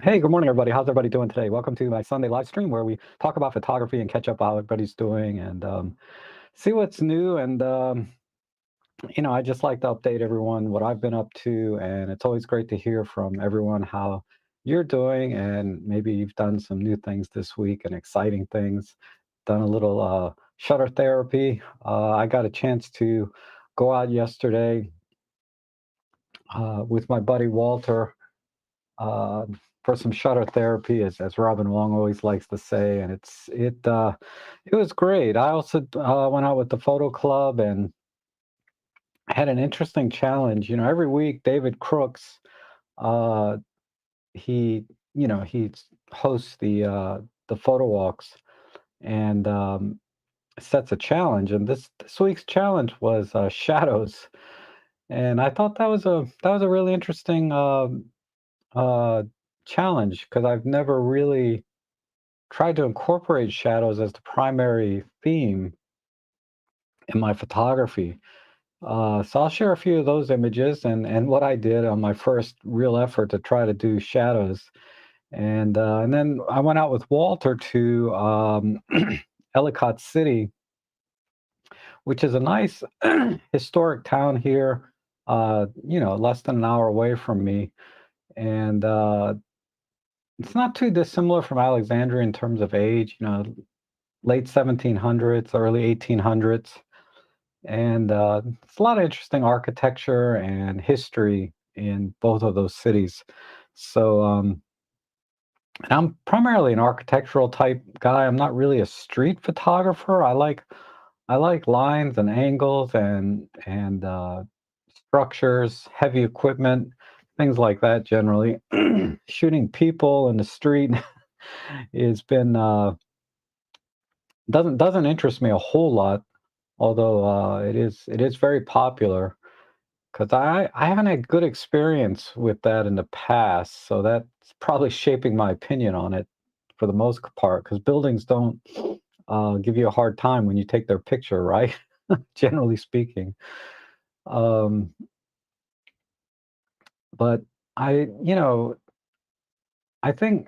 Hey, good morning, everybody. How's everybody doing today? Welcome to my Sunday live stream where we talk about photography and catch up how everybody's doing and see what's new. I just like to update everyone what I've been up to. And it's always great to hear from everyone how you're doing. And maybe you've done some new things this week and exciting things. Done a little shutter therapy. I got a chance to go out yesterday with my buddy Walter uh, for some shutter therapy, as Robin Wong always likes to say, and it was great. I also went out with the photo club and had an interesting challenge. Every week David Crooks, uh, he he hosts the photo walks and sets a challenge, and this week's challenge was shadows, and I thought that was a really interesting uh, challenge because I've never really tried to incorporate shadows as the primary theme in my photography. So I'll share a few of those images and what I did on my first real effort to try to do shadows. And then I went out with Walter to Ellicott City, which is a nice historic town here, less than an hour away from me. And it's not too dissimilar from Alexandria in terms of age, late 1700s, early 1800s. And it's a lot of interesting architecture and history in both of those cities. So and I'm primarily an architectural type guy. I'm not really a street photographer. I like lines and angles and structures, heavy equipment, things like that. Generally, shooting people in the street has been doesn't interest me a whole lot. Although it is very popular. 'Cause I haven't had good experience with that in the past, so that's probably shaping my opinion on it for the most part. Because buildings don't, give you a hard time when you take their picture, right? Generally speaking. Um, but I you know, I think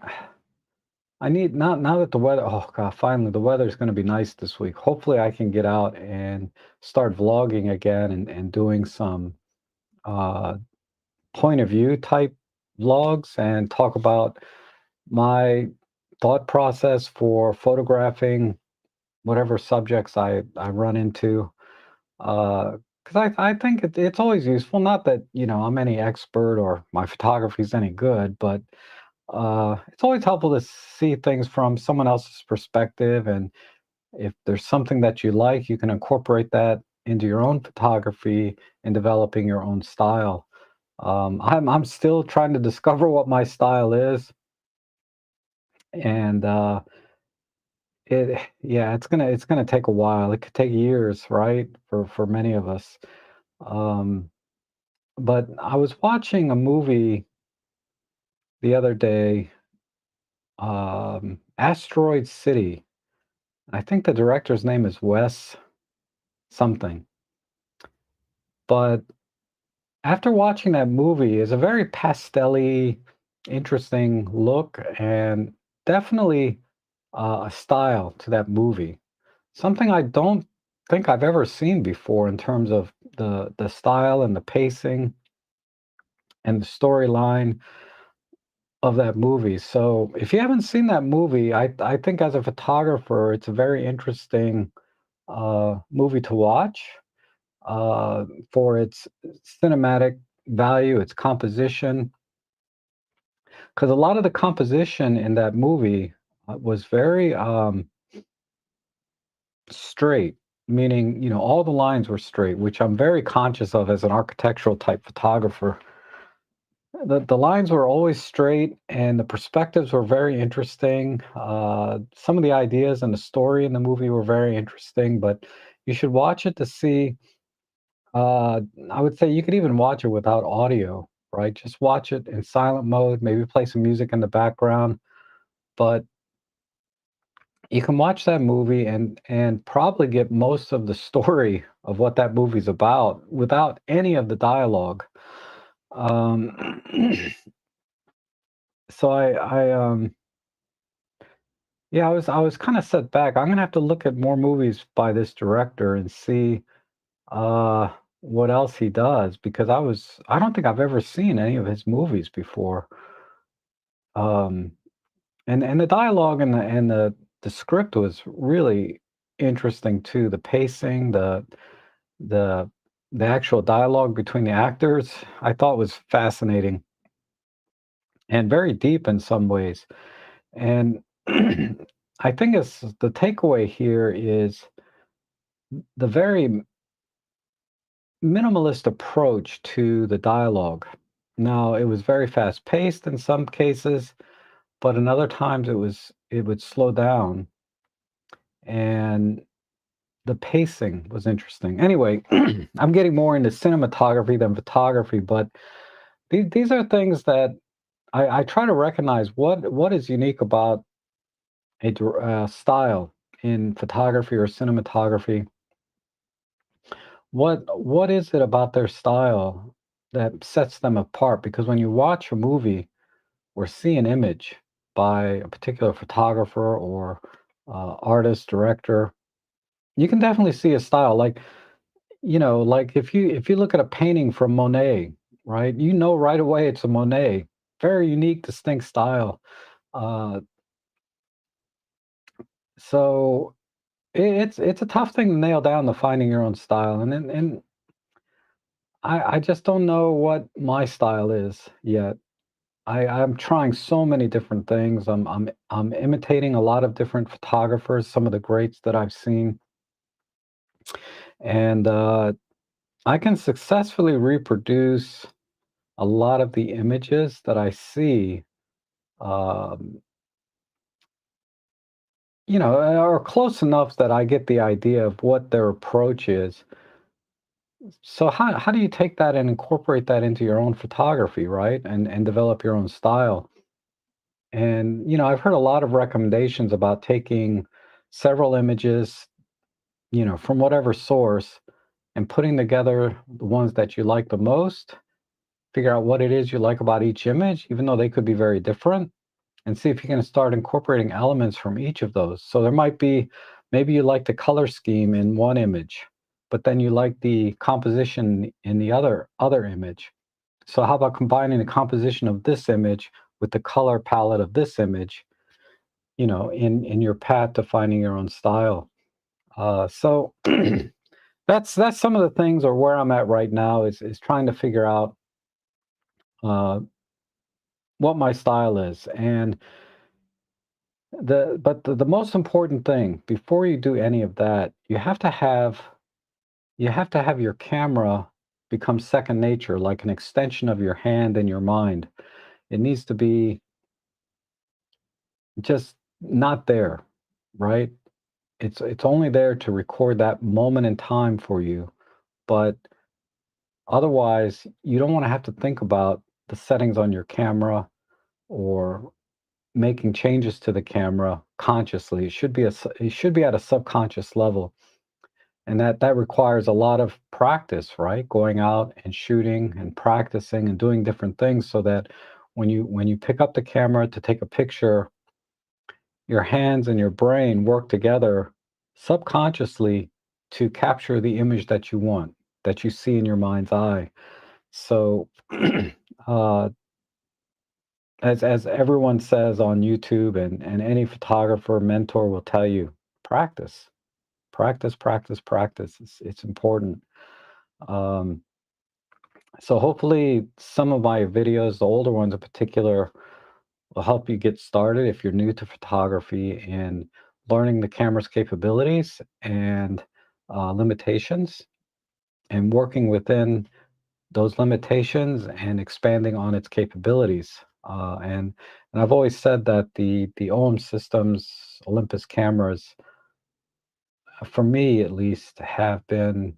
I need now that the weather oh god, finally, the weather's gonna be nice this week. Hopefully, I can get out and start vlogging again and doing some, uh, point of view type vlogs and talk about my thought process for photographing whatever subjects I run into. Because I think it's always useful. Not that I'm any expert or my photography is any good, but it's always helpful to see things from someone else's perspective. And if there's something that you like, you can incorporate that into your own photography and developing your own style. I'm still trying to discover what my style is, and yeah, it's gonna take a while. It could take years, right, for many of us. Um, but I was watching a movie the other day, Asteroid City. I think the director's name is Wes something. But after watching that movie, it's a very pastelly, interesting look, and definitely a style to that movie. Something I don't think I've ever seen before in terms of the style and the pacing and the storyline of that movie. So if you haven't seen that movie, I think as a photographer, it's a very interesting movie to watch uh, for its cinematic value, its composition, because a lot of the composition in that movie was very straight, meaning, all the lines were straight, which I'm very conscious of as an architectural type photographer. The lines were always straight and the perspectives were very interesting. Some of the ideas and the story in the movie were very interesting, but you should watch it to see. Uh, I would say you could even watch it without audio, right? Just watch it in silent mode, maybe play some music in the background, but you can watch that movie and probably get most of the story of what that movie's about without any of the dialogue. Um, So yeah, I was kind of set back. I'm gonna have to look at more movies by this director and see uh what else he does, because I don't think I've ever seen any of his movies before. Um and the dialogue and the script was really interesting too. The pacing, the the actual dialogue between the actors, I thought was fascinating and very deep in some ways. And I think it's the takeaway here is the very minimalist approach to the dialogue. Now, it was very fast paced in some cases, but in other times it would slow down, and the pacing was interesting. Anyway, I'm getting more into cinematography than photography, but these are things that I try to recognize what is unique about style in photography or cinematography. What is it about their style that sets them apart? Because when you watch a movie or see an image by a particular photographer or artist, director, you can definitely see a style. Like, like if you look at a painting from Monet, right? You know right away it's a Monet. Very unique, distinct style. Uh, so it's a tough thing to nail down, the finding your own style, and I just don't know what my style is yet. I'm trying so many different things. I'm imitating a lot of different photographers, some of the greats that I've seen, and I can successfully reproduce a lot of the images that I see, um, are close enough that I get the idea of what their approach is. So how do you take that and incorporate that into your own photography, right? And develop your own style? And I've heard a lot of recommendations about taking several images, from whatever source, and putting together the ones that you like the most, figure out what it is you like about each image, even though they could be very different, and see if you can start incorporating elements from each of those. So there might be, maybe you like the color scheme in one image, but then you like the composition in the other image. So how about combining the composition of this image with the color palette of this image, in your path to finding your own style. So that's some of the things, or where I'm at right now, is trying to figure out uh, what my style is. And the most important thing before you do any of that, you have to have your camera become second nature, like an extension of your hand and your mind. It needs to be just not there, right? It's only there to record that moment in time for you, but otherwise, you don't want to have to think about the settings on your camera or making changes to the camera consciously. It should be at a subconscious level, and that requires a lot of practice, right? Going out and shooting and practicing and doing different things, so that when you pick up the camera to take a picture, your hands and your brain work together subconsciously to capture the image that you want, that you see in your mind's eye. So, uh, as everyone says on YouTube, and any photographer mentor will tell you, practice, practice, practice, practice. It's important. Um, so hopefully, some of my videos, the older ones in particular, will help you get started if you're new to photography, and learning the camera's capabilities and limitations, and working within those limitations and expanding on its capabilities. And I've always said that the OM systems, Olympus cameras, for me at least, have been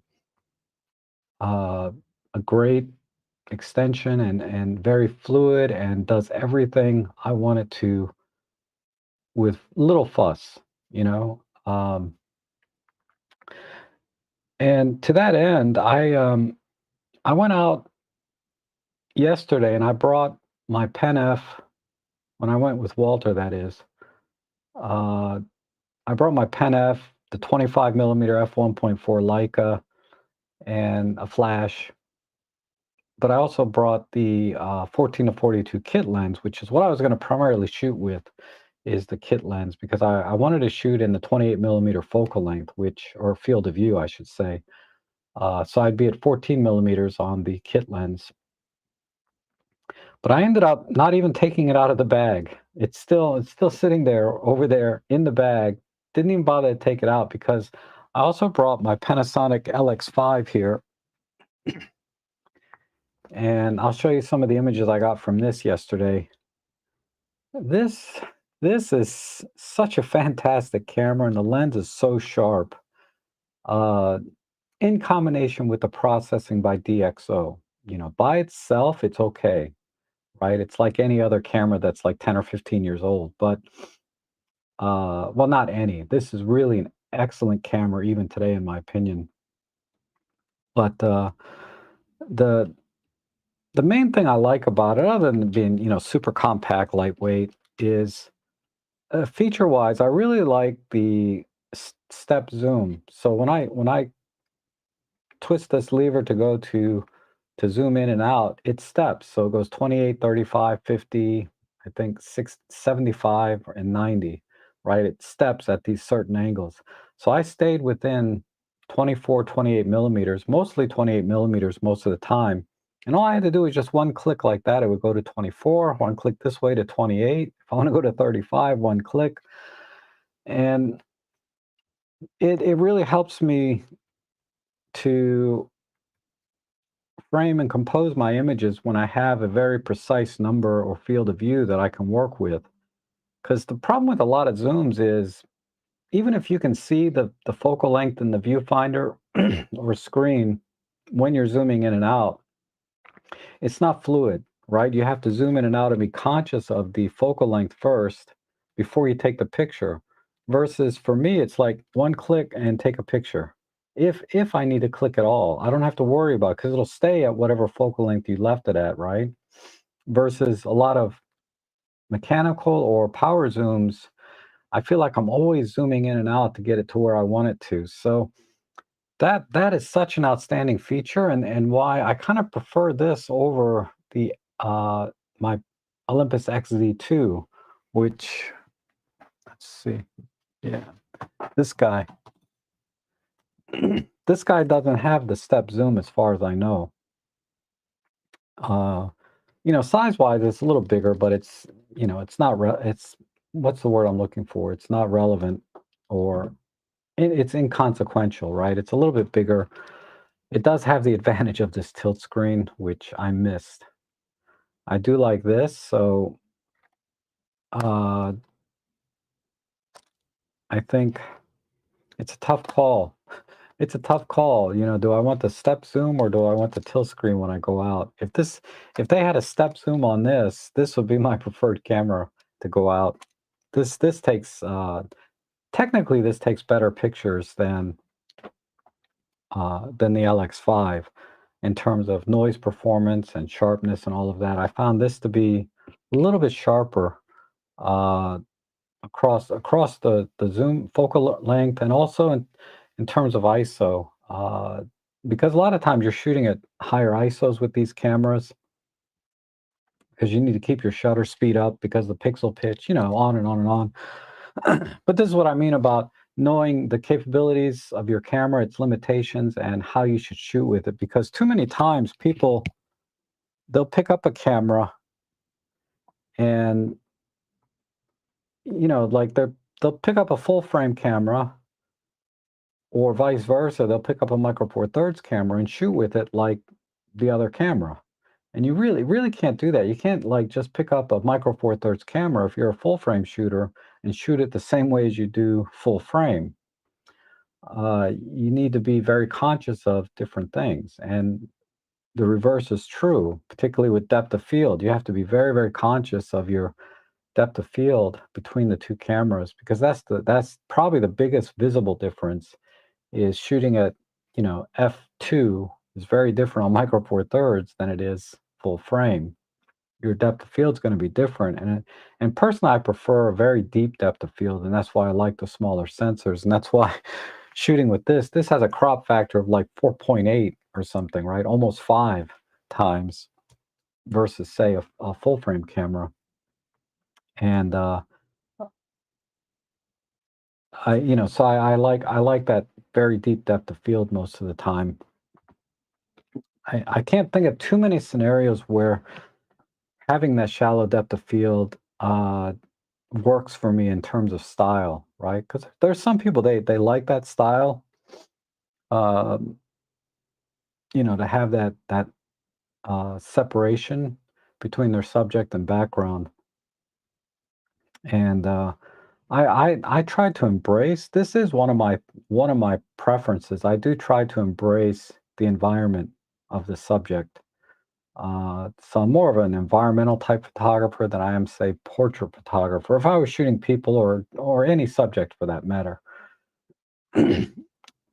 uh, a great extension, and very fluid, and does everything I want it to with little fuss, you know. And to that end, I went out yesterday and I brought my Pen F when I went with Walter, that is. Uh, I brought my Pen F, the 25 millimeter f1.4 Leica, and a flash. But I also brought the 14 to 42 kit lens, which is what I was going to primarily shoot with, is the kit lens, because I wanted to shoot in the 28 millimeter focal length, which, or field of view, I should say. So I'd be at 14 millimeters on the kit lens. But I ended up not even taking it out of the bag. It's still sitting there over there in the bag. Didn't even bother to take it out because I also brought my Panasonic LX5 here, and I'll show you some of the images I got from this yesterday. This this is such a fantastic camera, and the lens is so sharp. Uh, in combination with the processing by DxO, by itself, it's okay, right? It's like any other camera that's like 10 or 15 years old, but well, not any. This is really an excellent camera even today, in my opinion. But the the main thing I like about it, other than being super compact, lightweight, is feature-wise. I really like the step zoom. So when I twist this lever to go to zoom in and out, it steps. So it goes 28, 35, 50, I think 75 and 90, right? It steps at these certain angles. So I stayed within 24, 28 millimeters, mostly 28 millimeters most of the time. And all I had to do was just one click like that. It would go to 24, one click this way to 28. If I want to go to 35, one click. And it really helps me to frame and compose my images when I have a very precise number or field of view that I can work with. Because the problem with a lot of zooms is even if you can see the focal length in the viewfinder or screen when you're zooming in and out, it's not fluid, right? You have to zoom in and out and be conscious of the focal length first before you take the picture. Versus for me, it's like one click and take a picture. If I need to click at all, I don't have to worry about it because it'll stay at whatever focal length you left it at, right? Versus a lot of mechanical or power zooms, I feel like I'm always zooming in and out to get it to where I want it to. So that is such an outstanding feature, and why I kind of prefer this over the my Olympus XZ2, which, let's see, yeah, this guy this guy doesn't have the step zoom as far as I know. Uh, size-wise, it's a little bigger, but it's not it's what's the word I'm looking for? It's not relevant, or it's inconsequential, right? It's a little bit bigger. It does have the advantage of this tilt screen, which I missed. I do like this, so uh, I think it's a tough call. It's a tough call. Do I want the step zoom or do I want the tilt screen when I go out? If they had a step zoom on this would be my preferred camera to go out. This takes technically this takes better pictures than the LX5 in terms of noise performance and sharpness and all of that. I found this to be a little bit sharper uh, across the zoom focal length, and also in terms of ISO. Because a lot of times you're shooting at higher ISOs with these cameras because you need to keep your shutter speed up because the pixel pitch, on and on and on. But this is what I mean about knowing the capabilities of your camera, its limitations, and how you should shoot with it. Because too many times people, they'll pick up a camera and like they'll pick up a full frame camera, or vice versa. They'll pick up a Micro Four Thirds camera and shoot with it like the other camera. And you really, really can't do that. You can't like just pick up a Micro Four Thirds camera if you're a full frame shooter and shoot it the same way as you do full frame. You need to be very conscious of different things. And the reverse is true, particularly with depth of field. You have to be very, very conscious of your depth of field between the two cameras, because that's probably the biggest visible difference. Is shooting at f2 is very different on Micro Four Thirds than it is full frame. your depth of field is going to be different. And personally, I prefer a very deep depth of field, and that's why I like the smaller sensors, and that's why shooting with this has a crop factor of like 4.8 or something, right? Almost 5 times versus say a full frame camera. And so I like that very deep depth of field most of the time. I can't think of too many scenarios where having that shallow depth of field works for me in terms of style, right? Because there's some people they like that style, um, to have that separation between their subject and background. And I try to embrace. This is one of my preferences. I do try to embrace the environment of the subject. So I'm more of an environmental type photographer than I am, say, portrait photographer. If I was shooting people or any subject for that matter,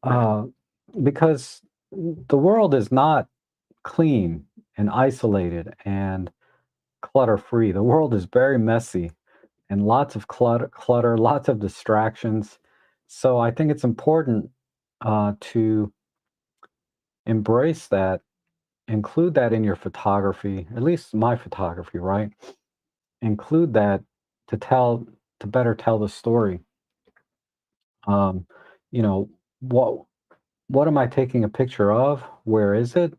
uh, because the world is not clean and isolated and clutter free. The world is very messy and lots of clutter, lots of distractions. So I think it's important to embrace that, include that in your photography, at least my photography, right? Include that to tell to better tell the story. Um, you know, what am I taking a picture of? Where is it?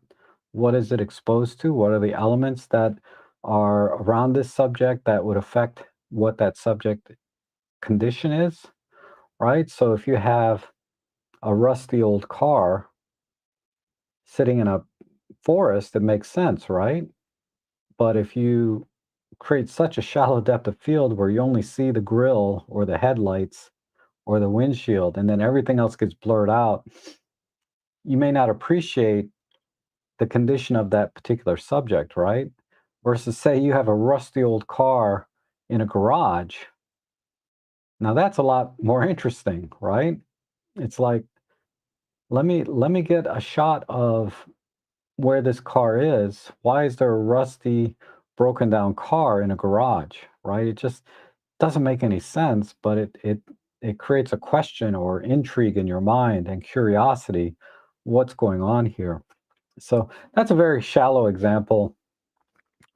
What is it exposed to? What are the elements that are around this subject that would affect what that subject condition is, right? So if you have a rusty old car sitting in a forest, it makes sense, right? But if you create such a shallow depth of field where you only see the grill or the headlights or the windshield and then everything else gets blurred out, you may not appreciate the condition of that particular subject, right? Versus, say, you have a rusty old car in a garage. Now that's a lot more interesting, right? It's like, let me get a shot of where this car is. Why is there a rusty, broken down car in a garage, right? It just doesn't make any sense, but it creates a question or intrigue in your mind and curiosity. What's going on here? So that's a very shallow example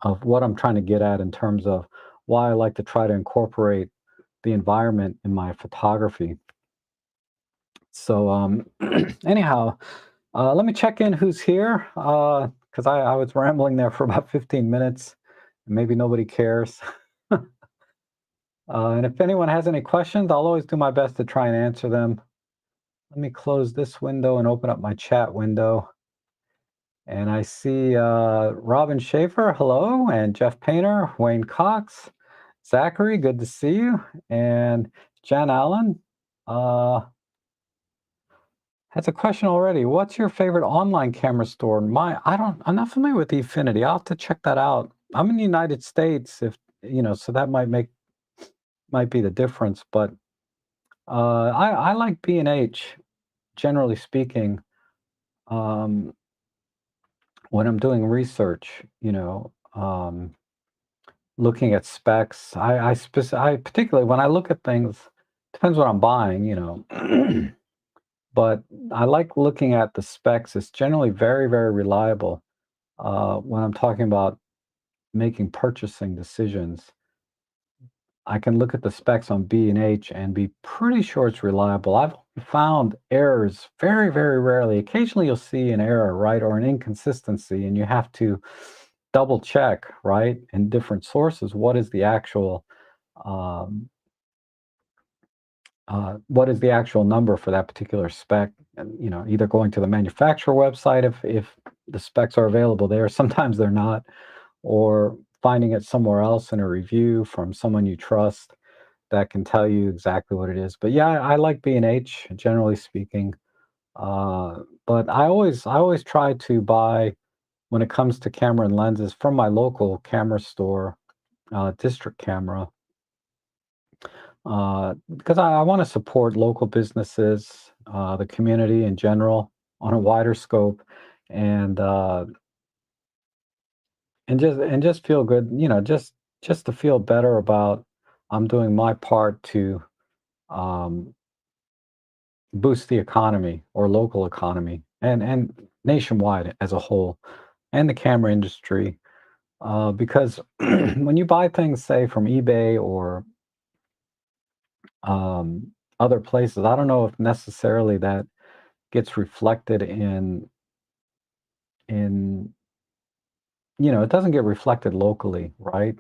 of what I'm trying to get at in terms of why I like to try to incorporate the environment in my photography. So anyhow, let me check in who's here, because I was rambling there for about 15 minutes. And maybe nobody cares. And if anyone has any questions, I'll always do my best to try and answer them. Let me close this window and open up my chat window. And I see Robin Schaefer, hello, and Jeff Painter, Wayne Cox, Zachary, good to see you, and Jan Allen. Uh, That's a question already. What's your favorite online camera store? I'm not familiar with the Affinity. I'll have to check that out. I'm in the United States, if so that might be the difference. But I like B&H, generally speaking, um, when I'm doing research. Looking at specs. I particularly when I look at things, depends what I'm buying. But I like looking at the specs. It's generally very, very reliable when I'm talking about making purchasing decisions. I can look at the specs on B&H and be pretty sure it's reliable. I've found errors very, very rarely. Occasionally you'll see an error, right, or an inconsistency, and you have to double check, right, in different sources. Um, what is the actual number for that particular spec? And either going to the manufacturer website if the specs are available there. Sometimes they're not, or finding it somewhere else in a review from someone you trust that can tell you exactly what it is. But yeah, I like B&H generally speaking. Uh, but I always try to buy when it comes to camera and lenses from my local camera store, District Camera, because I want to support local businesses, the community in general on a wider scope, and and just feel good, just to feel better about I'm doing my part to um, boost the economy or local economy and nationwide as a whole, and the camera industry. Because when you buy things, say from eBay or other places, I don't know if necessarily that gets reflected in it doesn't get reflected locally, right?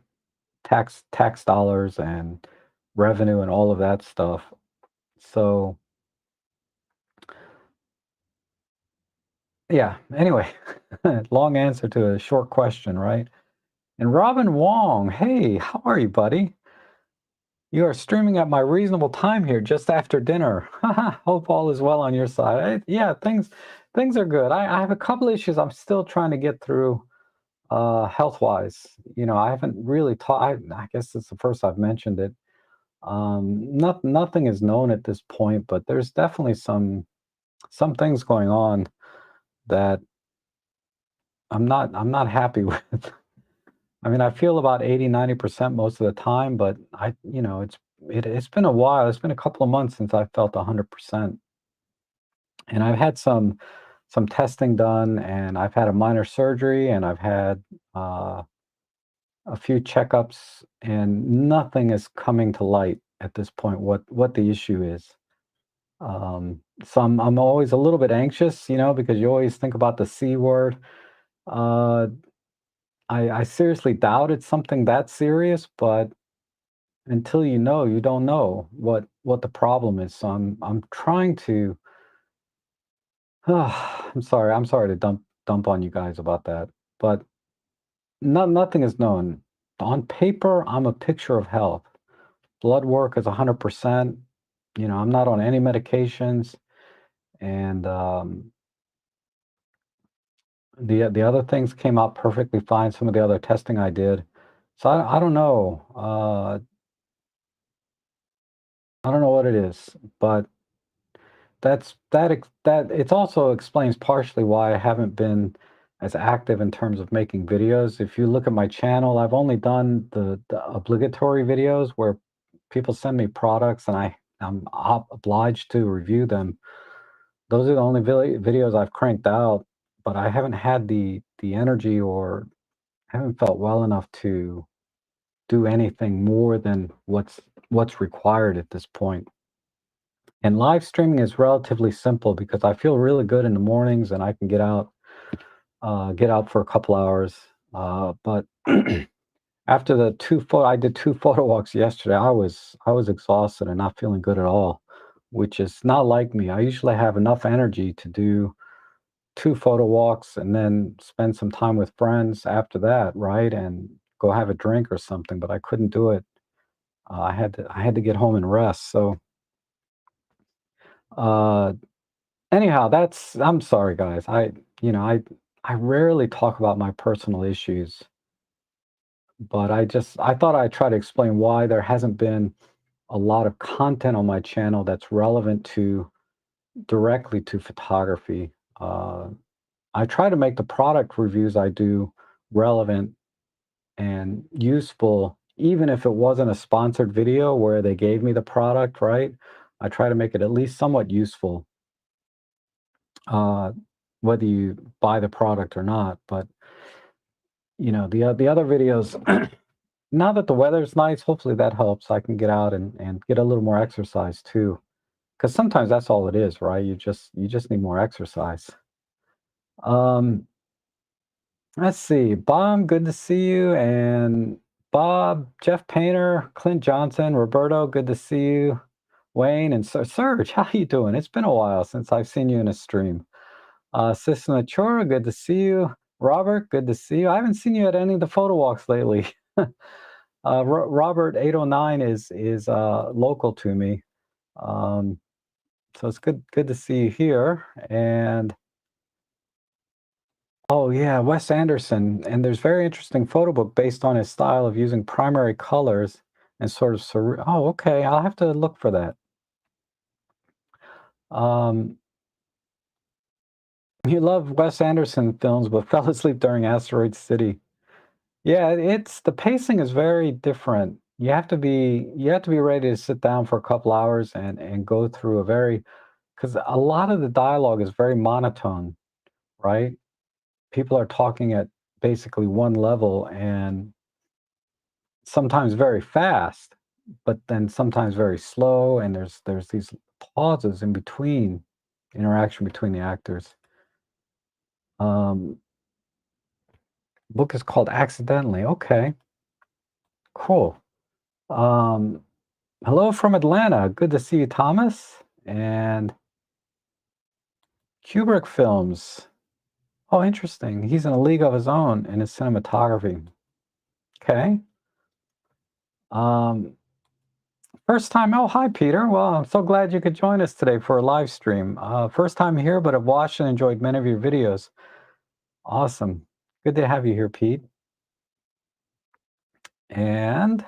Tax dollars and revenue and all of that stuff. So, yeah, anyway, long answer to a short question, right? And Robin Wong, hey, how are you, buddy? You are streaming at my reasonable time here, just after dinner. Hope all is well on your side. Yeah, things are good. I have a couple issues I'm still trying to get through health-wise. I haven't really taught. I guess it's the first I've mentioned it. Nothing is known at this point, but there's definitely some things going on that I'm not happy with. I mean, I feel about 80-90% most of the time, but it's been a while. It's been a couple of months since I felt 100%. And I've had some testing done, and I've had a minor surgery, and I've had uh, a few checkups, and nothing is coming to light at this point. What the issue is? So I'm always a little bit anxious, because you always think about the C word. Uh, I seriously doubt it's something that serious, but until you don't know what the problem is. So I'm trying to. I'm sorry to dump on you guys about that, but nothing is known. On paper, I'm a picture of health. Blood work is 100%. I'm not on any medications, and the other things came out perfectly fine. Some of the other testing I did, so I don't know. I don't know what it is, but that it also explains partially why I haven't been as active in terms of making videos. If you look at my channel, I've only done the obligatory videos where people send me products and I'm obliged to review them. Those are the only videos I've cranked out, but I haven't had the energy or haven't felt well enough to do anything more than what's required at this point. And live streaming is relatively simple because I feel really good in the mornings and I can get out for a couple hours. But after I did two photo walks yesterday. I was exhausted and not feeling good at all, which is not like me. I usually have enough energy to do two photo walks and then spend some time with friends after that, right? And go have a drink or something. But I couldn't do it. I had to get home and rest. So. Uh, Anyhow, I'm sorry, guys. I rarely talk about my personal issues, but I thought I'd try to explain why there hasn't been a lot of content on my channel that's relevant to directly to photography. Uh, I try to make the product reviews I do relevant and useful, even if it wasn't a sponsored video where they gave me the product, right? I try to make it at least somewhat useful, uh, whether you buy the product or not. But the other videos, now that the weather's nice, hopefully that helps. I can get out and get a little more exercise too, because sometimes that's all it is, right? You just need more exercise. Um, let's see, Bob, good to see you, and Bob, Jeff Painter, Clint Johnson, Roberto, good to see you. Wayne and Serge, how you doing? It's been a while since I've seen you in a stream. Sis Chora, good to see you. Robert, good to see you. I haven't seen you at any of the photo walks lately. Robert 809 is local to me, um, so it's good to see you here. And oh yeah, Wes Anderson. And there's very interesting photo book based on his style of using primary colors and sort of Oh, okay. I'll have to look for that. Um, you love Wes Anderson films, but fell asleep during Asteroid City. Yeah, it's the pacing is very different. You have to be ready to sit down for a couple hours and go through a very because a lot of the dialogue is very monotone, right? People are talking at basically one level and sometimes very fast, but then sometimes very slow, and there's these pauses in between interaction between the actors. Um, Book is called Accidentally. Okay, cool. Um, Hello from Atlanta. Good to see you, Thomas. And Kubrick films. Oh, interesting. He's in a league of his own in his cinematography. Okay. Um, First time. Oh, hi, Peter. Well, I'm so glad you could join us today for a live stream. First time here, but I've watched and enjoyed many of your videos. Awesome. Good to have you here, Pete. And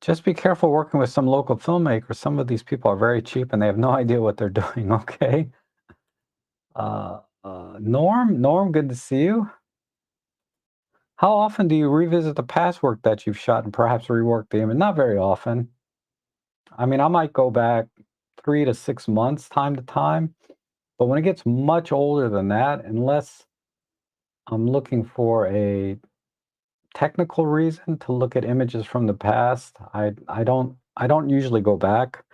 just be careful working with some local filmmakers. Some of these people are very cheap and they have no idea what they're doing. Okay. Norm, good to see you. How often do you revisit the past work that you've shot and perhaps rework the image? Not very often. I mean, I might go back 3 to 6 months time to time, but when it gets much older than that, unless I'm looking for a technical reason to look at images from the past, I don't usually go back.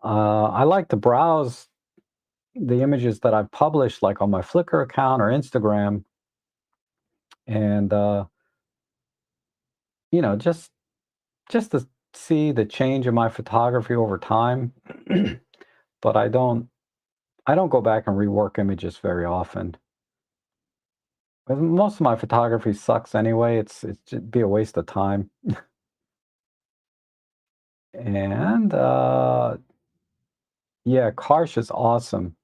I like to browse the images that I've published, like on my Flickr account or Instagram, and just to see the change in my photography over time. But I don't go back and rework images very often. But most of my photography sucks anyway. It's just be a waste of time. And yeah, Karsh is awesome.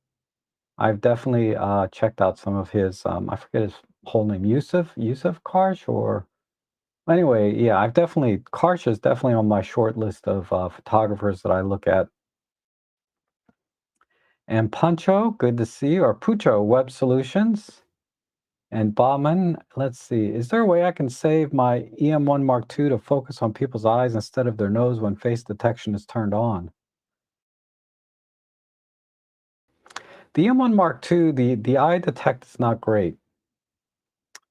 I've definitely checked out some of his. I forget his whole name, Yusuf Karsh, or anyway, yeah, I've definitely Karsh is definitely on my short list of photographers that I look at. And Pancho, good to see you. Or Pucho, Web Solutions. And Bauman, let's see. Is there a way I can save my EM1 Mark II to focus on people's eyes instead of their nose when face detection is turned on? The EM1 Mark II, the eye detect is not great.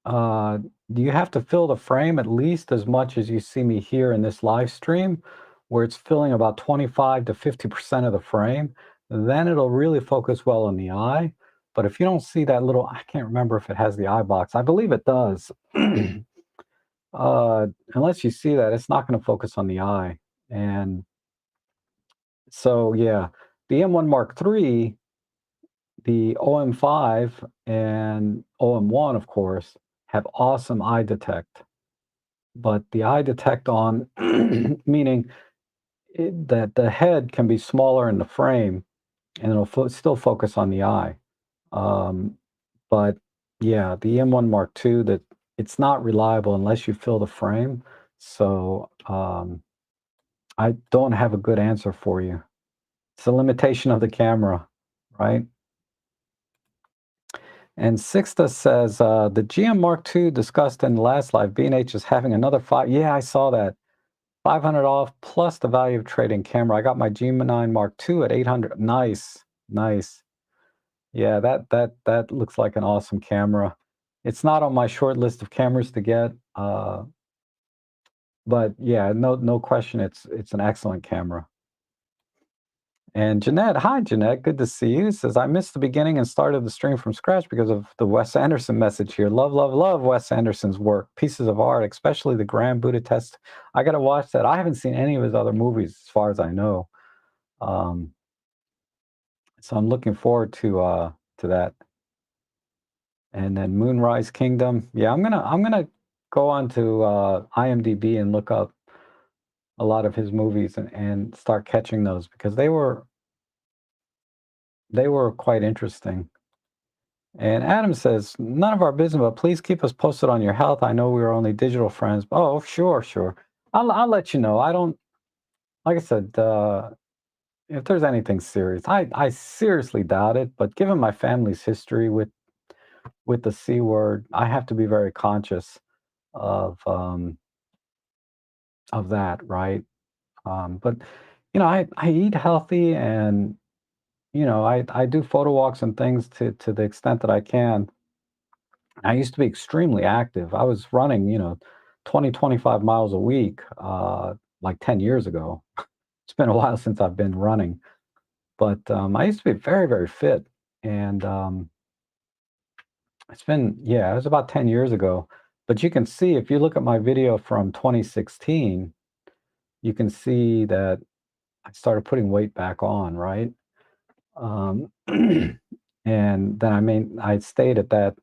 Uh, you have to fill the frame at least as much as you see me here in this live stream, where it's filling about 25 to 50% of the frame. Then it'll really focus well on the eye. But if you don't see that little, I can't remember if it has the eye box. I believe it does. Unless you see that, it's not going to focus on the eye. And so, yeah, the M1 Mark III, the OM5 and OM1, of course, have awesome eye detect. But the eye detect on, meaning that the head can be smaller in the frame and it'll still focus on the eye. Um, but yeah, the M1 Mark II, that it's not reliable unless you fill the frame. So I don't have a good answer for you. It's a limitation of the camera, right? And Sixta says the GM Mark II discussed in the last live, B&H is having another five. Yeah, I saw that. 500 off plus the value of trading camera. I got my G9 Mark II at 800. Nice, nice. Yeah, that looks like an awesome camera. It's not on my short list of cameras to get, but yeah, no question, it's an excellent camera. And Jeanette, hi Jeanette, good to see you. Says I missed the beginning and started the stream from scratch because of the Wes Anderson message here. Love, love, love Wes Anderson's work, pieces of art, especially the Grand Budapest. I got to watch that. I haven't seen any of his other movies, as far as I know. Um, so I'm looking forward to that. And then Moonrise Kingdom. Yeah, I'm gonna go on to IMDb and look up a lot of his movies and start catching those because they were quite interesting. And Adam says, none of our business, but please keep us posted on your health. I know we are only digital friends. Oh, sure, sure. I'll let you know. I don't, like I said, if there's anything serious, I seriously doubt it. But given my family's history with with the C word, I have to be very conscious of, of that, right? But, I eat healthy and, I do photo walks and things to the extent that I can. I used to be extremely active. I was running, 20, 25 miles a week, like 10 years ago. It's been a while since I've been running, but I used to be very, very fit. And it was about 10 years ago. But you can see if you look at my video from 2016, you can see that I started putting weight back on, right? And then I stayed at that,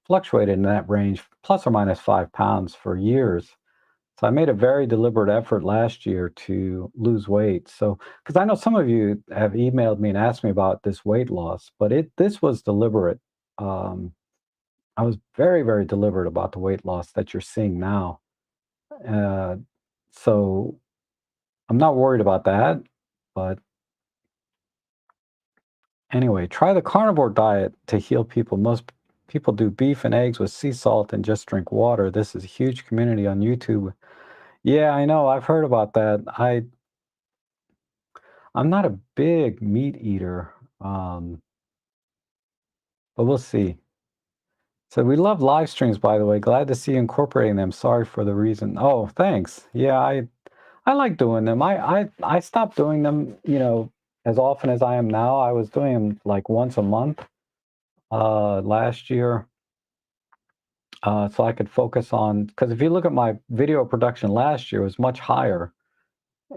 fluctuated in that range, plus or minus 5 pounds for years. So I made a very deliberate effort last year to lose weight. So, because I know some of you have emailed me and asked me about this weight loss, but this was deliberate. Um, I was very, very deliberate about the weight loss that you're seeing now. Uh, so I'm not worried about that. But anyway, try the carnivore diet to heal people. Most people do beef and eggs with sea salt and just drink water. This is a huge community on YouTube. Yeah, I know. I've heard about that. I'm not a big meat eater, um, but we'll see. So we love live streams, by the way. Glad to see you incorporating them. Sorry for the reason. Oh, thanks. Yeah, I like doing them. I stopped doing them, as often as I am now. I was doing them like once a month last year, so I could focus on. Because if you look at my video production last year, it was much higher,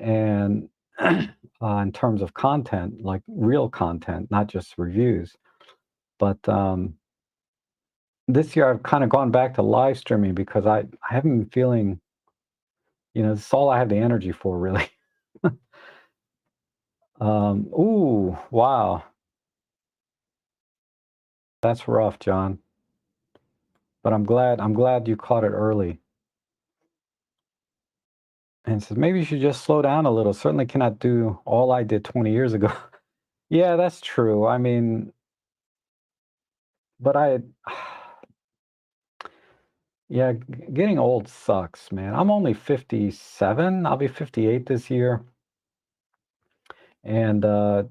and in terms of content, like real content, not just reviews. But this year I've kind of gone back to live streaming because I haven't been feeling, this is all I have the energy for, really. Ooh, wow, that's rough, John. But I'm glad you caught it early. And says maybe you should just slow down a little. Certainly cannot do all I did 20 years ago. Yeah, that's true. I mean, but yeah, getting old sucks, man. I'm only 57. I'll be 58 this year. And the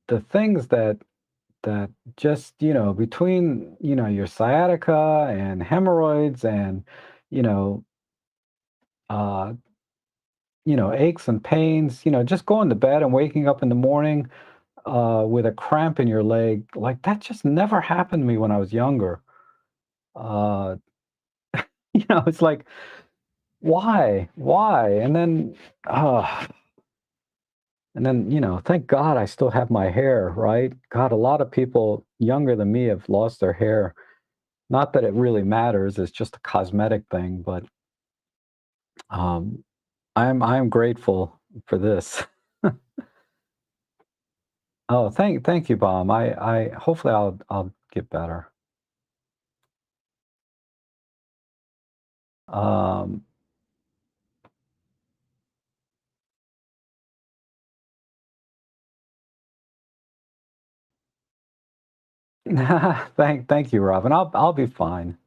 the things that just, between, your sciatica and hemorrhoids and, you know, uh, aches and pains, just going to bed and waking up in the morning with a cramp in your leg, like that just never happened to me when I was younger. Uh, it's like, why? Why? Uh, thank God I still have my hair, right? God, a lot of people younger than me have lost their hair. Not that it really matters, it's just a cosmetic thing, but um, I'm grateful for this. Oh, thank you, Bob. I hopefully I'll get better. Um, thank you, Robin. I'll be fine.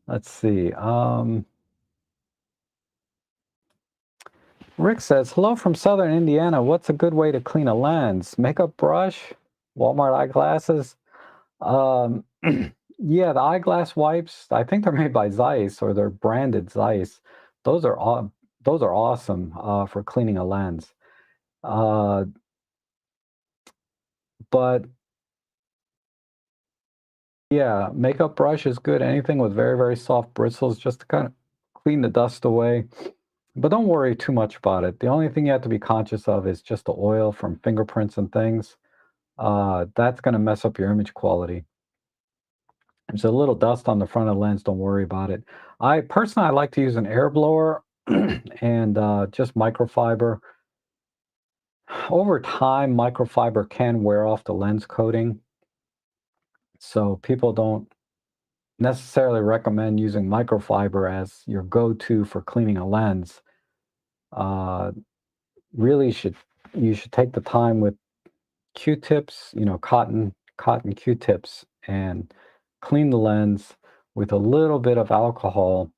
Let's see. Rick says, "Hello from Southern Indiana. What's a good way to clean a lens? Makeup brush, Walmart eyeglasses." Um, yeah, the eyeglass wipes, I think they're made by Zeiss or they're branded Zeiss. Those are those are awesome for cleaning a lens. Uh, but yeah, makeup brush is good. Anything with very, very soft bristles just to kind of clean the dust away. But don't worry too much about it. The only thing you have to be conscious of is just the oil from fingerprints and things. That's going to mess up your image quality. There's a little dust on the front of the lens. Don't worry about it. I like to use an air blower and just microfiber. Over time, microfiber can wear off the lens coating. So people don't necessarily recommend using microfiber as your go-to for cleaning a lens. Uh, really should You should take the time with Q-tips, cotton Q-tips, and clean the lens with a little bit of alcohol,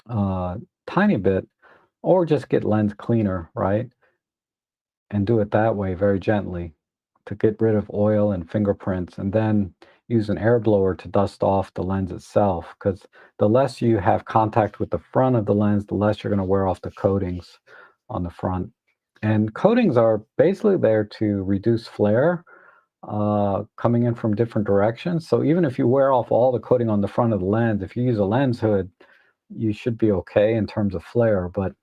uh, tiny bit, or just get lens cleaner, right? And do it that way very gently to get rid of oil and fingerprints, and then use an air blower to dust off the lens itself. Because the less you have contact with the front of the lens, the less you're going to wear off the coatings on the front. And coatings are basically there to reduce flare coming in from different directions. So even if you wear off all the coating on the front of the lens, if you use a lens hood, you should be okay in terms of flare. But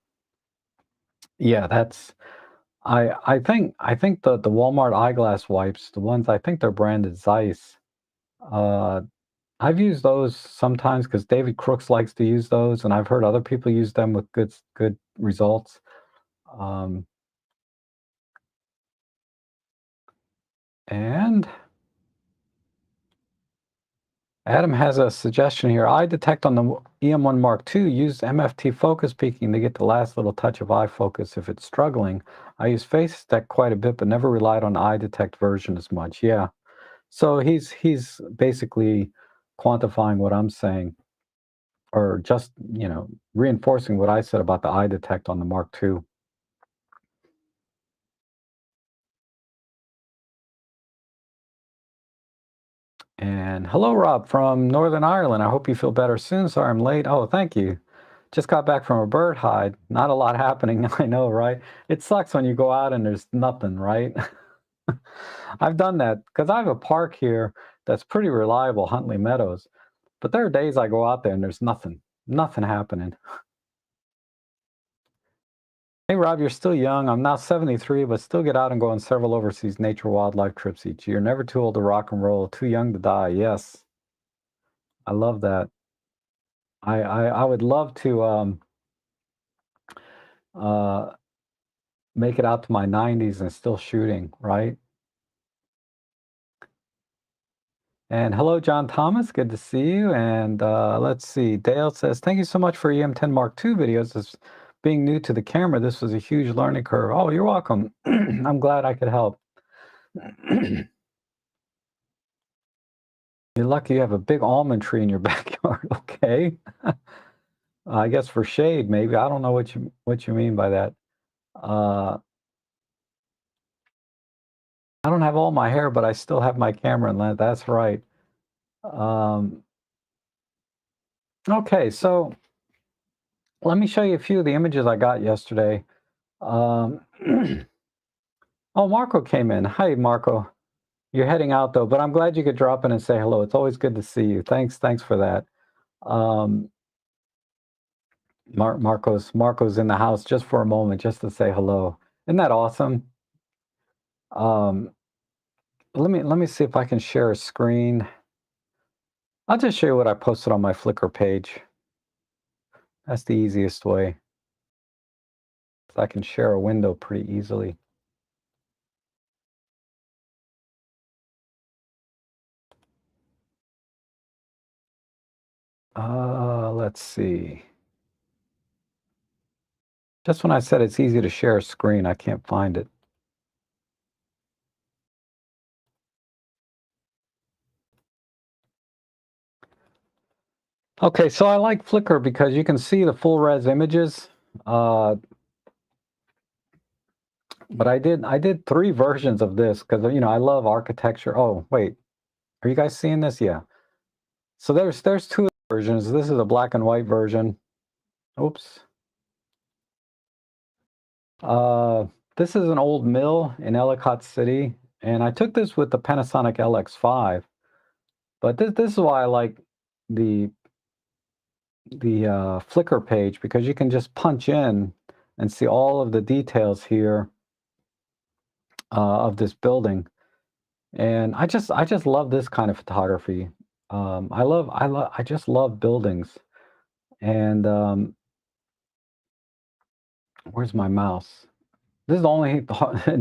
yeah, that's I think the Walmart eyeglass wipes, the ones I think they're branded Zeiss. Uh, I've used those sometimes because David Crooks likes to use those, and I've heard other people use them with good results. Um, and Adam has a suggestion here. Eye detect on the EM1 Mark II. Use MFT focus peaking to get the last little touch of eye focus if it's struggling. I use face detect quite a bit, but never relied on eye detect version as much. Yeah. So he's basically quantifying what I'm saying, or just reinforcing what I said about the eye detect on the Mark II. And hello, Rob from Northern Ireland. I hope you feel better soon. Sorry I'm late. Oh, thank you. Just got back from a bird hide. Not a lot happening. I know, right? It sucks when you go out and there's nothing, right? I've done that because I have a park here that's pretty reliable, Huntley Meadows. But there are days I go out there and there's nothing happening. Hey Rob, you're still young. I'm now 73, but still get out and go on several overseas nature wildlife trips each year. Never too old to rock and roll, too young to die. Yes, I love that. I would love to uh, make it out to my 90s and still shooting, right? And hello, John Thomas. Good to see you. And let's see. Dale says, thank you so much for EM10 Mark II videos. As being new to the camera, this was a huge learning curve. Oh, you're welcome. I'm glad I could help. You're lucky you have a big almond tree in your backyard, okay? I guess for shade, maybe. I don't know what you mean by that. Uh, I don't have all my hair, but I still have my camera and lens. That's right. Um, okay, so let me show you a few of the images I got yesterday. Um, oh, Marco came in. Hi, Marco. You're heading out though, but I'm glad you could drop in and say hello. It's always good to see you. Thanks for that. Um, Marco's in the house just for a moment, just to say hello. Isn't that awesome? Um, let me see if I can share a screen. I'll just show you what I posted on my Flickr page. That's the easiest way. I can share a window pretty easily. Let's see. Just when I said it's easy to share a screen, I can't find it. Okay, so I like Flickr because you can see the full res images. But I did 3 versions of this because I love architecture. Oh, wait. Are you guys seeing this? Yeah. So there's 2 versions. This is a black and white version. Oops. Uh, this is an old mill in Ellicott City, and I took this with the Panasonic LX5. But this is why I like the Flickr page, because you can just punch in and see all of the details here of this building. And I just love this kind of photography. I just love buildings. And where's my mouse? This is the only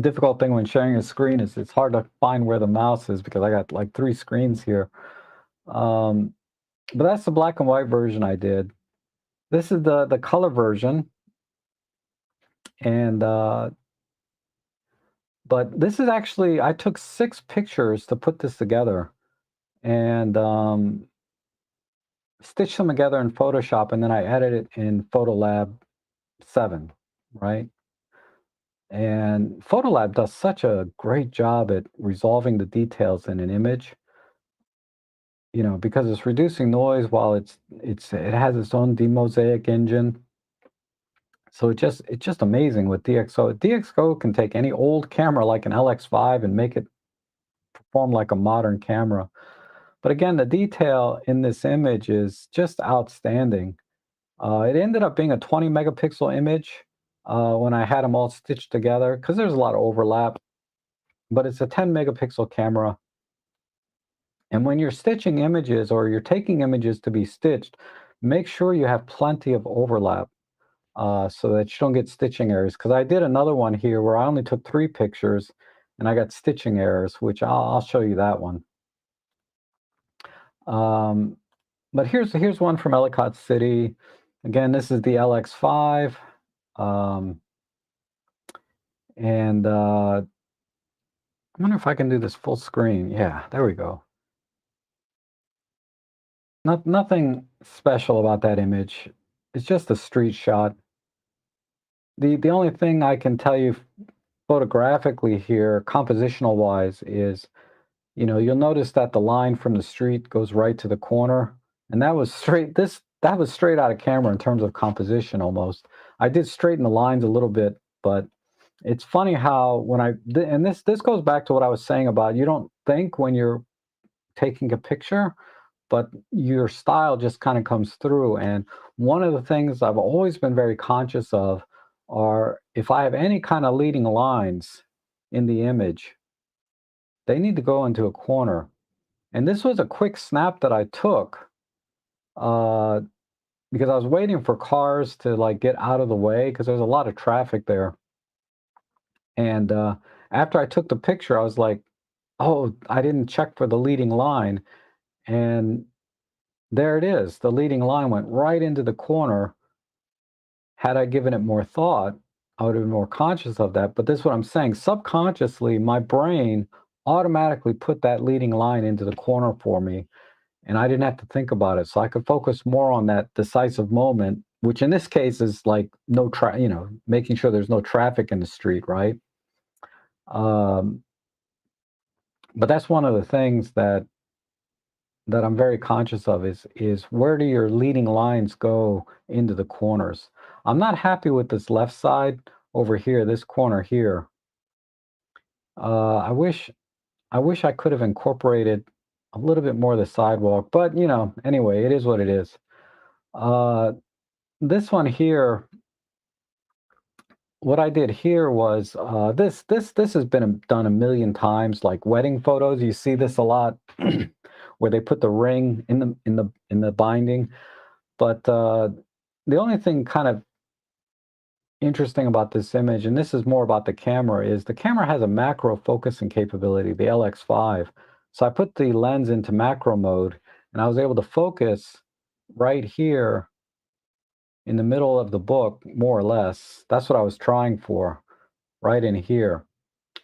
difficult thing when sharing a screen, is it's hard to find where the mouse is because I got like 3 screens here. Um, but that's the black and white version I did. This is the color version, and But this is actually, I took 6 pictures to put this together and, stitched them together in Photoshop, and then I edited it in Photolab 7, right? And Photolab does such a great job at resolving the details in an image, because it's reducing noise while it has its own demosaic engine. So it's just amazing with DxO. DxO can take any old camera like an LX5 and make it perform like a modern camera. But again, the detail in this image is just outstanding. It ended up being a 20 megapixel image when I had them all stitched together because there's a lot of overlap, but it's a 10 megapixel camera. And when you're stitching images or you're taking images to be stitched, make sure you have plenty of overlap so that you don't get stitching errors. Because I did another one here where I only took 3 pictures and I got stitching errors, which I'll show you that one. Um, but here's one from Ellicott City. Again, this is the LX5. Um, and I wonder if I can do this full screen. Yeah, there we go. Nothing special about that image. It's just a street shot. The only thing I can tell you photographically here, compositional wise, is you'll notice that the line from the street goes right to the corner, and that was straight. That was straight out of camera in terms of composition almost. I did straighten the lines a little bit, but it's funny how when and this goes back to what I was saying about you don't think when you're taking a picture, but your style just kind of comes through. And one of the things I've always been very conscious of are if I have any kind of leading lines in the image, they need to go into a corner. And this was a quick snap that I took uh, because I was waiting for cars to like get out of the way because there's a lot of traffic there. And after I took the picture, I was like, "Oh, I didn't check for the leading line," and there it is. The leading line went right into the corner. Had I given it more thought, I would have been more conscious of that. But this is what I'm saying. Subconsciously, my brain automatically put that leading line into the corner for me, and I didn't have to think about it. So I could focus more on that decisive moment, which in this case is like making sure there's no traffic in the street, right? Um, but that's one of the things that I'm very conscious of is where do your leading lines go into the corners? I'm not happy with this left side over here, this corner here. I wish I could have incorporated a little bit more of the sidewalk, but anyway, it is what it is. Uh, this one here, what I did here was this has been done a million times, like wedding photos. You see this a lot, where they put the ring in the binding. But the only thing kind of interesting about this image, and this is more about the camera, is the camera has a macro focusing capability, the LX5. So I put the lens into macro mode, and I was able to focus right here in the middle of the book, more or less. That's what I was trying for, right in here,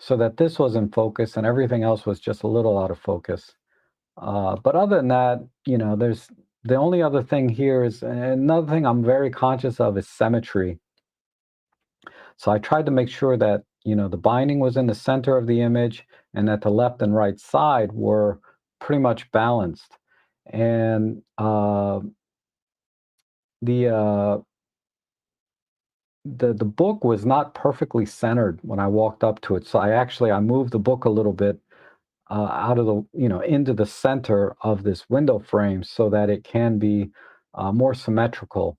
so that this was in focus and everything else was just a little out of focus. But other than that, there's the only other thing here is another thing I'm very conscious of is symmetry. So I tried to make sure that, the binding was in the center of the image and that the left and right side were pretty much balanced. And the uh, the book was not perfectly centered when I walked up to it. So I moved the book a little bit out of the into the center of this window frame so that it can be more symmetrical.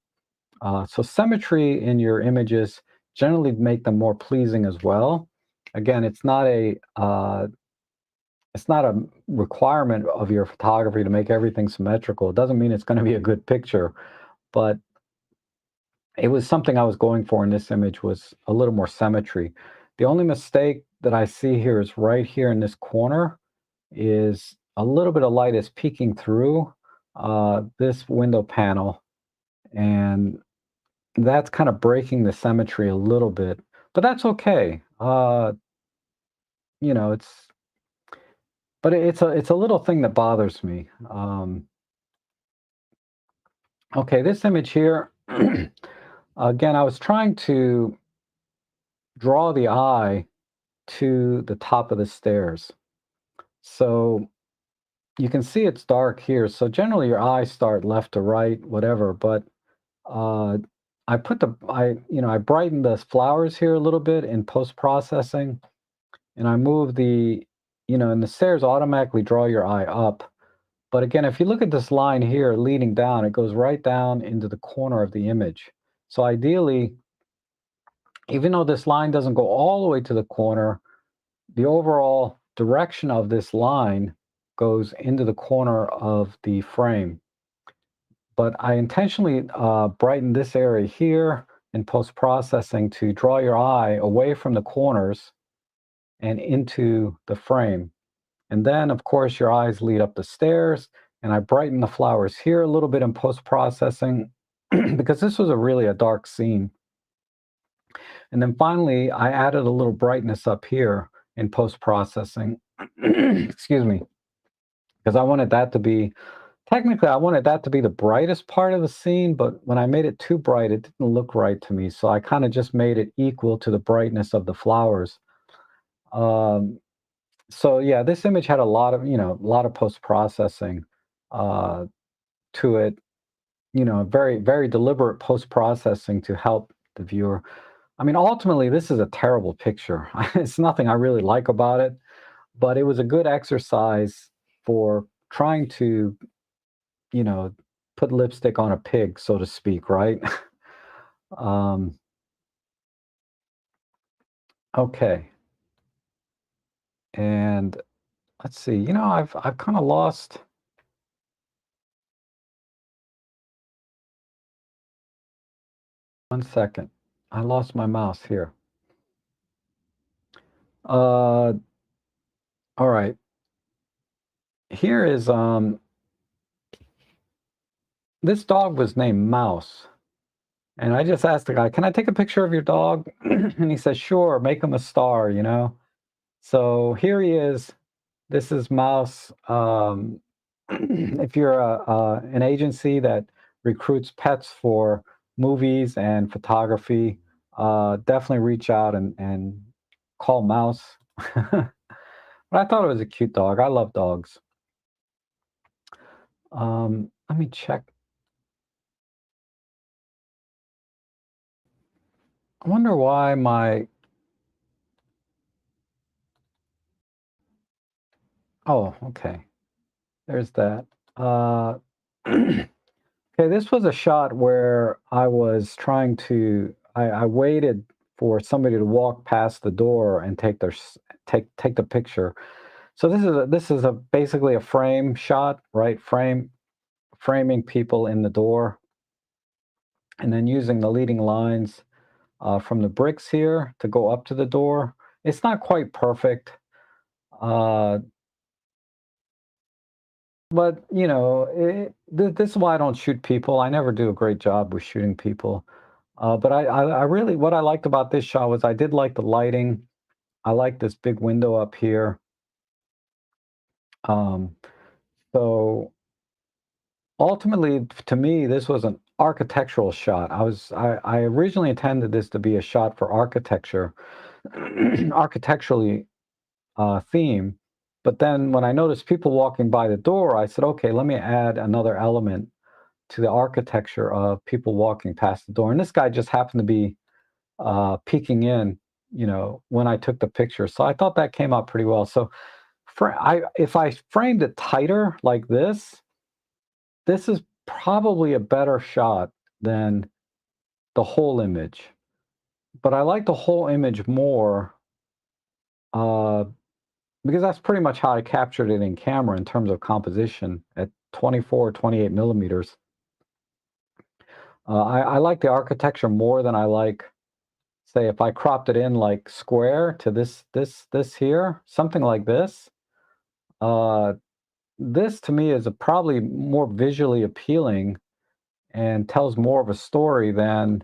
So symmetry in your images generally make them more pleasing as well. Again, it's not a requirement of your photography to make everything symmetrical. It doesn't mean it's going to be a good picture, but it was something I was going for in this image was a little more symmetry. The only mistake that I see here is right here in this corner is a little bit of light is peeking through this window panel, and that's kind of breaking the symmetry a little bit, but that's okay. it's but it's a little thing that bothers me. Okay, this image here, again, I was trying to draw the eye to the top of the stairs. So you can see it's dark here. So generally your eyes start left to right, whatever, but uh, I brightened the flowers here a little bit in post-processing, and I moved and the stairs automatically draw your eye up. But again, if you look at this line here leading down, it goes right down into the corner of the image. So ideally, even though this line doesn't go all the way to the corner, the overall direction of this line goes into the corner of the frame. But I intentionally brightened this area here in post-processing to draw your eye away from the corners and into the frame. And then, of course, your eyes lead up the stairs. And I brighten the flowers here a little bit in post-processing because this was really a dark scene. And then finally, I added a little brightness up here in post-processing. Excuse me, because I wanted that to be the brightest part of the scene, but when I made it too bright, it didn't look right to me. So I kind of just made it equal to the brightness of the flowers. Um, so yeah, this image had a lot of post-processing uh, to it, very, very deliberate post-processing to help the viewer. I mean, ultimately, this is a terrible picture. It's nothing I really like about it, but it was a good exercise for trying to, you know, put lipstick on a pig, so to speak, right? um, okay, and let's see. I've kind of lost 1 second. I lost my mouse here. Uh, all right. Here is this dog was named Mouse. And I just asked the guy, "Can I take a picture of your dog?" And he says, "Sure, make him a star." So here he is. This is Mouse. If you're an agency that recruits pets for movies and photography, definitely reach out and call Mouse. But I thought it was a cute dog. I love dogs. Let me check. I wonder why my. Oh, okay. There's that. Uh, okay, this was a shot where I was trying to. I waited for somebody to walk past the door and take the picture. So this is a basically a frame shot, right? Framing people in the door, and then using the leading lines from the bricks here to go up to the door. It's not quite perfect. Uh, But, this is why I don't shoot people. I never do a great job with shooting people. But I really, what I liked about this shot was I did like the lighting. I like this big window up here. Um, so ultimately, to me, this was an architectural shot. I originally intended this to be a shot for architecture, architecturally theme. But then when I noticed people walking by the door, I said, okay, let me add another element to the architecture of people walking past the door. And this guy just happened to be peeking in, when I took the picture. So I thought that came out pretty well. So if I framed it tighter like this is probably a better shot than the whole image. But I like the whole image more uh, because that's pretty much how I captured it in camera in terms of composition at 24, 28 millimeters. I like the architecture more than I like, say, if I cropped it in like square to this here, something like this. Uh, this to me is probably more visually appealing and tells more of a story than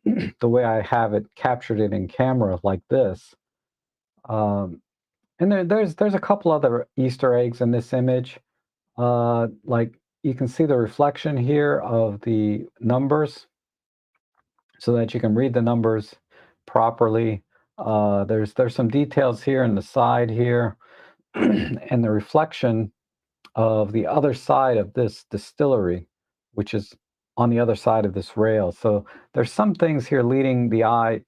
the way I have it captured it in camera like this. Um, And there's a couple other Easter eggs in this image. Like you can see the reflection here of the numbers so that you can read the numbers properly. There's some details here in the side here and the reflection of the other side of this distillery, which is on the other side of this rail. So there's some things here leading the eye,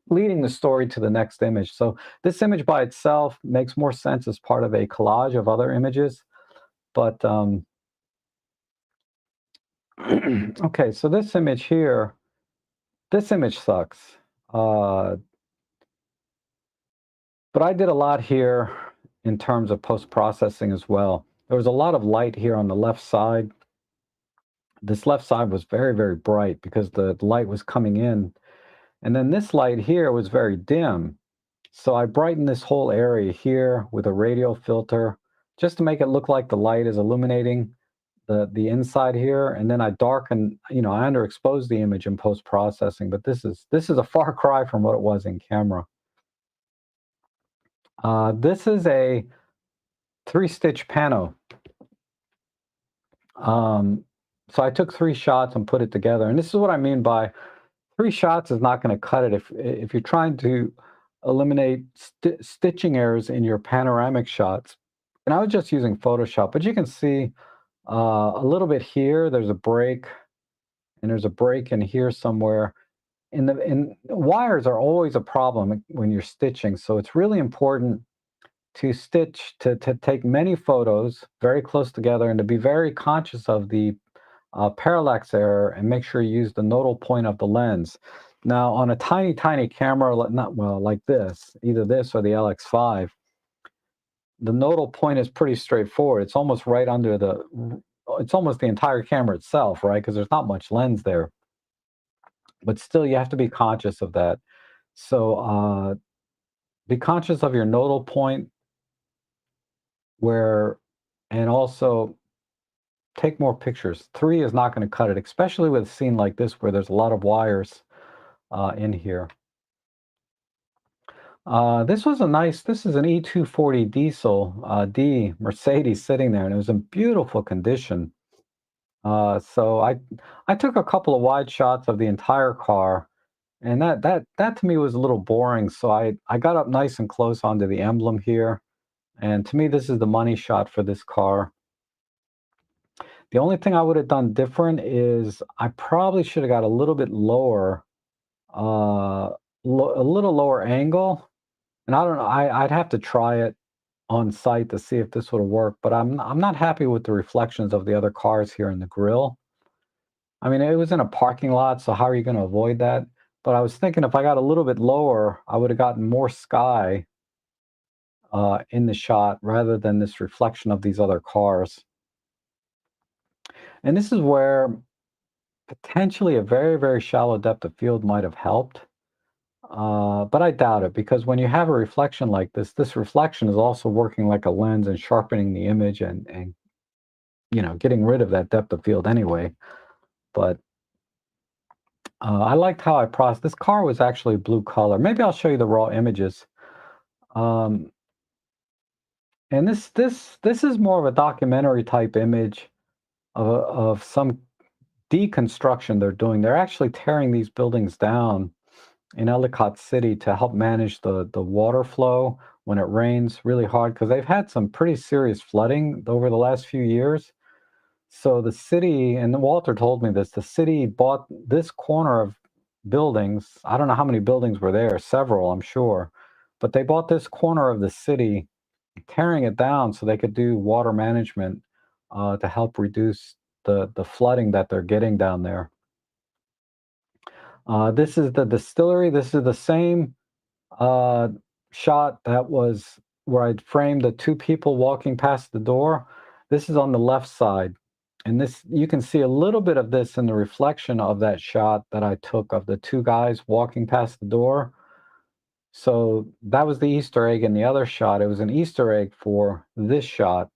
leading the story to the next image. So this image by itself makes more sense as part of a collage of other images. But okay, so this image here, this image sucks. Uh, but I did a lot here in terms of post processing as well. There was a lot of light here on the left side. This left side was very, very bright because the light was coming in. And then this light here was very dim. So I brightened this whole area here with a radial filter just to make it look like the light is illuminating the inside here. And then I darken, I underexpose the image in post processing, but this is a far cry from what it was in camera. This is a 3-stitch pano. Um, so I took 3 shots and put it together. And this is what I mean by 3 shots is not going to cut it if you're trying to eliminate stitching errors in your panoramic shots. And I was just using Photoshop, but you can see a little bit here. There's a break, and there's a break in here somewhere. And wires are always a problem when you're stitching, so it's really important to stitch to take many photos very close together and to be very conscious of the parallax error and make sure you use the nodal point of the lens. Now, on a tiny, tiny camera, not well, like this, either this or the LX5, the nodal point is pretty straightforward. It's almost right under it's almost the entire camera itself, right? Because there's not much lens there. But still, you have to be conscious of that. So be conscious of your nodal point where, and also take more pictures. 3 is not going to cut it, especially with a scene like this where there's a lot of wires in here. This is an E240 diesel D Mercedes sitting there, and it was in beautiful condition. So I took a couple of wide shots of the entire car, and that to me was a little boring. So I got up nice and close onto the emblem here, and to me this is the money shot for this car. The only thing I would have done different is I probably should have got a little bit lower, uh, a little lower angle. And I don't know, I'd have to try it on site to see if this would work, but I'm not happy with the reflections of the other cars here in the grill. I mean, it was in a parking lot, so how are you going to avoid that? But I was thinking if I got a little bit lower, I would have gotten more sky in the shot rather than this reflection of these other cars. And this is where potentially a very, very shallow depth of field might have helped. But I doubt it because when you have a reflection like this reflection is also working like a lens and sharpening the image and getting rid of that depth of field anyway. But I liked how I processed. This car was actually blue color. Maybe I'll show you the raw images. Um, and this is more of a documentary type image of some deconstruction they're doing. They're actually tearing these buildings down in Ellicott City to help manage the water flow when it rains really hard because they've had some pretty serious flooding over the last few years. So the city, and Walter told me this, the city bought this corner of buildings. I don't know how many buildings were there, several, I'm sure. But they bought this corner of the city, tearing it down so they could do water management to help reduce the flooding that they're getting down there. This is the distillery. This is the same uh, shot that was where I'd framed the 2 people walking past the door. This is on the left side. And this, you can see a little bit of this in the reflection of that shot that I took of the 2 guys walking past the door. So that was the Easter egg in the other shot. It was an Easter egg for this shot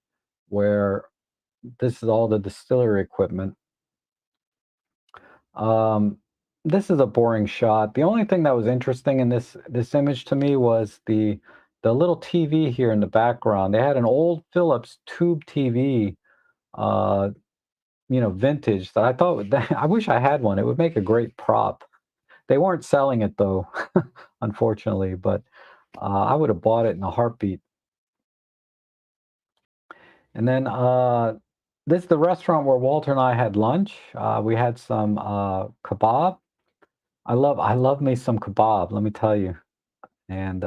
where this is all the distillery equipment. Um, this is a boring shot. The only thing that was interesting in this image to me was the little TV here in the background, they had an old Philips tube TV, uh, vintage that I thought I wish I had one. It would make a great prop. They weren't selling it though, unfortunately, but I would have bought it in a heartbeat. And then this is the restaurant where Walter and I had lunch. We had some kebab. I love me some kebab, let me tell you. And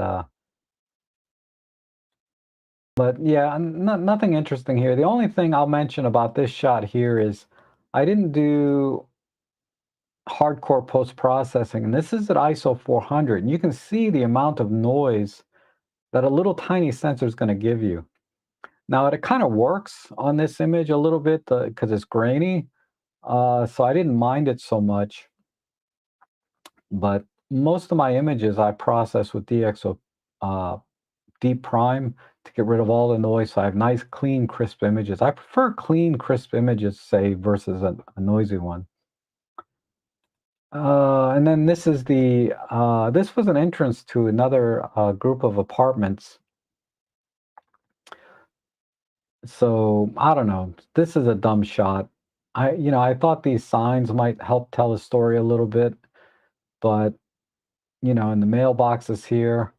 but yeah, nothing interesting here. The only thing I'll mention about this shot here is I didn't do hardcore post processing, and this is at ISO 400, and you can see the amount of noise that a little tiny sensor is going to give you. Now it kind of works on this image a little bit because it's grainy, so I didn't mind it so much. But most of my images I process with DxO Deep Prime to get rid of all the noise. So I have nice, clean, crisp images. I prefer clean, crisp images, say, versus a noisy one. And then this is this was an entrance to another group of apartments. So I don't know. This is a dumb shot. I thought these signs might help tell a story a little bit, but in the mailboxes here,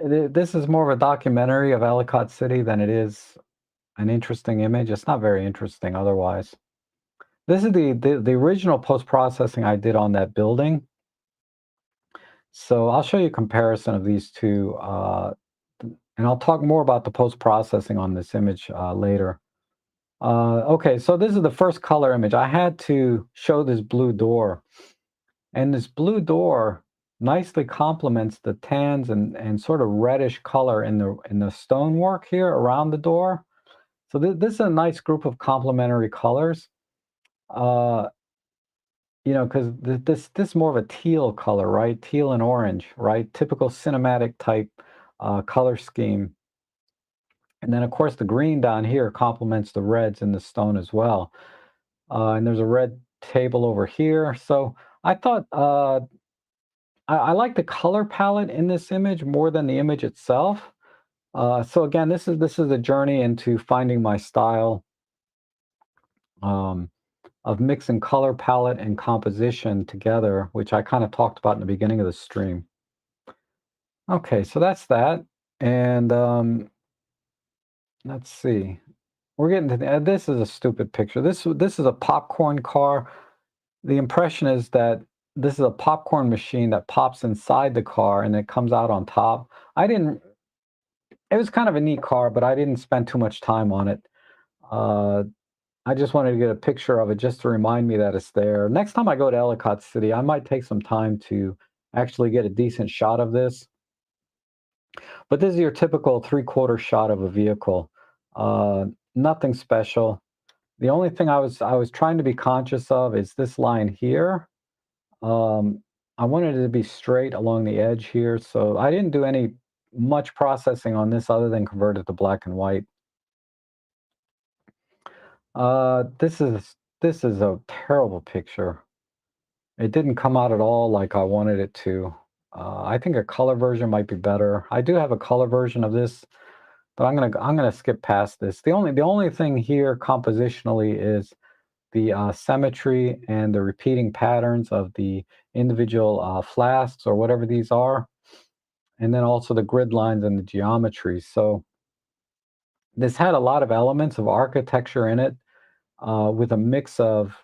this is more of a documentary of Ellicott City than it is an interesting image. It's not very interesting otherwise. This is the original post-processing I did on that building. So I'll show you a comparison of these two, and I'll talk more about the post-processing on this image later. Okay, so this is the first color image. I had to show this blue door, and this blue door nicely complements the tans and sort of reddish color in the stonework here around the door. So this is a nice group of complementary colors. Uh, because this is more of a teal color, right? Teal and orange, right? Typical cinematic type color scheme. And then, of course, the green down here complements the reds in the stone as well. And there's a red table over here. So I thought I like the color palette in this image more than the image itself. So again, this is a journey into finding my style. Of mixing color palette and composition together, which I kind of talked about in the beginning of the stream. Okay, so that's that. And let's see. We're getting to this is a stupid picture. This is a popcorn car. The impression is that this is a popcorn machine that pops inside the car and it comes out on top. It was kind of a neat car, but I didn't spend too much time on it. Uh, I just wanted to get a picture of it just to remind me that it's there. Next time I go to Ellicott City, I might take some time to actually get a decent shot of this. But this is your typical three-quarter shot of a vehicle. Uh, Nothing special. The only thing I was trying to be conscious of is this line here. I wanted it to be straight along the edge here, so I didn't do any much processing on this other than convert it to black and white. This is a terrible picture. It didn't come out at all like I wanted it to. I think a color version might be better. I do have a color version of this, but I'm gonna skip past this. The only thing here compositionally is the symmetry and the repeating patterns of the individual flasks or whatever these are, and then also the grid lines and the geometry. So this had a lot of elements of architecture in it, with a mix of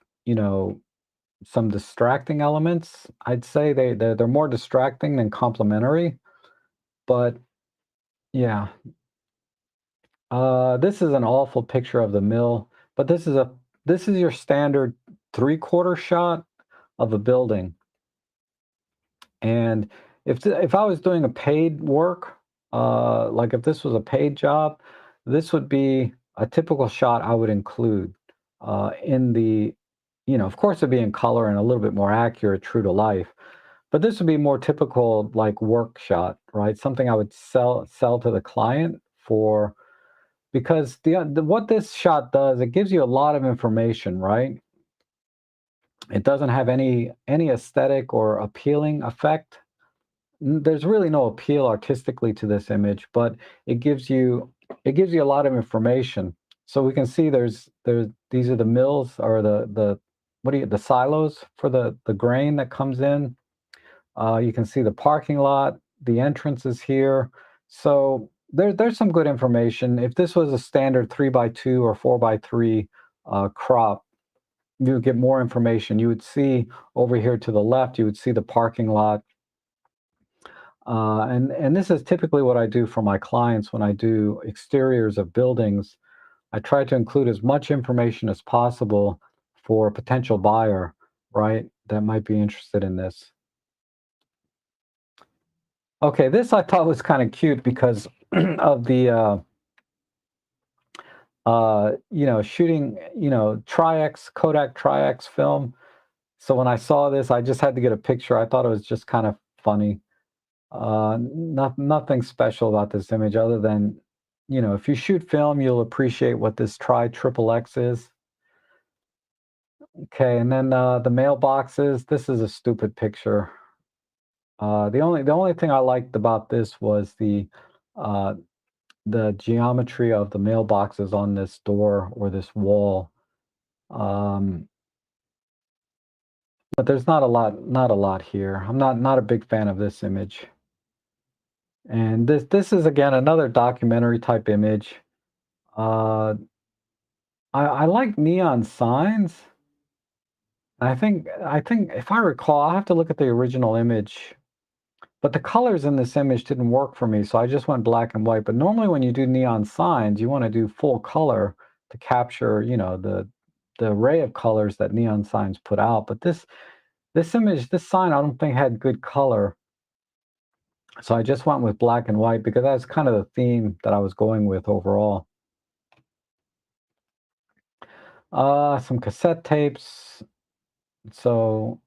some distracting elements. I'd say they're more distracting than complementary, but yeah. This is an awful picture of the mill, but this is your standard three-quarter shot of a building. And if I was doing a paid work, like if this was a paid job, this would be a typical shot I would include in of course it'd be in color and a little bit more accurate, true to life. But this would be more typical like work shot, right? Something I would sell to the client for because what this shot does, it gives you a lot of information, right? It doesn't have any aesthetic or appealing effect. there's really no appeal artistically to this image, but it gives you it gives you a lot of information. So we can see there's these are the mills or the what do you the silos for the grain that comes in. You can see the parking lot, the entrance is here. So there's some good information. If this was a standard 3x2 or 4x3 crop, you would get more information. You would see over here to the left, you would see the parking lot. And this is typically what I do for my clients when I do exteriors of buildings. I try to include as much information as possible for a potential buyer, right, that might be interested in this. Okay, this I thought was kind of cute because of the shooting, Tri-X, Kodak Tri-X film. So when I saw this, I just had to get a picture. I thought it was just kind of funny. Nothing special about this image other than, if you shoot film, you'll appreciate what this Triple X is. Okay, and then the mailboxes. This is a stupid picture. The only thing I liked about this was uh, the geometry of the mailboxes on this door or this wall. Um, but there's not a lot here. I'm not a big fan of this image. And this is again another documentary type image. Uh, I like neon signs. I think if I recall, I'll have to look at the original image. But the colors in this image didn't work for me, so I just went black and white. But normally when you do neon signs, you want to do full color to capture, the array of colors that neon signs put out. But this image, this sign, I don't think had good color. So I just went with black and white because that's kind of the theme that I was going with overall. Some cassette tapes. So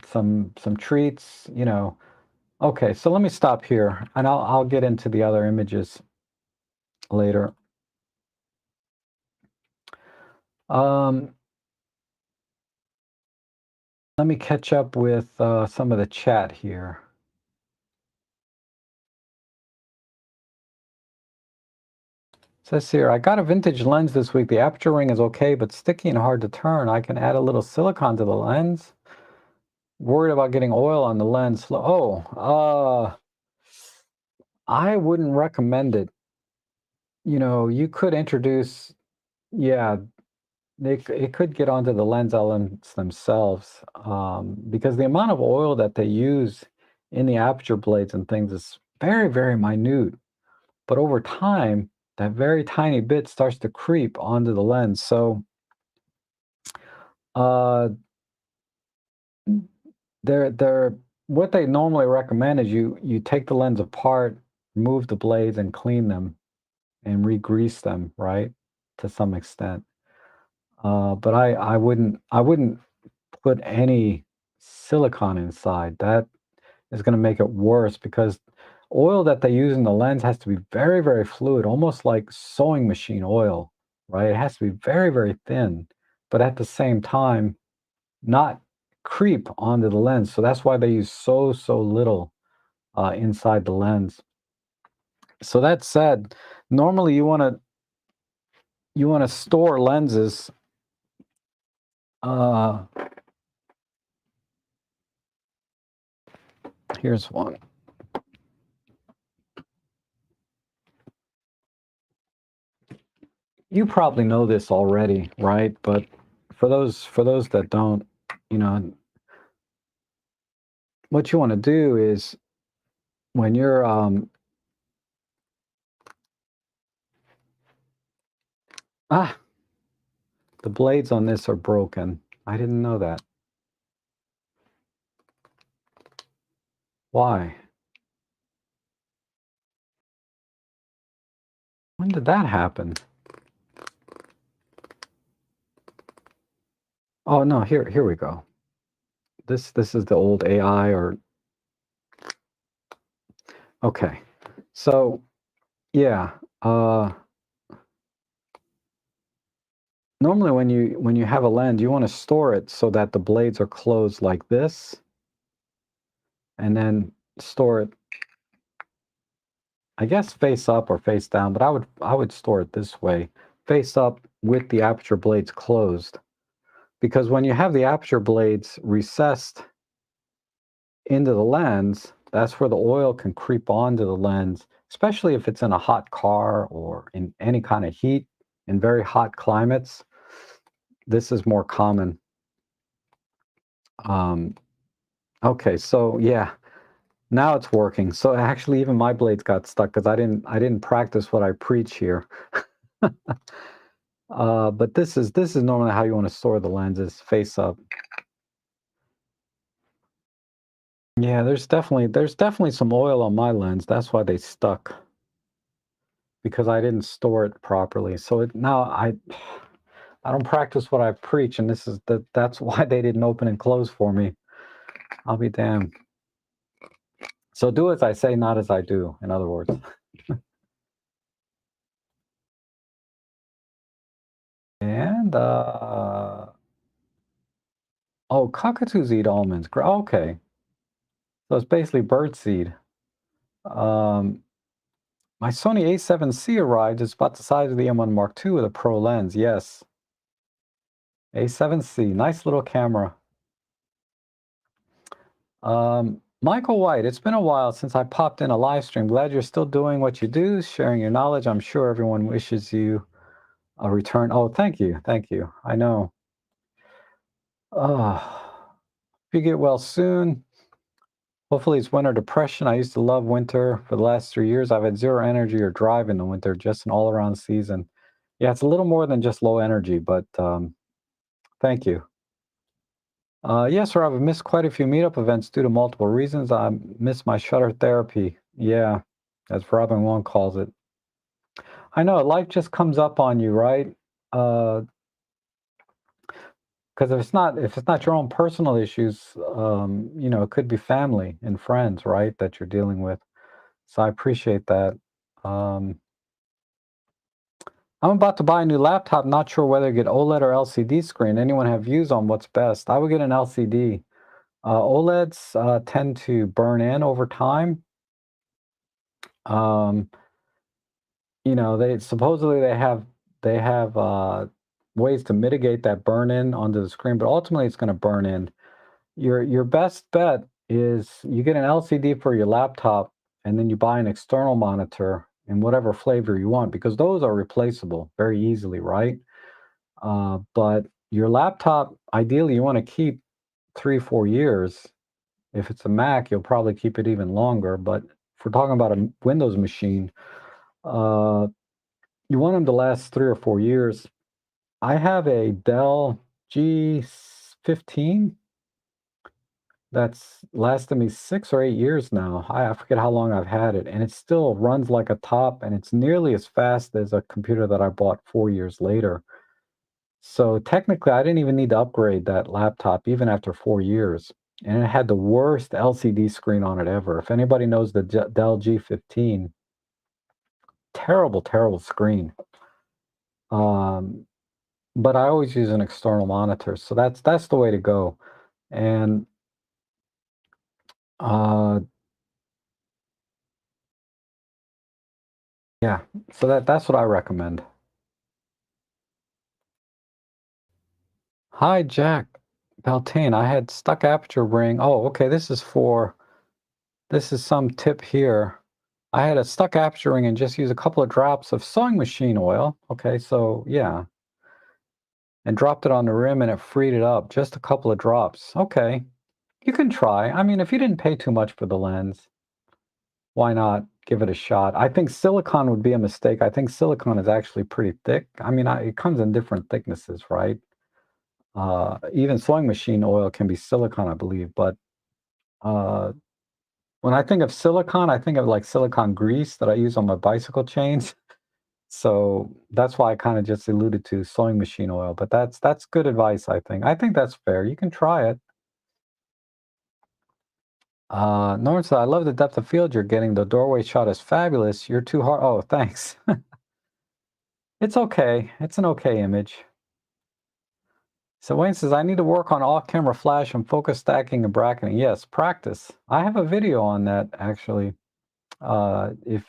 some treats, Okay, so let me stop here and I'll get into the other images later. Um, Let me catch up with some of the chat here. Says here, I got a vintage lens this week. The aperture ring is okay, but sticky and hard to turn. I can add a little silicone to the lens. Worried about getting oil on the lens. I wouldn't recommend it. You could introduce, yeah, it could get onto the lens elements themselves because the amount of oil that they use in the aperture blades and things is very, very minute. But over time, that very tiny bit starts to creep onto the lens. So uh, they're what they normally recommend is you take the lens apart, remove the blades, and clean them and re-grease them, right, to some extent. But I wouldn't put any silicone inside. That is going to make it worse because oil that they use in the lens has to be very, very fluid, almost like sewing machine oil, right? It has to be very, very thin, but at the same time, not creep onto the lens. So that's why they use so little inside the lens. So that said, normally you want to store lenses. Uh, Here's one. You probably know this already, right? But for those that don't, you know, what you want to do is when you're ah the blades on this are broken. I didn't know that. Why? When did that happen? Oh no, here we go. This is the old AI or okay. So yeah, normally when you have a lens, you want to store it so that the blades are closed like this. and then store it, I guess face up or face down, but I would store it this way, face up with the aperture blades closed. Because when you have the aperture blades recessed into the lens, that's where the oil can creep onto the lens, especially if it's in a hot car or in any kind of heat in very hot climates. This is more common. Um, okay, so yeah, now it's working. So actually, even my blades got stuck because I didn't practice what I preach here. But this is normally how you want to store the lenses, face up. Yeah, there's definitely some oil on my lens. That's why they stuck because I didn't store it properly. So now I don't practice what I preach, and that's why they didn't open and close for me. I'll be damned. So do as I say, not as I do. In other words. And oh, cockatoos eat almonds. Okay, so it's basically bird seed. Um, my Sony A7C arrived. It's about the size of the M1 Mark II with a pro lens. Yes, A7C, nice little camera. Michael White, it's been a while since I popped in a live stream. Glad you're still doing what you do, sharing your knowledge. I'm sure everyone wishes you a return. Oh, thank you. Thank you. I know. If you get well soon. Hopefully it's winter depression. I used to love winter for the last 3 years. I've had zero energy or drive in the winter, just an all-around season. Yeah, it's a little more than just low energy, but thank you. Yes, sir, I've missed quite a few meetup events due to multiple reasons. I miss my shutter therapy. Yeah, as Robin Wong calls it. I know life just comes up on you, right? Because if it's not your own personal issues, it could be family and friends, right, that you're dealing with. So I appreciate that. Um, I'm about to buy a new laptop, not sure whether to get OLED or LCD screen. Anyone have views on what's best? I would get an LCD. OLEDs tend to burn in over time. Um, they supposedly they have ways to mitigate that burn in onto the screen, but ultimately it's going to burn in. Your best bet is you get an LCD for your laptop, and then you buy an external monitor in whatever flavor you want, because those are replaceable very easily, right? But your laptop, ideally, you want to keep 3, 4 years. If it's a Mac, you'll probably keep it even longer. But if we're talking about a Windows machine, uh, you want them to last 3 or 4 years. I have a Dell G15 that's lasted me 6 or 8 years now. I forget how long I've had it, and it still runs like a top, and it's nearly as fast as a computer that I bought 4 years later. So technically, I didn't even need to upgrade that laptop even after 4 years. And it had the worst LCD screen on it ever. If anybody knows the Dell G15, terrible, terrible screen. Um, but I always use an external monitor, so that's the way to go. And uh, yeah, so that's what I recommend. Hi, Jack Beltane. I had stuck aperture ring. Oh, okay. This is some tip here. I had a stuck aperture ring and just use a couple of drops of sewing machine oil. Okay, so yeah, and dropped it on the rim and it freed it up. Just a couple of drops. Okay, you can try. I mean, if you didn't pay too much for the lens, why not give it a shot? I think silicone would be a mistake. I think silicone is actually pretty thick. I mean, it comes in different thicknesses, right? Even sewing machine oil can be silicone, I believe. But uh, when I think of silicone, I think of like silicone grease that I use on my bicycle chains. So that's why I kind of just alluded to sewing machine oil. But that's good advice, I think. I think that's fair. You can try it. Norman said, I love the depth of field you're getting. The doorway shot is fabulous. You're too hard. Oh, thanks. It's okay. It's an okay image. So Wayne says, I need to work on off-camera flash and focus stacking and bracketing. Yes, practice. I have a video on that actually. If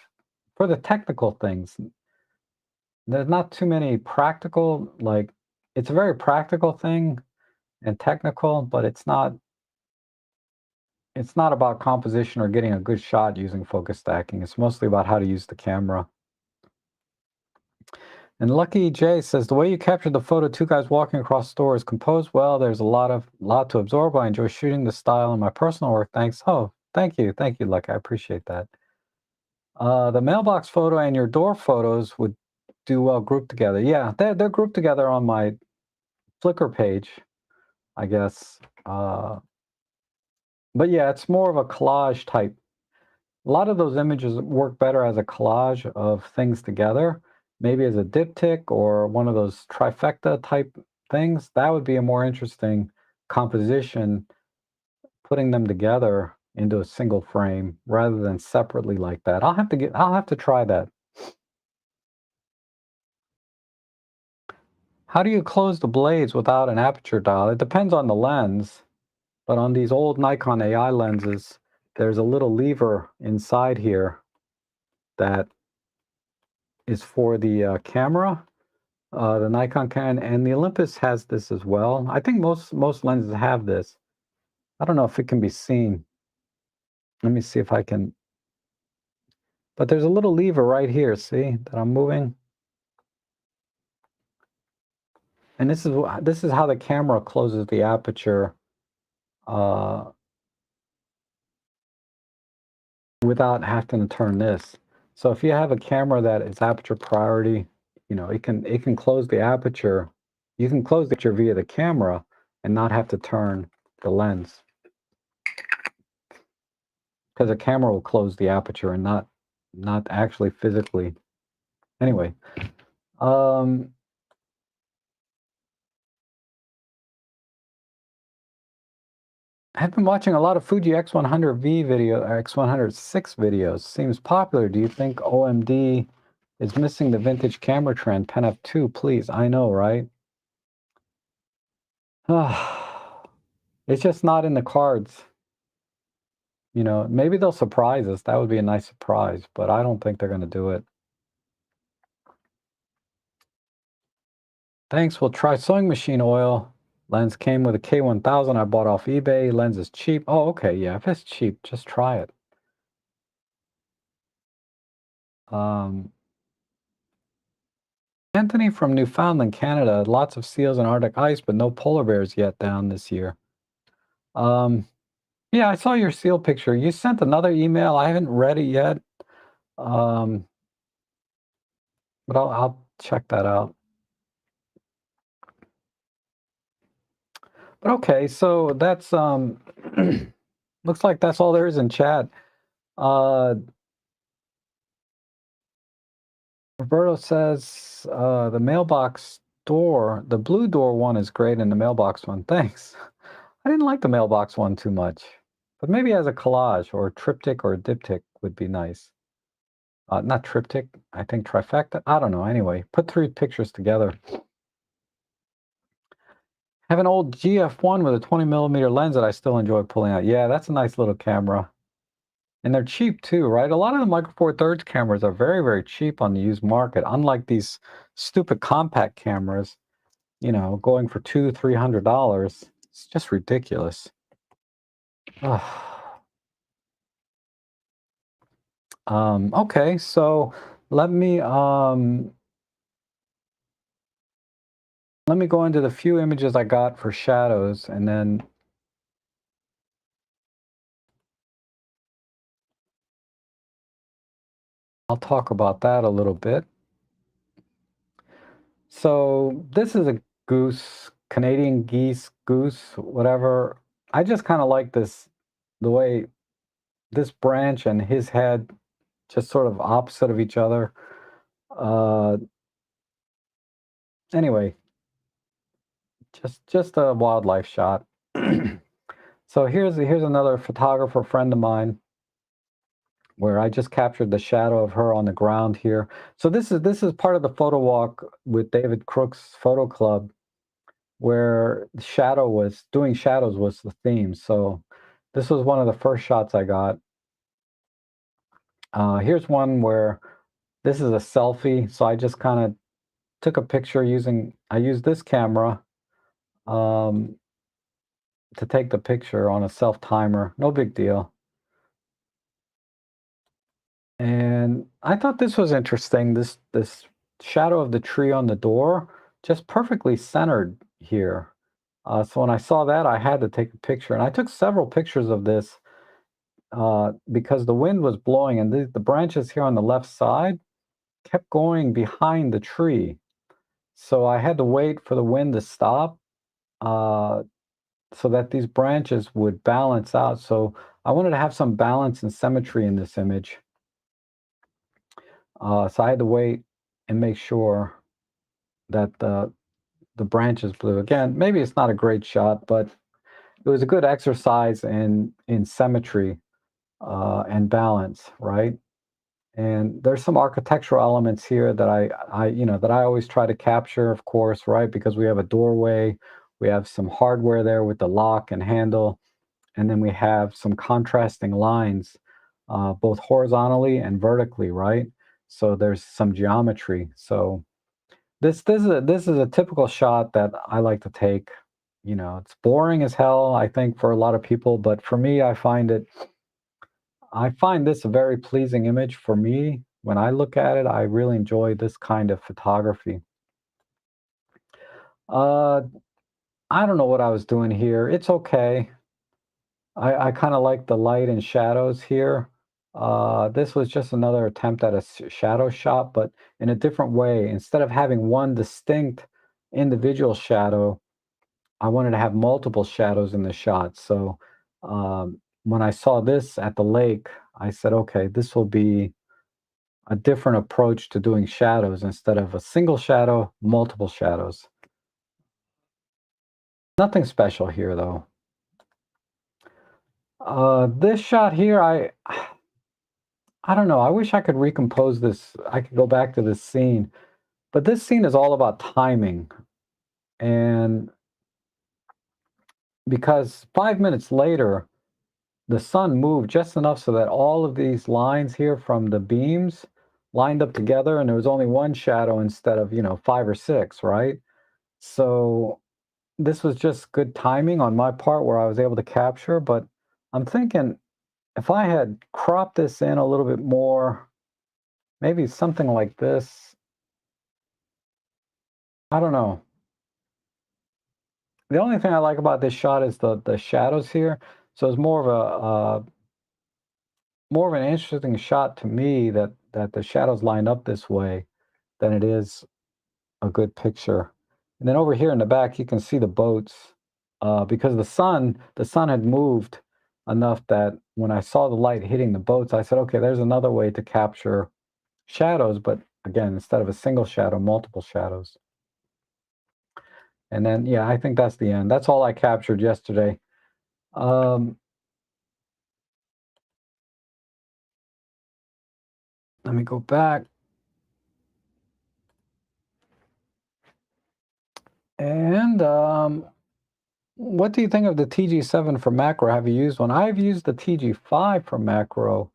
for the technical things, there's not too many practical, like it's a very practical thing and technical, but it's not about composition or getting a good shot using focus stacking. It's mostly about how to use the camera. And Lucky J says, the way you captured the photo, two guys walking across the store is composed well. There's a lot to absorb. I enjoy shooting the style in my personal work. Thanks. Oh, thank you. Thank you, Lucky. I appreciate that. The mailbox photo and your door photos would do well grouped together. Yeah, they're grouped together on my Flickr page, I guess. But yeah, it's more of a collage type. A lot of those images work better as a collage of things together, maybe as a diptych or one of those trifecta type things. That would be a more interesting composition, putting them together into a single frame rather than separately like that. I'll have to try that. How do you close the blades without an aperture dial? It depends on the lens, but on these old Nikon AI lenses, there's a little lever inside here that is for the camera, the Nikon can, and the Olympus has this as well. I think most lenses have this. I don't know if it can be seen. Let me see if I can. But there's a little lever right here, see, that I'm moving. And this is how the camera closes the aperture without having to turn this. So if you have a camera that is aperture priority, it can close the aperture. You can close the aperture via the camera and not have to turn the lens, because the camera will close the aperture and not actually physically. Anyway, um, I've been watching a lot of Fuji X100V video, or X106 videos. Seems popular. Do you think OMD is missing the vintage camera trend? Pen F2, please. I know, right? It's just not in the cards. Maybe they'll surprise us. That would be a nice surprise, but I don't think they're going to do it. Thanks. We'll try sewing machine oil. Lens came with a K1000 I bought off eBay. Lens is cheap. Oh, okay. Yeah, if it's cheap, just try it. Anthony from Newfoundland, Canada. Lots of seals and Arctic ice, but no polar bears yet down this year. Yeah, I saw your seal picture. You sent another email. I haven't read it yet. Um, but I'll check that out. But okay, so that's looks like that's all there is in chat. Roberto says the mailbox door, the blue door one is great, and the mailbox one. Thanks. I didn't like the mailbox one too much, but maybe as a collage or a triptych or a diptych would be nice. Not triptych, I think trifecta. I don't know. Anyway, put three pictures together. Have an old GF1 with a 20mm lens that I still enjoy pulling out. Yeah, that's a nice little camera. And they're cheap too, right? A lot of the Micro Four Thirds cameras are very, very cheap on the used market, unlike these stupid compact cameras, going for $200-300. It's just ridiculous. Okay, so let me go into the few images I got for shadows, and then I'll talk about that a little bit. So this is a goose, Canadian geese, goose, whatever. I just kind of like the way this branch and his head just sort of opposite of each other. Anyway, just a wildlife shot. So here's another photographer friend of mine, where I just captured the shadow of her on the ground here. So this is part of the photo walk with David Crook's photo club, where doing shadows was the theme. So this was one of the first shots I got. Here's one where this is a selfie. So I just kind of took a picture I used this camera um, to take the picture on a self timer. No big deal. And I thought this was interesting. This shadow of the tree on the door just perfectly centered here. So when I saw that, I had to take a picture, and I took several pictures of this because the wind was blowing, and the branches here on the left side kept going behind the tree. So I had to wait for the wind to stop uh, so that these branches would balance out. So I wanted to have some balance and symmetry in this image. So I had to wait and make sure that the branches blew. Again, maybe it's not a great shot, but it was a good exercise in symmetry and balance, right? And there's some architectural elements here that that I always try to capture, of course, right? Because we have a doorway, we have some hardware there with the lock and handle, and then we have some contrasting lines, both horizontally and vertically, right? So there's some geometry. So this is a typical shot that I like to take. It's boring as hell, I think, for a lot of people, but for me, I find this a very pleasing image for me. When I look at it, I really enjoy this kind of photography. Uh, I don't know what I was doing here. It's okay. I kind of like the light and shadows here. This was just another attempt at a shadow shot, but in a different way. Instead of having one distinct individual shadow, I wanted to have multiple shadows in the shot. So when I saw this at the lake, I said, okay, this will be a different approach to doing shadows. Instead of a single shadow, multiple shadows. Nothing special here, though. This shot here, I don't know. I wish I could recompose this. I could go back to this scene, but this scene is all about timing. And because 5 minutes later, the sun moved just enough so that all of these lines here from the beams lined up together, and there was only one shadow instead of, five or six, right? So this was just good timing on my part where I was able to capture, but I'm thinking if I had cropped this in a little bit more, maybe something like this, I don't know. The only thing I like about this shot is the shadows here. So it's more of an interesting shot to me that the shadows line up this way than it is a good picture. And then over here in the back, you can see the boats because the sun had moved enough that when I saw the light hitting the boats, I said, okay, there's another way to capture shadows, but again, instead of a single shadow, multiple shadows. And then, yeah, I think that's the end. That's all I captured yesterday. Um, Let me go back. And what do you think of the TG7 for macro? Have you used one? I've used the TG5 for macro,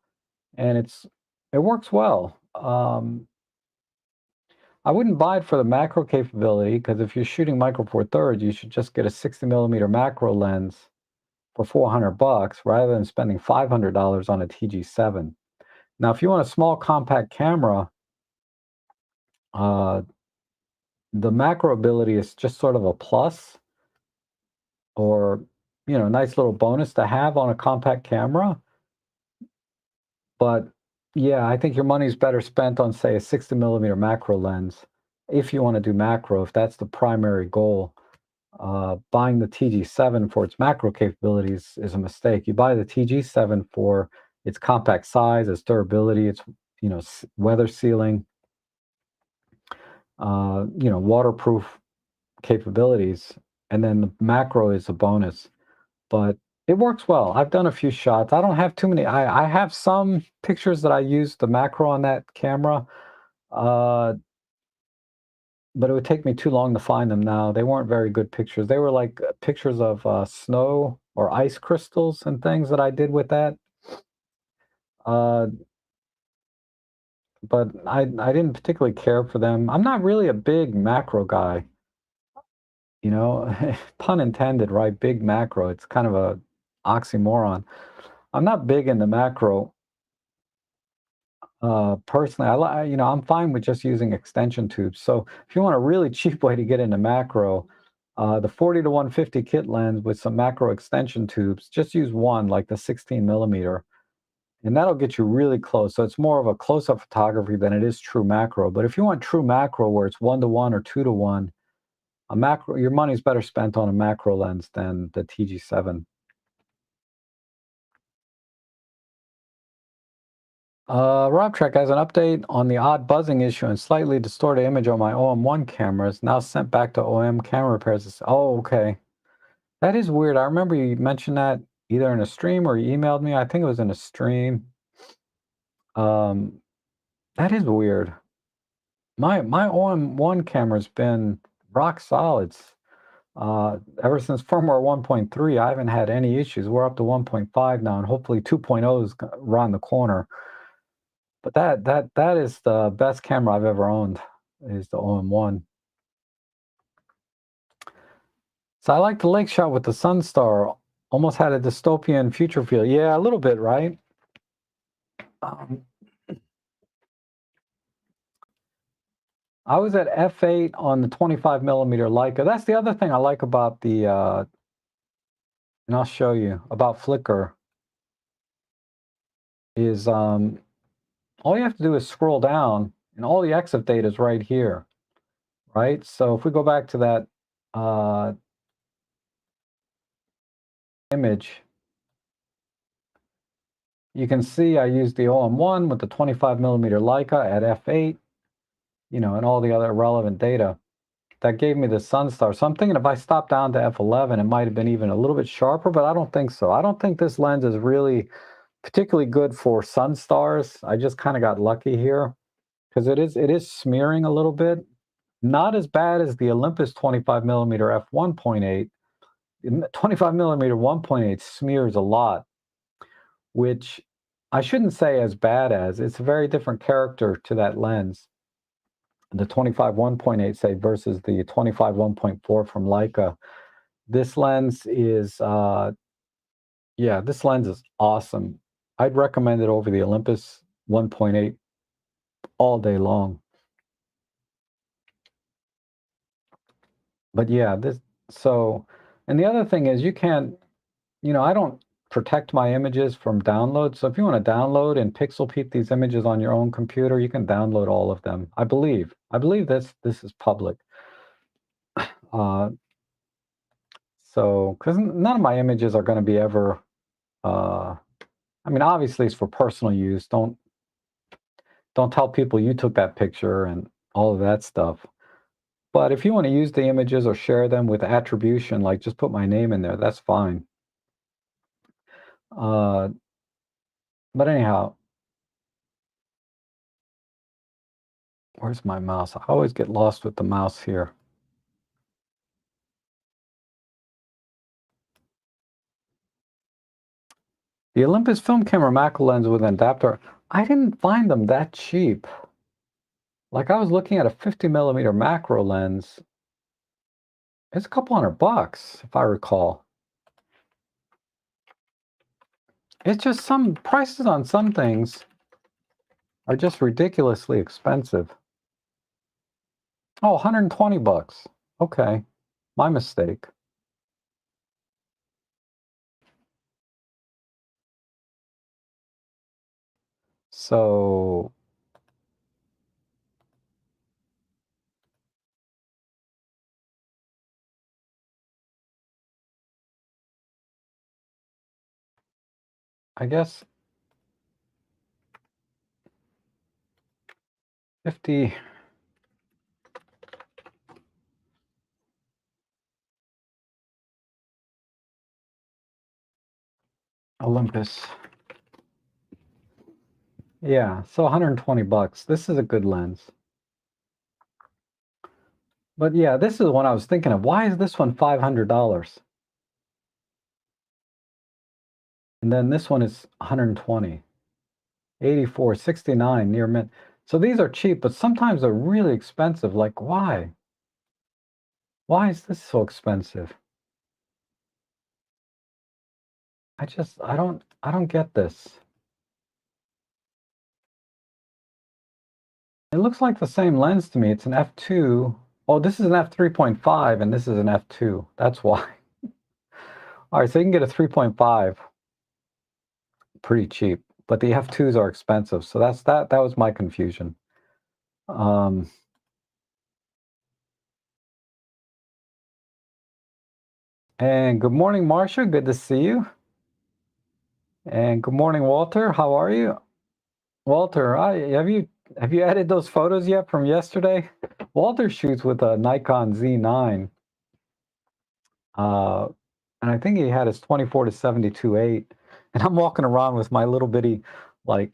and it works well. I wouldn't buy it for the macro capability because if you're shooting micro four thirds, you should just get a 60mm macro lens for $400 rather than spending $500 on a TG7. Now, if you want a small compact camera, uh, the macro ability is just sort of a plus or a nice little bonus to have on a compact camera. But yeah, I think your money's better spent on, say, a 60mm macro lens if you want to do macro, if that's the primary goal. Buying the TG7 for its macro capabilities is a mistake. You buy the TG7 for its compact size, its durability, its weather sealing, waterproof capabilities, and then the macro is a bonus. But it works well. I've done a few shots. I don't have too many. I have some pictures that I used the macro on that camera. Uh, but it would take me too long to find them now. They weren't very good pictures. They were like pictures of snow or ice crystals and things that I did with that. Uh, but I didn't particularly care for them. I'm not really a big macro guy, you know, pun intended, right? Big macro. It's kind of a oxymoron. I'm not big in the macro. Personally, you know, I'm fine with just using extension tubes. So if you want a really cheap way to get into macro, the 40 to 150 kit lens with some macro extension tubes, just use one, like the 16 millimeter, and that'll get you really close. So it's more of a close-up photography than it is true macro. But if you want true macro where it's 1 to 1 or 2 to 1, a macro, your money's better spent on a macro lens than the TG7. Rob Trek has an update on the odd buzzing issue and slightly distorted image on my OM1 cameras. Now sent back to OM camera repairs. Oh, okay. That is weird. I remember you mentioned that either in a stream or you emailed me. I think it was in a stream. Um, that is weird. My OM1 camera's been rock solid. Ever since firmware 1.3, I haven't had any issues. We're up to 1.5 now, and hopefully 2.0 is around the corner. But that is the best camera I've ever owned, is the OM1. So I like the lake shot with the Sunstar. Almost had a dystopian future feel. Yeah, a little bit, right? Um, I was at f8 on the 25 millimeter Leica. That's the other thing I like about the, and I'll show you, about Flickr, is all you have to do is scroll down, and all the EXIF data is right here, right? So if we go back to that image, you can see I used the OM1 with the 25 millimeter Leica at f8, you know, and all the other relevant data. That gave me the Sunstar. So I'm thinking if I stop down to f11, it might have been even a little bit sharper, but I don't think so. I don't think this lens is really particularly good for Sunstars. I just kind of got lucky here because it is smearing a little bit. Not as bad as the Olympus 25 millimeter f1.8. 25 millimeter 1.8 smears a lot, which I shouldn't say as bad as. It's a very different character to that lens. The 25 1.8, say, versus the 25 1.4 from Leica. This lens is, yeah, this lens is awesome. I'd recommend it over the Olympus 1.8 all day long. But yeah, and the other thing is you can't, you know, I don't protect my images from download. So if you want to download and pixel peep these images on your own computer, you can download all of them. I believe this is public. Uh, so, because none of my images are going to be ever, I mean, obviously it's for personal use. Don't tell people you took that picture and all of that stuff. But if you want to use the images or share them with attribution, like just put my name in there, that's fine. Uh, but anyhow, where's my mouse? I always get lost with the mouse here. The Olympus film camera macro lens with an adapter, I didn't find them that cheap. Like I was looking at a 50 millimeter macro lens. It's a couple $100, if I recall. It's just some prices on some things are just ridiculously expensive. Oh, $120. Okay, my mistake. So I guess 50. Olympus. Yeah, so $120. This is a good lens. But yeah, this is the one I was thinking of. Why is this one $500? And then this one is 120, 84, 69 near mint. So these are cheap, but sometimes they're really expensive. Like, why? Why is this so expensive? I don't get this. It looks like the same lens to me. It's an f2. Oh, this is an f3.5 and this is an f2. That's why. All right, so you can get a 3.5 pretty cheap, but the f2s are expensive. So that was my confusion. Um, and good morning, Marcia. Good to see you. And good morning, Walter. How are you? Walter, have you added those photos yet from yesterday? Walter shoots with a Nikon Z9. Uh, and I think he had his 24 to 72/8, and I'm walking around with my little bitty, like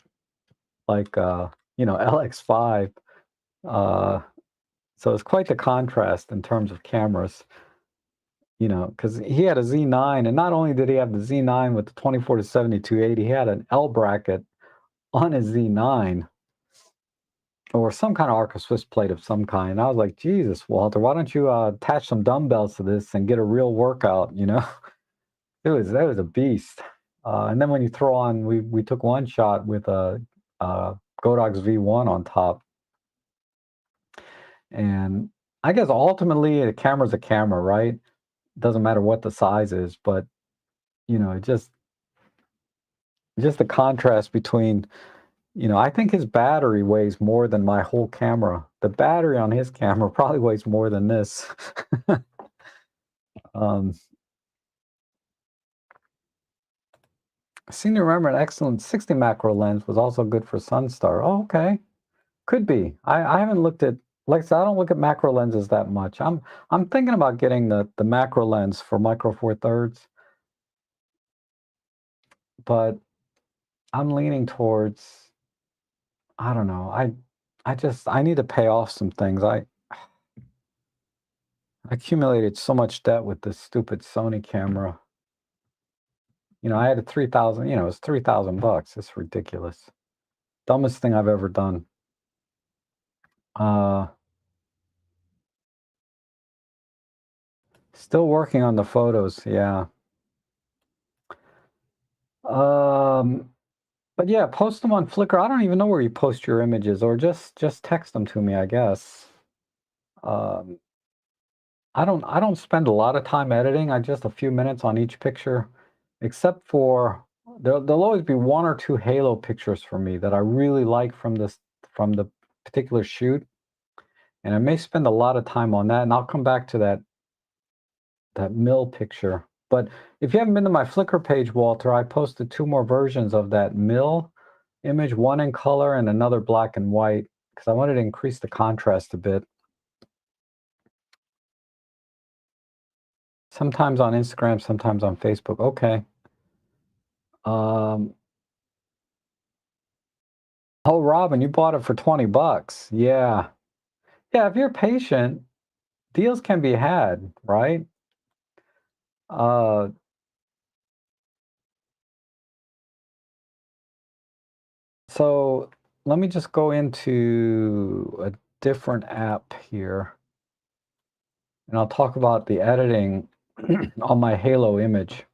LX5. Uh, so it's quite the contrast in terms of cameras, because he had a Z9, and not only did he have the Z9 with the 24 to 72/8, he had an L bracket on his Z9 or some kind of Arca Swiss plate of some kind. I was like, Jesus, Walter, why don't you attach some dumbbells to this and get a real workout? That was a beast. And then when you throw on, we took one shot with a Godox V1 on top, and I guess ultimately a camera's a camera, right? Doesn't matter what the size is, but just the contrast between, I think his battery weighs more than my whole camera. The battery on his camera probably weighs more than this. um, I seem to remember an excellent 60 macro lens was also good for Sunstar. Oh, okay. Could be. I haven't looked at, like I said, I don't look at macro lenses that much. I'm thinking about getting the macro lens for Micro Four Thirds, but I'm leaning towards, I don't know. I need to pay off some things. I accumulated so much debt with this stupid Sony camera. I had a 3,000, it's 3,000 bucks. It's ridiculous. Dumbest thing I've ever done. Uh Still working on the photos, yeah. Um But yeah, post them on Flickr. I don't even know where you post your images, or just text them to me, I guess. Um, I don't spend a lot of time editing. I just a few minutes on each picture, except for there'll always be one or two halo pictures for me that I really like from the particular shoot, and I may spend a lot of time on that, and I'll come back to that mill picture. But if you haven't been to my Flickr page, Walter, I posted two more versions of that mill image, one in color and another black and white, because I wanted to increase the contrast a bit. Sometimes on Instagram, sometimes on Facebook. Okay. Um, oh, Robin, you bought it for 20 bucks. Yeah. Yeah, if you're patient, deals can be had, right? Uh, so let me just go into a different app here, and I'll talk about the editing on my Halo image.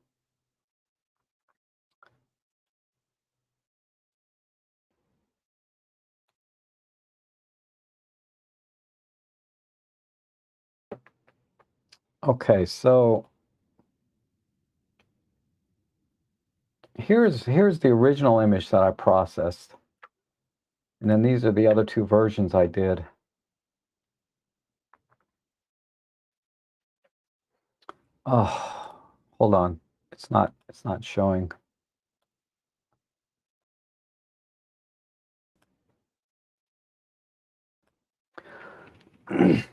Okay, so here's the original image that I processed, and then these are the other two versions I did. Oh, hold on. It's not showing.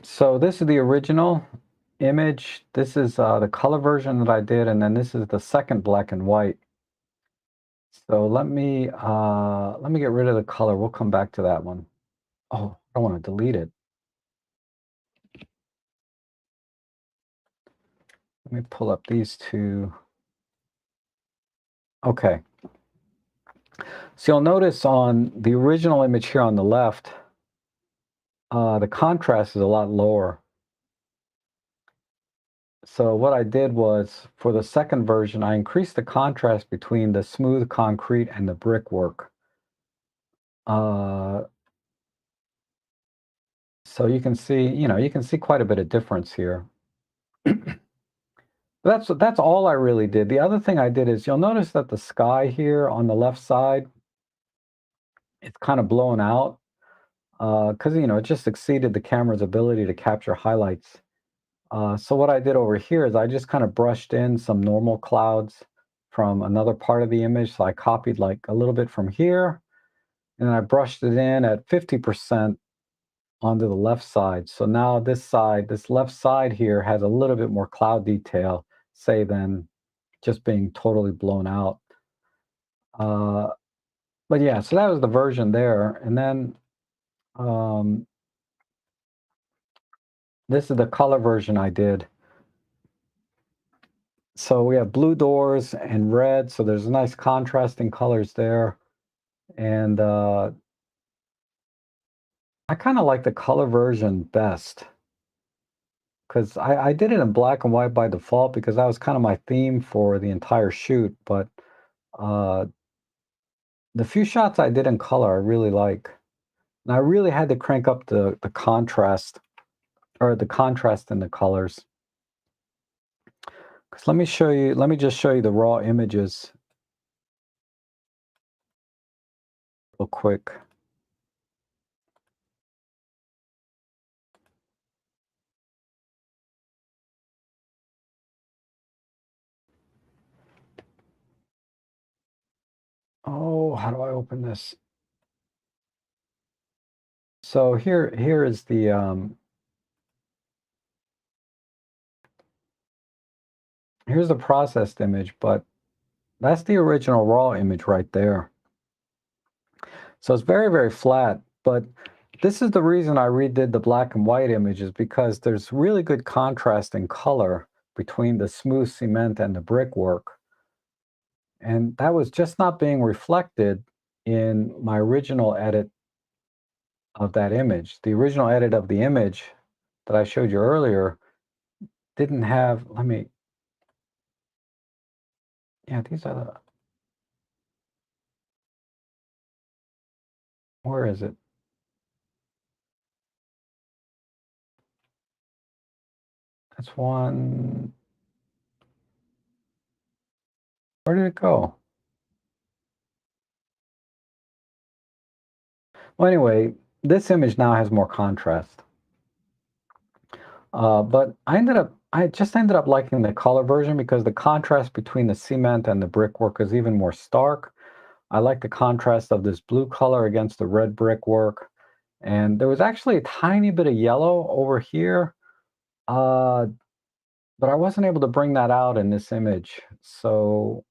So this is the original image. This is the color version that I did, and then this is the second black and white. So let me get rid of the color. We'll come back to that one. Oh, I don't want to delete it. Let me pull up these two. Okay. So you'll notice on the original image here on the left, the contrast is a lot lower. So what I did was, for the second version, I increased the contrast between the smooth concrete and the brickwork. Uh, so you can see, you can see quite a bit of difference here. That's all I really did. The other thing I did is, you'll notice that the sky here on the left side, it's kind of blown out because it just exceeded the camera's ability to capture highlights. So what I did over here is I just kind of brushed in some normal clouds from another part of the image. So I copied like a little bit from here, and I brushed it in at 50% onto the left side. So now this left side here has a little bit more cloud detail, say, than just being totally blown out. Uh, but yeah, so that was the version there. And then um, this is the color version I did. So we have blue doors and red, so there's nice contrasting colors there. And I kind of like the color version best because I did it in black and white by default because that was kind of my theme for the entire shoot. But uh, the few shots I did in color, I really like. And I really had to crank up the contrast, or the contrast in the colors. Because let me just show you the raw images real quick. Oh, how do I open this? So here is the here's the processed image, but that's the original raw image right there. So it's very, very flat, but this is the reason I redid the black and white images, because there's really good contrast in color between the smooth cement and the brickwork. And that was just not being reflected in my original edit of that image. The original edit of the image that I showed you earlier didn't have, yeah, these are the, where is it? That's one, where did it go? Well, anyway, this image now has more contrast. But I just ended up liking the color version because the contrast between the cement and the brickwork is even more stark. I like the contrast of this blue color against the red brickwork. And there was actually a tiny bit of yellow over here, uh, but I wasn't able to bring that out in this image. So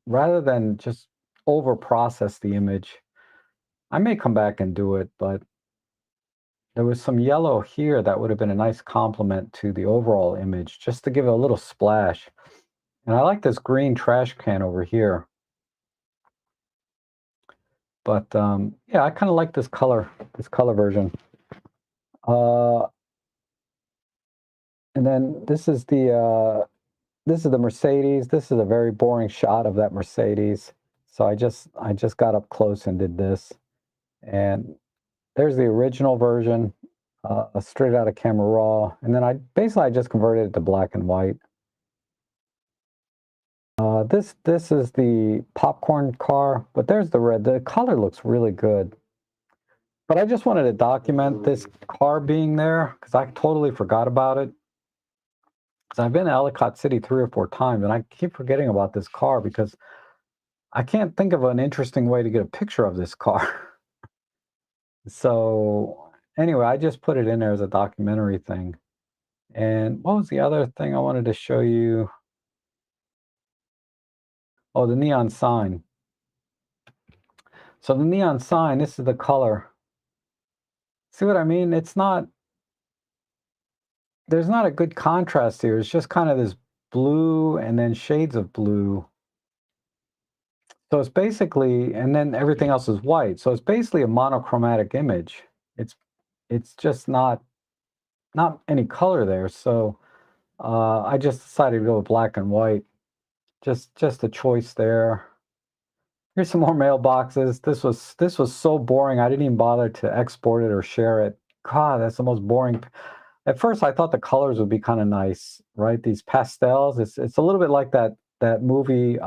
rather than just over process the image, I may come back and do it, but there was some yellow here that would have been a nice complement to the overall image, just to give it a little splash. And I like this green trash can over here. But yeah, I kind of like this color version. Uh, and then this is the Mercedes. This is a very boring shot of that Mercedes. So I just got up close and did this. And there's the original version, straight out of Camera Raw. And then I just converted it to black and white. This is the popcorn car, but there's the red. The color looks really good. But I just wanted to document this car being there because I totally forgot about it. Because I've been to Ellicott City 3 or 4 times, and I keep forgetting about this car because I can't think of an interesting way to get a picture of this car. So anyway, I just put it in there as a documentary thing. And what was the other thing I wanted to show you? Oh, the neon sign. So the neon sign, this is the color. See what I mean? There's not a good contrast here. It's just kind of this blue and then shades of blue. So it's basically, and then everything else is white. So it's basically a monochromatic image. It's it's just not any color there. So I just decided to go with black and white. Just a choice there. Here's some more mailboxes. This was so boring. I didn't even bother to export it or share it. God, that's the most boring. At first, I thought the colors would be kind of nice, right? These pastels. It's a little bit like that movie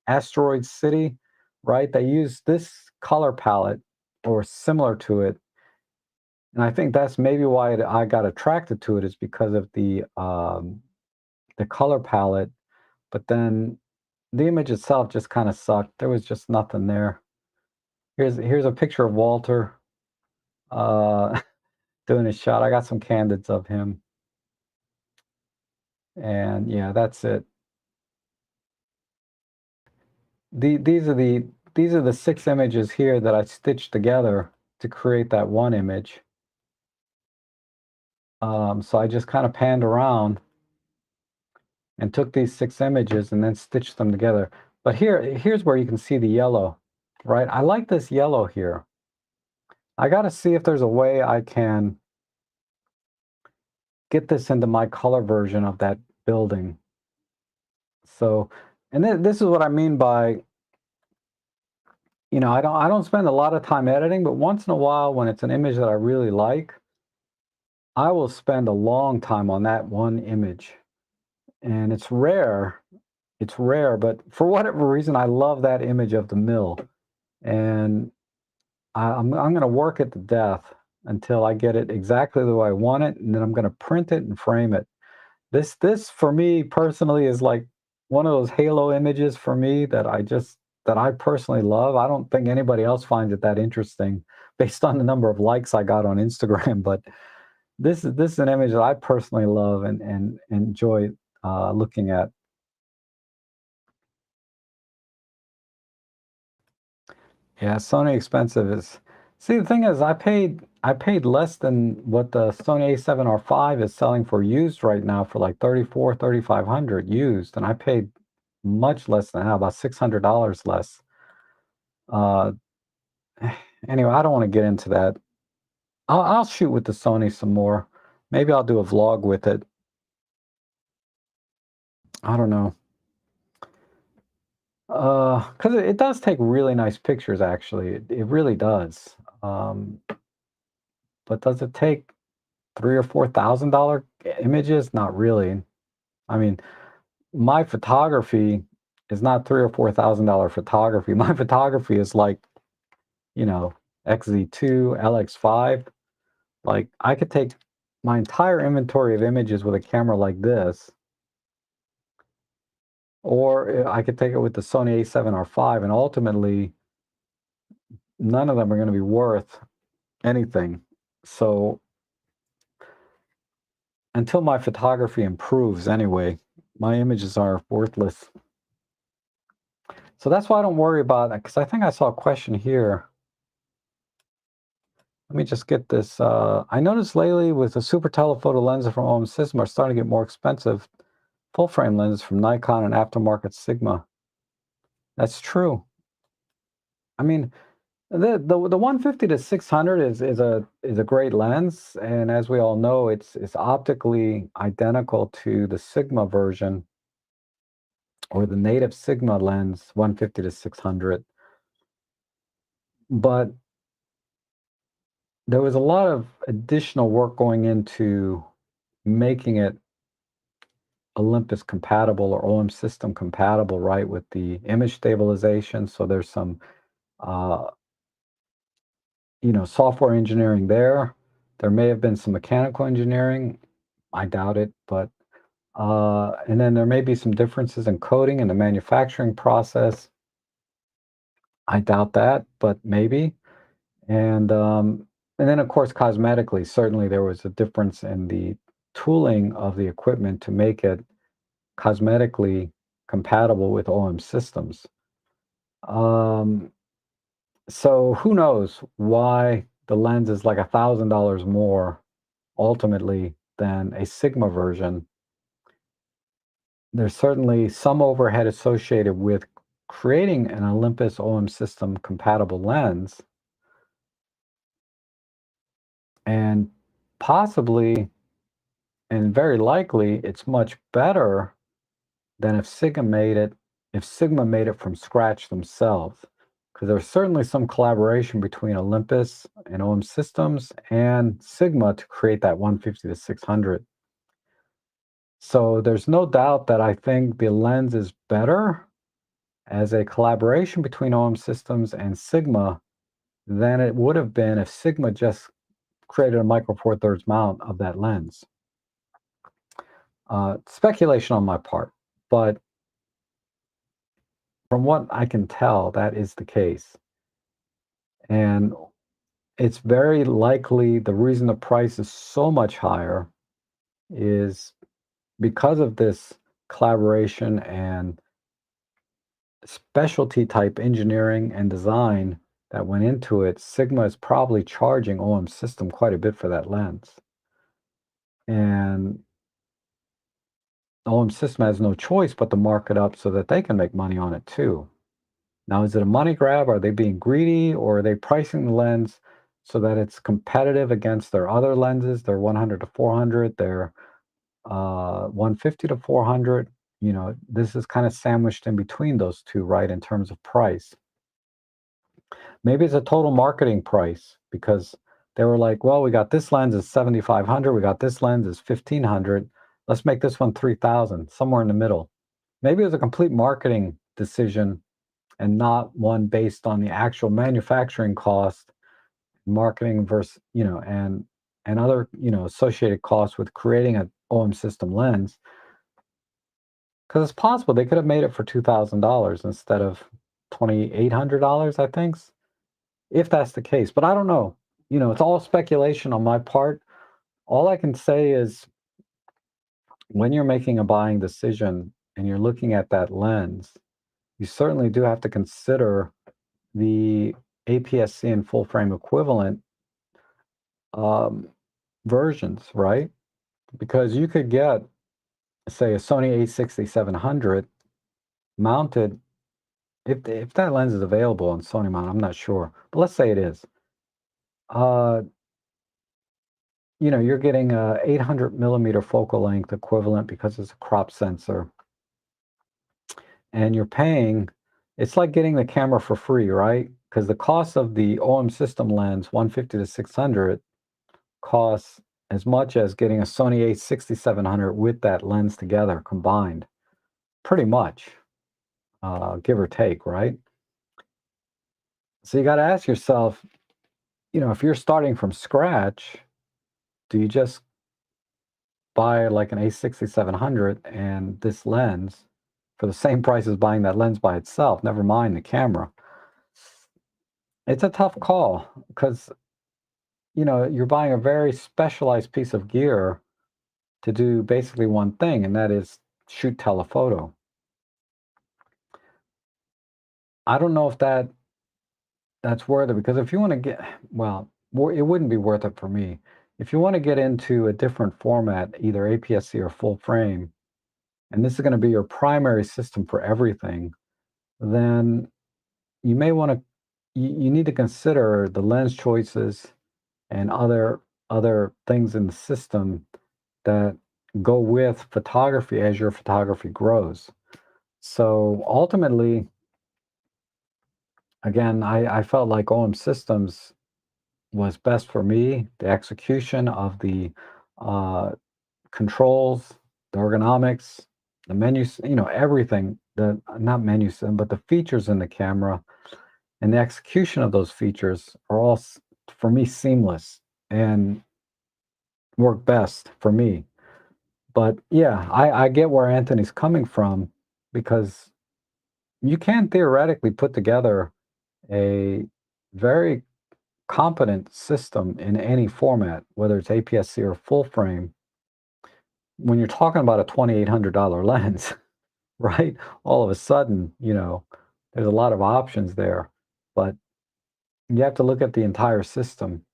Asteroid City, right? They use this color palette or similar to it, and I think that's maybe why I got attracted to it is because of the color palette. But then the image itself just kind of sucked. There was just nothing there. Here's a picture of Walter uh, doing his shot. I got some candids of him, and yeah, that's it. These are the 6 images here that I stitched together to create that one image. So I just kind of panned around and took these 6 images and then stitched them together. But here's where you can see the yellow, right? I like this yellow here. I got to see if there's a way I can get this into my color version of that building. So, and this is what I mean by, I don't spend a lot of time editing, but once in a while when it's an image that I really like, I will spend a long time on that one image. And it's rare. It's rare, but for whatever reason, I love that image of the mill. And I'm going to work it to death until I get it exactly the way I want it, and then I'm going to print it and frame it. This for me personally is like one of those halo images for me that I personally love. I don't think anybody else finds it that interesting based on the number of likes I got on Instagram, but this is an image that I personally love and enjoy looking at. Yeah, Sony expensive is. See, the thing is, I paid less than what the Sony A7R5 is selling for used right now for like 3,500 used, and I paid much less than that, about $600 less. Uh, anyway, I don't want to get into that. I'll shoot with the Sony some more. Maybe I'll do a vlog with it. I don't know. Because it does take really nice pictures, actually. It really does. But does it take three or $4,000 images? Not really. I mean, my photography is not $3 or $4,000 photography. My photography is like, you know, XZ2, LX5. Like I could take my entire inventory of images with a camera like this, or I could take it with the Sony A7R5, and ultimately none of them are going to be worth anything. So until my photography improves anyway, my images are worthless. So that's why I don't worry about it, because I think I saw a question here. Let me just get this. I noticed lately with the super telephoto lenses from OM System are starting to get more expensive. Full frame lenses from Nikon and aftermarket Sigma. That's true. I mean, the 150 to 600 is a great lens, and as we all know, it's optically identical to the Sigma version or the native Sigma lens 150 to 600. But there was a lot of additional work going into making it Olympus compatible or OM system compatible, right, with the image stabilization. So there's some, uh, software engineering there. There may have been some mechanical engineering. I doubt it, but and then there may be some differences in coding and the manufacturing process. I doubt that, but maybe. And then of course, cosmetically, certainly there was a difference in the tooling of the equipment to make it cosmetically compatible with OM systems. Um, so who knows why the lens is like $1,000 more ultimately than a Sigma version. there's certainly some overhead associated with creating an Olympus OM system compatible lens, and possibly and very likely it's much better than if Sigma made it from scratch themselves. Because there's certainly some collaboration between Olympus and OM Systems and Sigma to create that 150 to 600. So there's no doubt that I think the lens is better as a collaboration between OM Systems and Sigma than it would have been if Sigma just created a micro four thirds mount of that lens. Speculation on my part, but from what I can tell, that is the case. And it's very likely the reason the price is so much higher is because of this collaboration and specialty type engineering and design that went into it. Sigma is probably charging OM System quite a bit for that lens. And OM System has no choice but to mark it up so that they can make money on it too. Now, is it a money grab? Are they being greedy, or are they pricing the lens so that it's competitive against their other lenses, their 100 to 400, their 150 to 400? This is kind of sandwiched in between those two, right, in terms of price. Maybe it's a total marketing price because they were like, well, we got this lens is 7,500, we got this lens is 1,500. Let's make this one 3,000, somewhere in the middle. Maybe it was a complete marketing decision and not one based on the actual manufacturing cost, marketing versus, and other, associated costs with creating an OM system lens. Because it's possible they could have made it for $2,000 instead of $2,800, I think, if that's the case. But I don't know. It's all speculation on my part. All I can say is when you're making a buying decision and you're looking at that lens, you certainly do have to consider the APS-C and full frame equivalent um, versions, right? Because you could get, say, a Sony a6700 mounted. If that lens is available on Sony mount, I'm not sure, but let's say it is. Uh, you're getting a 800 millimeter focal length equivalent because it's a crop sensor, and you're paying. It's like getting the camera for free, right? Because the cost of the OM system lens, 150 to 600, costs as much as getting a Sony a6700 with that lens together combined, pretty much, give or take, right? So you got to ask yourself, if you're starting from scratch, do you just buy like an a6700 and this lens for the same price as buying that lens by itself, never mind the camera? It's a tough call because, you're buying a very specialized piece of gear to do basically one thing, and that is shoot telephoto. I don't know if that's worth it, because if you want to get, well, it wouldn't be worth it for me. If you want to get into a different format, either APS-C or full frame, and this is going to be your primary system for everything, then you may want to you need to consider the lens choices and other things in the system that go with photography as your photography grows. So ultimately, again, I felt like OM Systems was best for me. The execution of the uh, controls, the ergonomics, the menus, everything, the not menus, but the features in the camera and the execution of those features are all, for me, seamless and work best for me. But yeah, I get where Anthony's coming from, because you can theoretically put together a very competent system in any format, whether it's APS-C or full frame, when you're talking about a $2,800 lens, right? All of a sudden, there's a lot of options there, but you have to look at the entire system.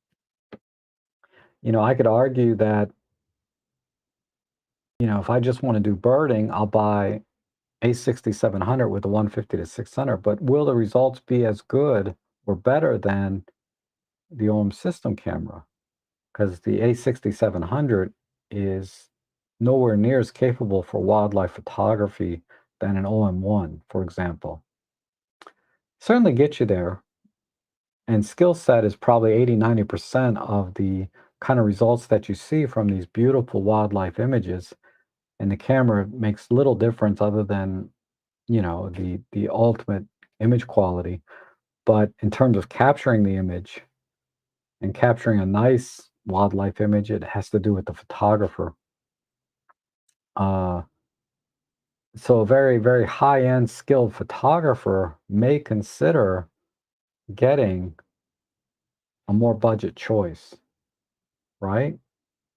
I could argue that if I just want to do birding, I'll buy a 6700 with a 150 to 600, but will the results be as good or better than the OM system camera? Because the A6700 is nowhere near as capable for wildlife photography than an OM1, for example. Certainly get you there, and skill set is probably 80-90% of the kind of results that you see from these beautiful wildlife images, and the camera makes little difference other than, the ultimate image quality. But in terms of capturing the image and capturing a nice wildlife image, it has to do with the photographer. Uh, so a very, very high-end skilled photographer may consider getting a more budget choice, right?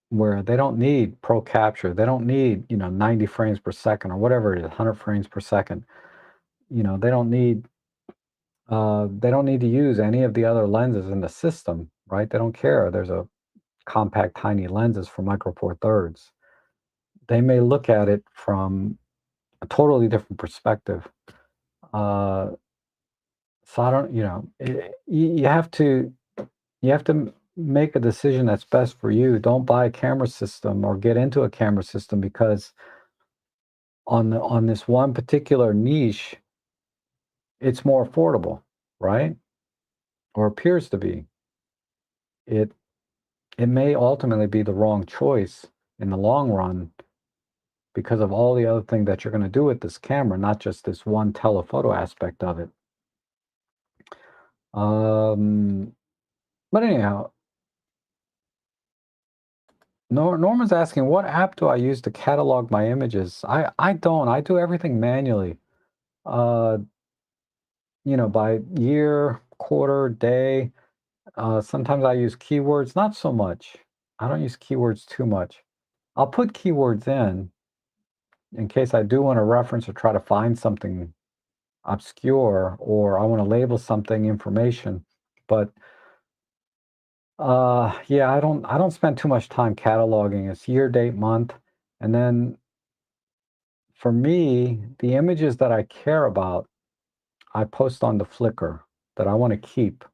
Where they don't need pro capture, they don't need, 90 frames per second or whatever it is, 100 frames per second. They don't need to use any of the other lenses in the system, right? They don't care. There's a compact, tiny lenses for micro four thirds. They may look at it from a totally different perspective. Uh, so I don't, you have to make a decision that's best for you. Don't buy a camera system or get into a camera system because on this one particular niche, it's more affordable, right? Or appears to be. It it may ultimately be the wrong choice in the long run because of all the other things that you're going to do with this camera, not just this one telephoto aspect of it. Um, but anyhow, Norman's asking, what app do I use to catalog my images? I don't. I do everything manually. Uh, by year, quarter, day. Sometimes I use keywords, not so much. I don't use keywords too much. I'll put keywords in case I do want to reference or try to find something obscure or I want to label something information. But yeah, I don't spend too much time cataloging. It's year, date, month. And then for me, the images that I care about, I post on the Flickr that I want to keep.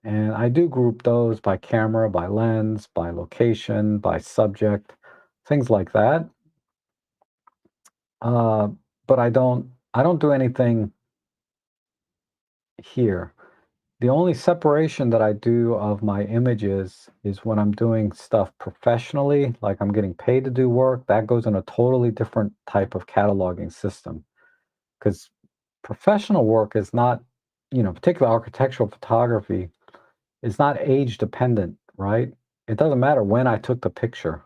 And I do group those by camera, by lens, by location, by subject, things like that. Uh, but I don't do anything here. The only separation that I do of my images is when I'm doing stuff professionally, like I'm getting paid to do work, that goes in a totally different type of cataloging system. Because professional work is not, particular architectural photography is not age dependent, right? It doesn't matter when I took the picture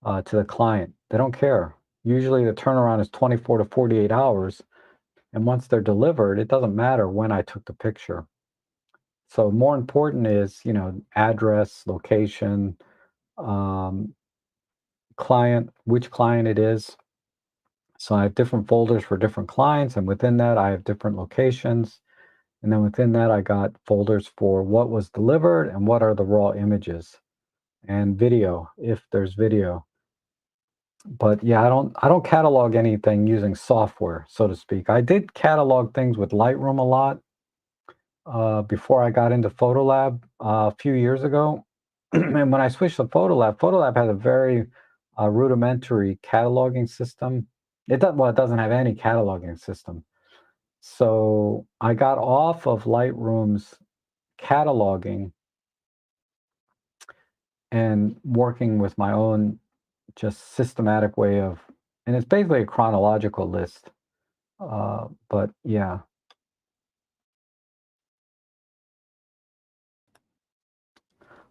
to the client. They don't care. Usually the turnaround is 24 to 48 hours. And once they're delivered, it doesn't matter when I took the picture. So more important is, address, location, um, client, which client it is. So I have different folders for different clients, and within that, I have different locations. And then within that, I got folders for what was delivered and what are the raw images and video, if there's video. But yeah, I don't catalog anything using software, so to speak. I did catalog things with Lightroom a lot before I got into Photolab a few years ago. And when I switched to Photolab has a very rudimentary cataloging system. It doesn't have any cataloging system. So I got off of Lightroom's cataloging and working with my own just systematic way of, and it's basically a chronological list. But yeah,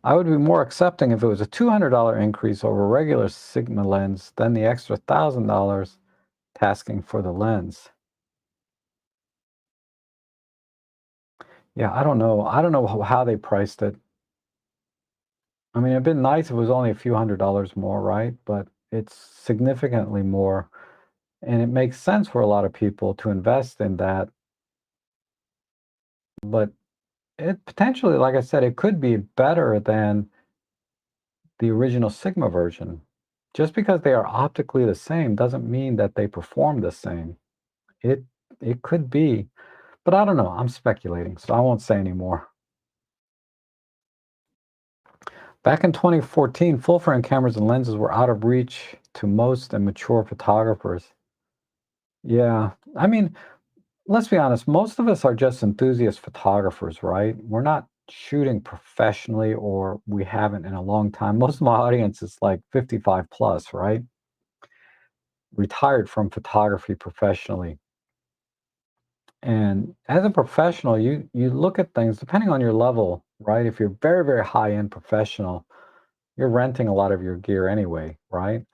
I would be more accepting if it was a $200 increase over regular Sigma lens than the extra $1,000 tasking for the lens. Yeah, I don't know. I don't know how they priced it. I mean, it'd been nice if it was only a few $100s more, right? But it's significantly more. And it makes sense for a lot of people to invest in that. But it potentially, like I said, it could be better than the original Sigma version. just because they are optically the same doesn't mean that they perform the same. It it could be, but I don't know. I'm speculating, so I won't say anymore. Back in 2014, full frame cameras and lenses were out of reach to most and mature photographers. Yeah, I mean, let's be honest, most of us are just enthusiast photographers, right? We're not shooting professionally, or we haven't in a long time. Most of my audience is like 55 plus, right? Retired from photography professionally. And as a professional, you look at things depending on your level, right? If you're very, very high-end professional, you're renting a lot of your gear anyway, right?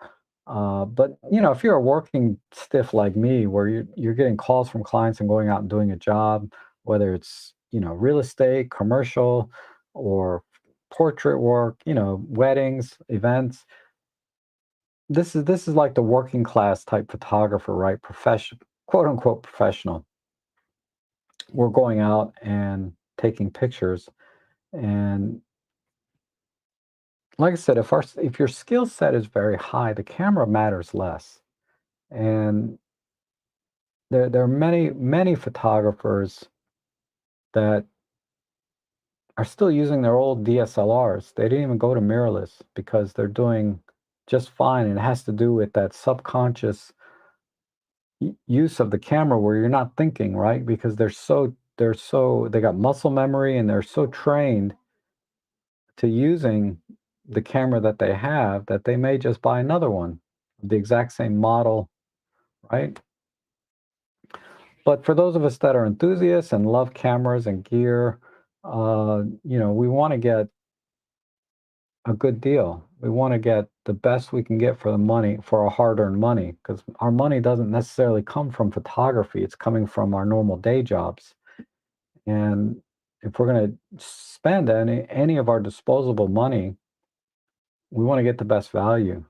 But if you're a working stiff like me, where you're getting calls from clients and going out and doing a job, whether it's real estate, commercial, or portrait work, weddings, events. This is like the working class type photographer, right? Profession, quote unquote professional. We're going out and taking pictures, and like I said, if your skill set is very high, the camera matters less. And there are many photographers that are still using their old DSLRs. They didn't even go to mirrorless because they're doing just fine. And it has to do with that subconscious use of the camera where you're not thinking, right? Because they got muscle memory, and they're so trained to using the camera that they have that they may just buy another one, the exact same model, right? But for those of us that are enthusiasts and love cameras and gear, we want to get a good deal. We want to get the best we can get for the money, for our hard-earned money, because our money doesn't necessarily come from photography. It's coming from our normal day jobs. And if we're going to spend any of our disposable money, we want to get the best value.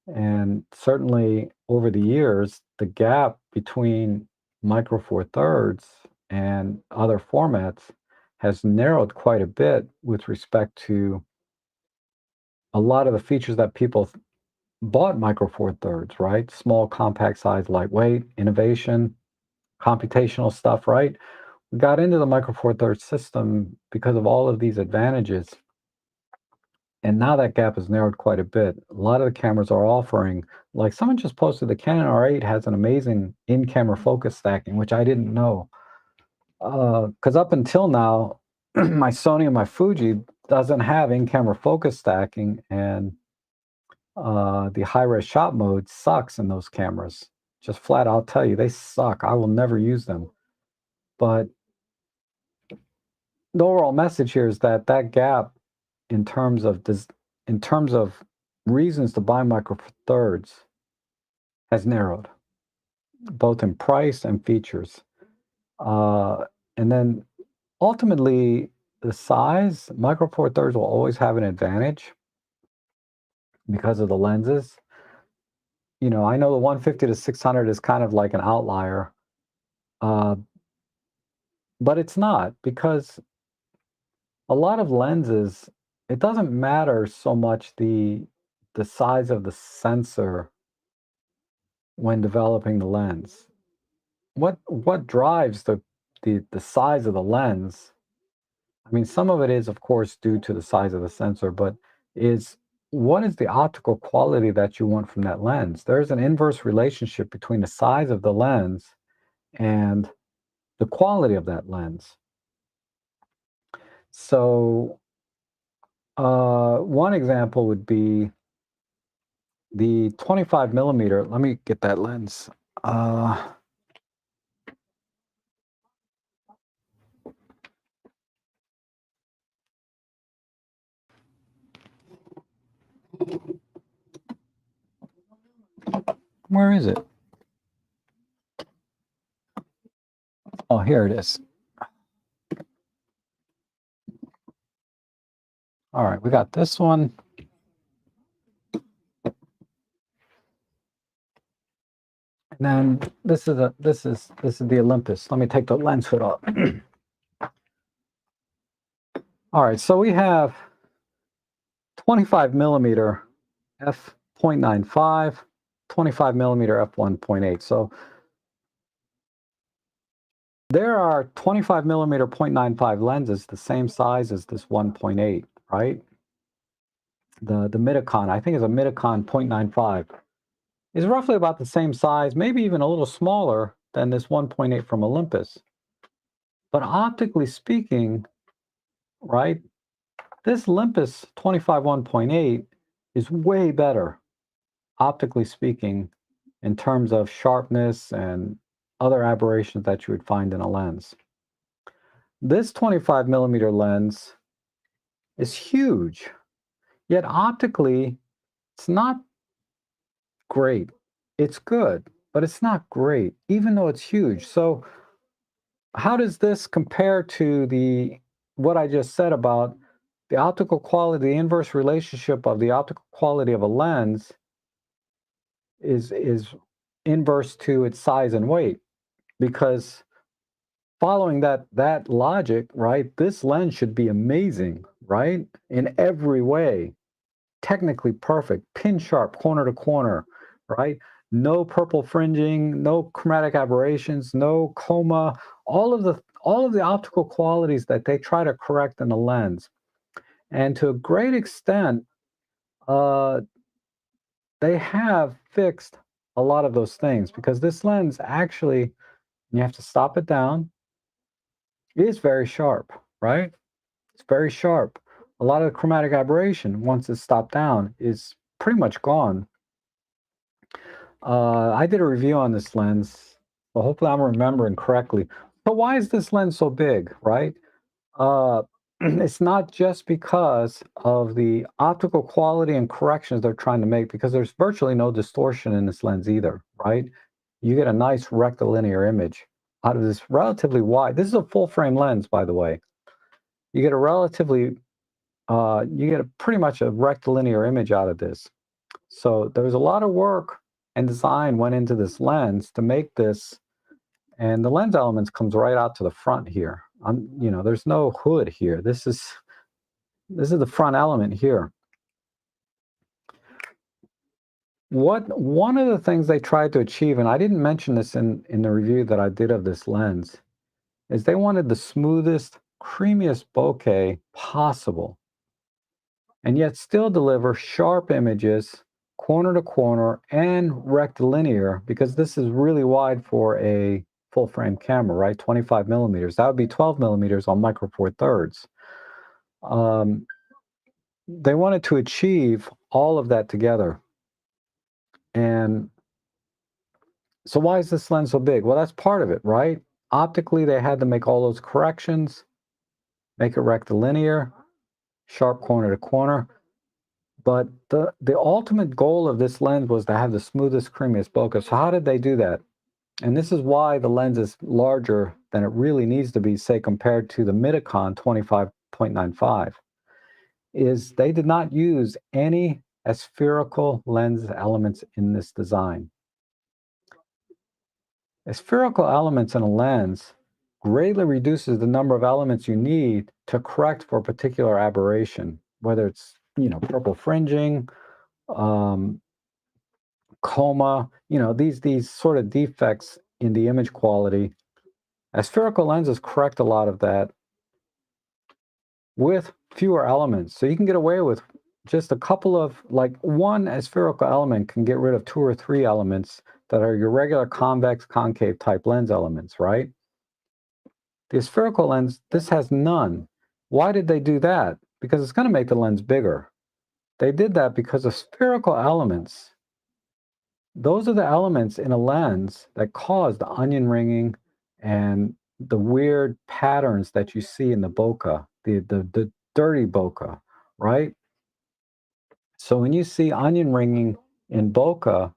And certainly over the years, the gap between Micro Four Thirds and other formats has narrowed quite a bit with respect to a lot of the features that people bought Micro Four Thirds, right? Small, compact size, lightweight, innovation, computational stuff, right? We got into the Micro Four Thirds system because of all of these advantages. And now that gap has narrowed quite a bit. A lot of the cameras are offering, like someone just posted, the Canon R8 has an amazing in-camera focus stacking, which I didn't know. Because up until now, my Sony and my Fuji doesn't have in-camera focus stacking, and the high-res shot mode sucks in those cameras. Just flat, I'll tell you, they suck. I will never use them. But the overall message here is that that gap in terms of this, in terms of reasons to buy Micro Four Thirds has narrowed, both in price and features. Uh, and then ultimately, the size, Micro Four Thirds will always have an advantage because of the lenses. I know the 150 to 600 is kind of like an outlier, uh, but it's not, because a lot of lenses, it doesn't matter so much the size of the sensor when developing the lens. What drives the size of the lens? I mean, some of it is, of course, due to the size of the sensor, but is what is the optical quality that you want from that lens? There's an inverse relationship between the size of the lens and the quality of that lens. So, one example would be the 25 millimeter. Let me get that lens. Uh, where is it? Oh, here it is. All right, we got this one. And then this is the Olympus. Let me take the lens hood off. All right, so we have 25 millimeter f 0.95, 25 millimeter f1.8. So there are 25 millimeter 0.95 lenses the same size as this 1.8, right? The Midicon, I think is a Midicon 0.95, is roughly about the same size, maybe even a little smaller than this 1.8 from Olympus. But optically speaking, right, this Olympus 25 1.8 is way better, optically speaking, in terms of sharpness and other aberrations that you would find in a lens. This 25 millimeter lens is huge, yet optically, it's not great. It's good, but it's not great, even though it's huge. So how does this compare to the what I just said about the optical quality, the inverse relationship of the optical quality of a lens is inverse to its size and weight? Because following that logic, right, this lens should be amazing, right? In every way, technically perfect, pin sharp, corner to corner, right? No purple fringing, no chromatic aberrations, no coma, all of the optical qualities that they try to correct in the lens. And to a great extent, uh, they have fixed a lot of those things because this lens actually, you have to stop it down, is very sharp, right? It's very sharp. A lot of the chromatic aberration, once it's stopped down, is pretty much gone. I did a review on this lens, so hopefully I'm remembering correctly. So why is this lens so big, right? Uh, it's not just because of the optical quality and corrections they're trying to make, because there's virtually no distortion in this lens either, right? You get a nice rectilinear image out of this relatively wide. This is a full frame lens, by the way. You get a you get pretty much a rectilinear image out of this. So there's a lot of work and design went into this lens to make this, and the lens elements comes right out to the front here. There's no hood here. This is the front element here. One of the things they tried to achieve, and I didn't mention this in the review that I did of this lens, is they wanted the smoothest, creamiest bokeh possible, and yet still deliver sharp images, corner to corner, and rectilinear, because this is really wide for a full frame camera, right? 25 millimeters. That would be 12 millimeters on micro four thirds. They wanted to achieve all of that together. And so why is this lens so big? Well, that's part of it, right? Optically, they had to make all those corrections, make it rectilinear, sharp corner to corner. But the ultimate goal of this lens was to have the smoothest, creamiest bokeh. So how did they do that? And this is why the lens is larger than it really needs to be, say, compared to the Midicon 25.95, is they did not use any aspherical lens elements in this design. Spherical elements in a lens greatly reduces the number of elements you need to correct for a particular aberration, whether it's, purple fringing, um, coma, these sort of defects in the image quality. Spherical lenses correct a lot of that with fewer elements. So you can get away with just a couple of, like one spherical element can get rid of two or three elements that are your regular convex, concave type lens elements, right? The spherical lens, this has none. Why did they do that? Because it's going to make the lens bigger. They did that because the spherical elements, those are the elements in a lens that cause the onion ringing and the weird patterns that you see in the bokeh, the dirty bokeh, right? So when you see onion ringing in bokeh,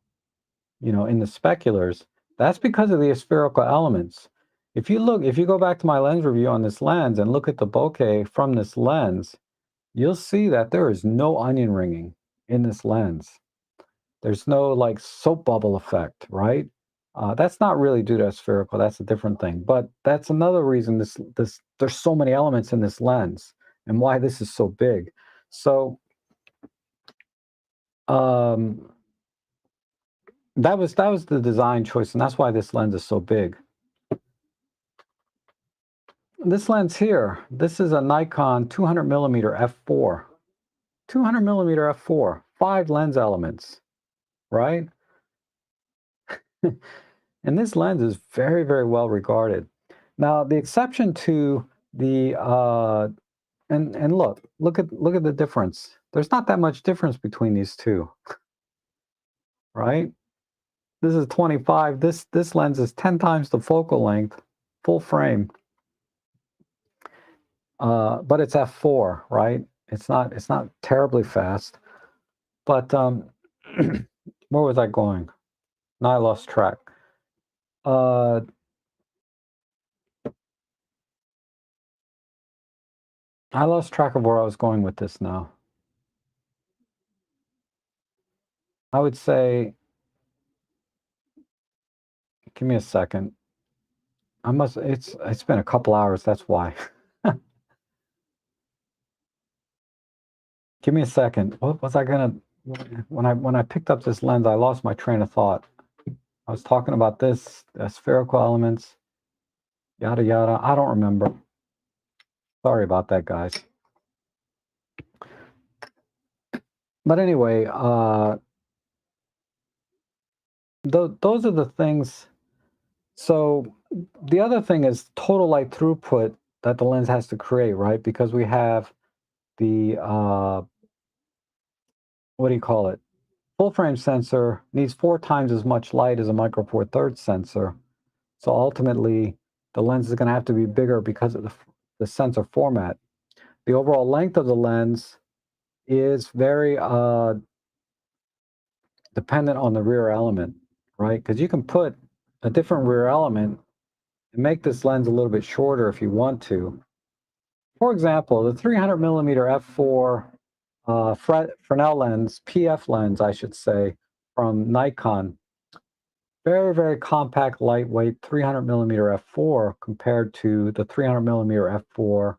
in the speculars, that's because of the spherical elements. If you go back to my lens review on this lens and look at the bokeh from this lens, you'll see that there is no onion ringing in this lens. There's no like soap bubble effect, right? That's not really due to spherical. That's a different thing. But that's another reason there's so many elements in this lens and why this is so big. So Um, that was the design choice, and that's why this lens is so big. This lens here, this is a Nikon 200 millimeter f4. 200 millimeter f4, 5 lens elements, right? And this lens is very, very well regarded. Now, the exception to the and look at the difference. There's not that much difference between these two, right? This is 25. This lens is 10 times the focal length, full frame, but it's f4, right? It's not terribly fast, but where was I going? Now I lost track. Uh, I lost track of where I was going with this now. I would say, give me a second. It's been a couple hours, that's why. Give me a second. What was I gonna, when I picked up this lens, I lost my train of thought. I was talking about this, spherical elements, yada yada. I don't remember. Sorry about that, guys. But anyway, those are the things. So the other thing is total light throughput that the lens has to create, right? Because we have the what do you call it? Full frame sensor needs 4 times as much light as a micro four thirds sensor. So ultimately, the lens is going to have to be bigger because of the sensor format. The overall length of the lens is very dependent on the rear element, right? Because you can put a different rear element and make this lens a little bit shorter if you want to. For example, the 300 millimeter f4 Fresnel lens, PF lens, I should say, from Nikon. Very, very compact, lightweight 300 millimeter f4 compared to the 300 millimeter f4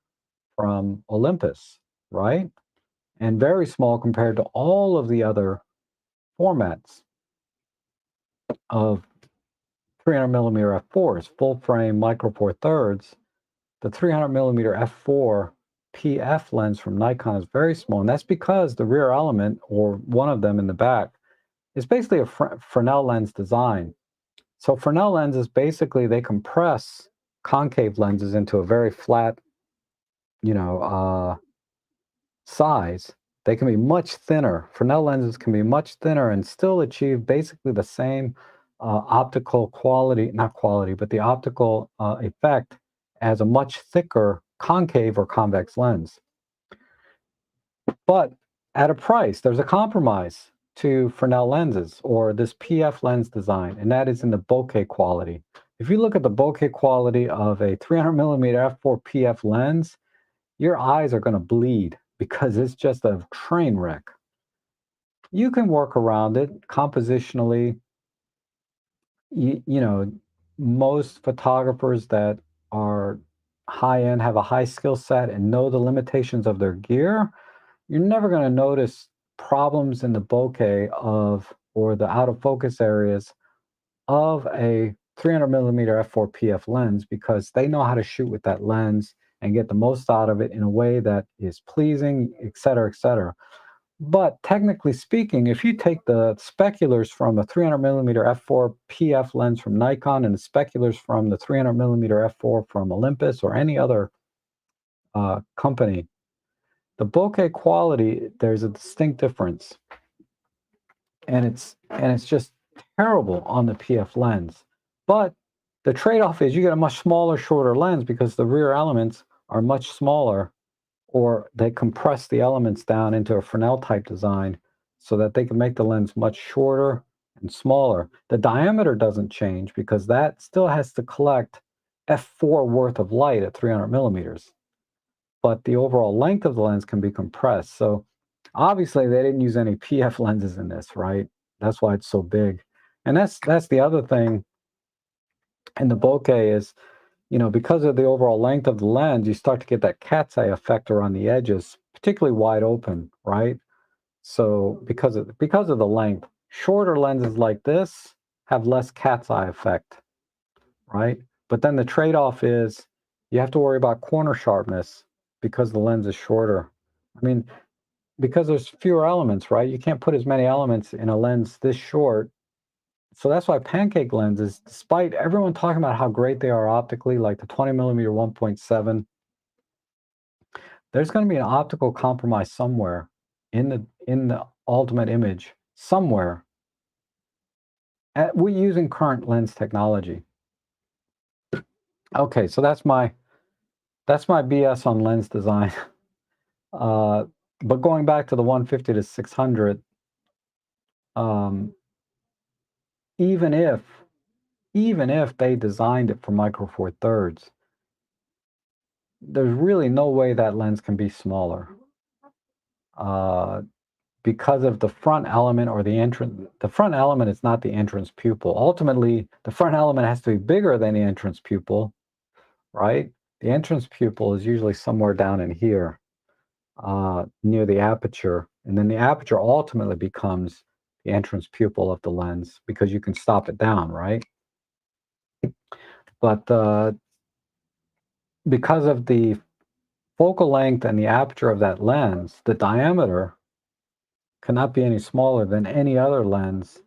from Olympus, right? And very small compared to all of the other formats of 300 millimeter f4s, full frame micro four thirds. The 300 millimeter f4 PF lens from Nikon is very small, and that's because the rear element, or one of them in the back, is basically a Fresnel lens design. So Fresnel lenses, basically, they compress concave lenses into a very flat, you know, size. They can be much thinner. Fresnel lenses can be much thinner and still achieve basically the same optical quality, not quality, but the optical effect as a much thicker concave or convex lens. But at a price, there's a compromise to Fresnel lenses or this PF lens design, and that is in the bokeh quality. If you look at the bokeh quality of a 300 millimeter f4 PF lens, your eyes are going to bleed because it's just a train wreck. You can work around it compositionally. You know, most photographers that are high end have a high skill set and know the limitations of their gear. You're never going to notice problems in the bokeh of or the out of focus areas of a 300 millimeter f4 PF lens because they know how to shoot with that lens and get the most out of it in a way that is pleasing, et cetera, et cetera. But technically speaking, if you take the speculars from the 300 millimeter f4 PF lens from Nikon and the speculars from the 300 millimeter f4 from Olympus or any other company, the bokeh quality, there's a distinct difference, and it's just terrible on the PF lens. But the trade-off is you get a much smaller, shorter lens because the rear elements are much smaller, or they compress the elements down into a Fresnel type design so that they can make the lens much shorter and smaller. The diameter doesn't change because that still has to collect f4 worth of light at 300 millimeters, but the overall length of the lens can be compressed. So obviously they didn't use any PF lenses in this, right? That's why it's so big. And that's the other thing in the bokeh is, you know, because of the overall length of the lens, you start to get that cat's eye effect around the edges, particularly wide open, right? So because of the length, shorter lenses like this have less cat's eye effect, right? But then the trade-off is you have to worry about corner sharpness because the lens is shorter. I mean, because there's fewer elements, right? You can't put as many elements in a lens this short. So that's why pancake lenses, despite everyone talking about how great they are optically, like the 20 millimeter 1.7, there's going to be an optical compromise somewhere in the ultimate image, somewhere. We're using current lens technology. Okay, so that's my BS on lens design. But going back to the 150 to 600, um, even if they designed it for micro four thirds, there's really no way that lens can be smaller because of the front element or the entrance. The front element is not the entrance pupil. Ultimately, the front element has to be bigger than the entrance pupil, right? The entrance pupil is usually somewhere down in here, near the aperture, and then the aperture ultimately becomes the entrance pupil of the lens because you can stop it down, right? But because of the focal length and the aperture of that lens, the diameter cannot be any smaller than any other lens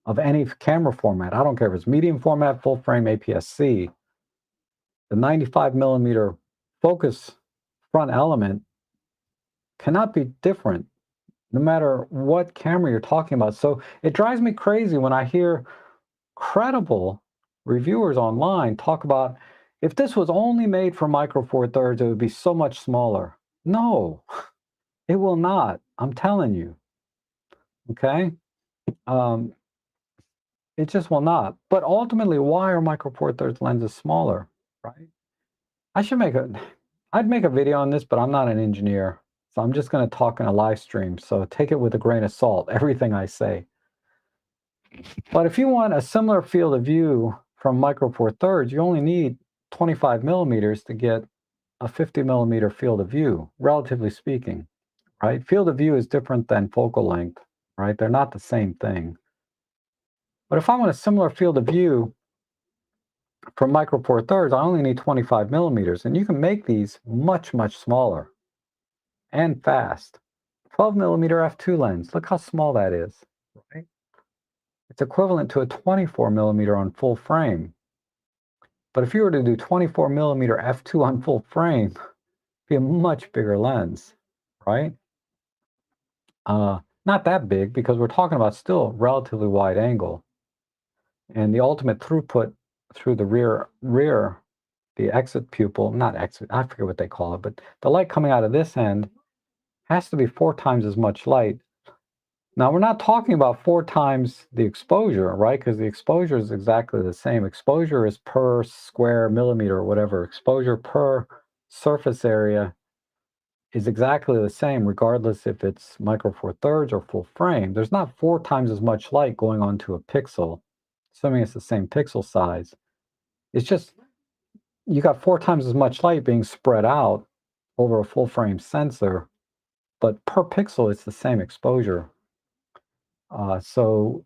of any camera format. I don't care if it's medium format, full frame, APS-C. The 95 millimeter focus front element cannot be different no matter what camera you're talking about. So it drives me crazy when I hear credible reviewers online talk about if this was only made for micro four thirds, it would be so much smaller. No, it will not. I'm telling you. Okay. Um, it just will not. But ultimately, why are micro four thirds lenses smaller? Right. I should make a. I'd make a video on this, but I'm not an engineer, so I'm just going to talk in a live stream. So take it with a grain of salt. Everything I say. But if you want a similar field of view from micro four thirds, you only need 25 millimeters to get a 50 millimeter field of view, relatively speaking, right? Field of view is different than focal length, right? They're not the same thing. But if I want a similar field of view from micro four thirds, I only need 25 millimeters, and you can make these much, much smaller and fast. 12 millimeter f2 lens, look how small that is, right? It's equivalent to a 24 millimeter on full frame. But if you were to do 24 millimeter f2 on full frame, it'd be a much bigger lens, right? Not that big because we're talking about still relatively wide angle. And the ultimate throughput through the rear, the exit pupil, not exit, I forget what they call it, but the light coming out of this end has to be 4 times as much light. Now, we're not talking about 4 times the exposure, right? Because the exposure is exactly the same. Exposure is per square millimeter or whatever. Exposure per surface area is exactly the same, regardless if it's micro four thirds or full frame. There's not 4 times as much light going onto a pixel, assuming it's the same pixel size. It's just you got 4 times as much light being spread out over a full frame sensor, but per pixel, it's the same exposure. So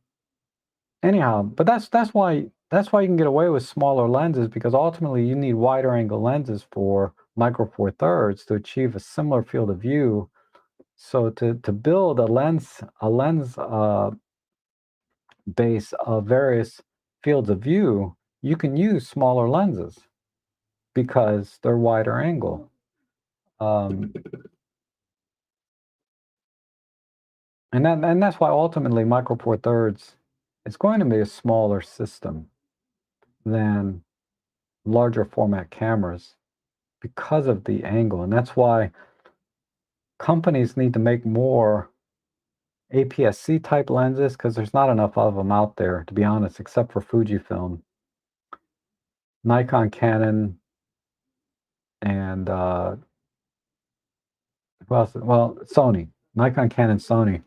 anyhow, but that's why you can get away with smaller lenses because ultimately you need wider angle lenses for micro four thirds to achieve a similar field of view. So to build a lens base of various fields of view, you can use smaller lenses because they're wider angle. Um, and that's why ultimately micro four thirds is going to be a smaller system than larger format cameras because of the angle. And that's why companies need to make more APS-C type lenses because there's not enough of them out there, to be honest, except for Fujifilm, Nikon, Canon, and well, Sony, Nikon, Canon, Sony.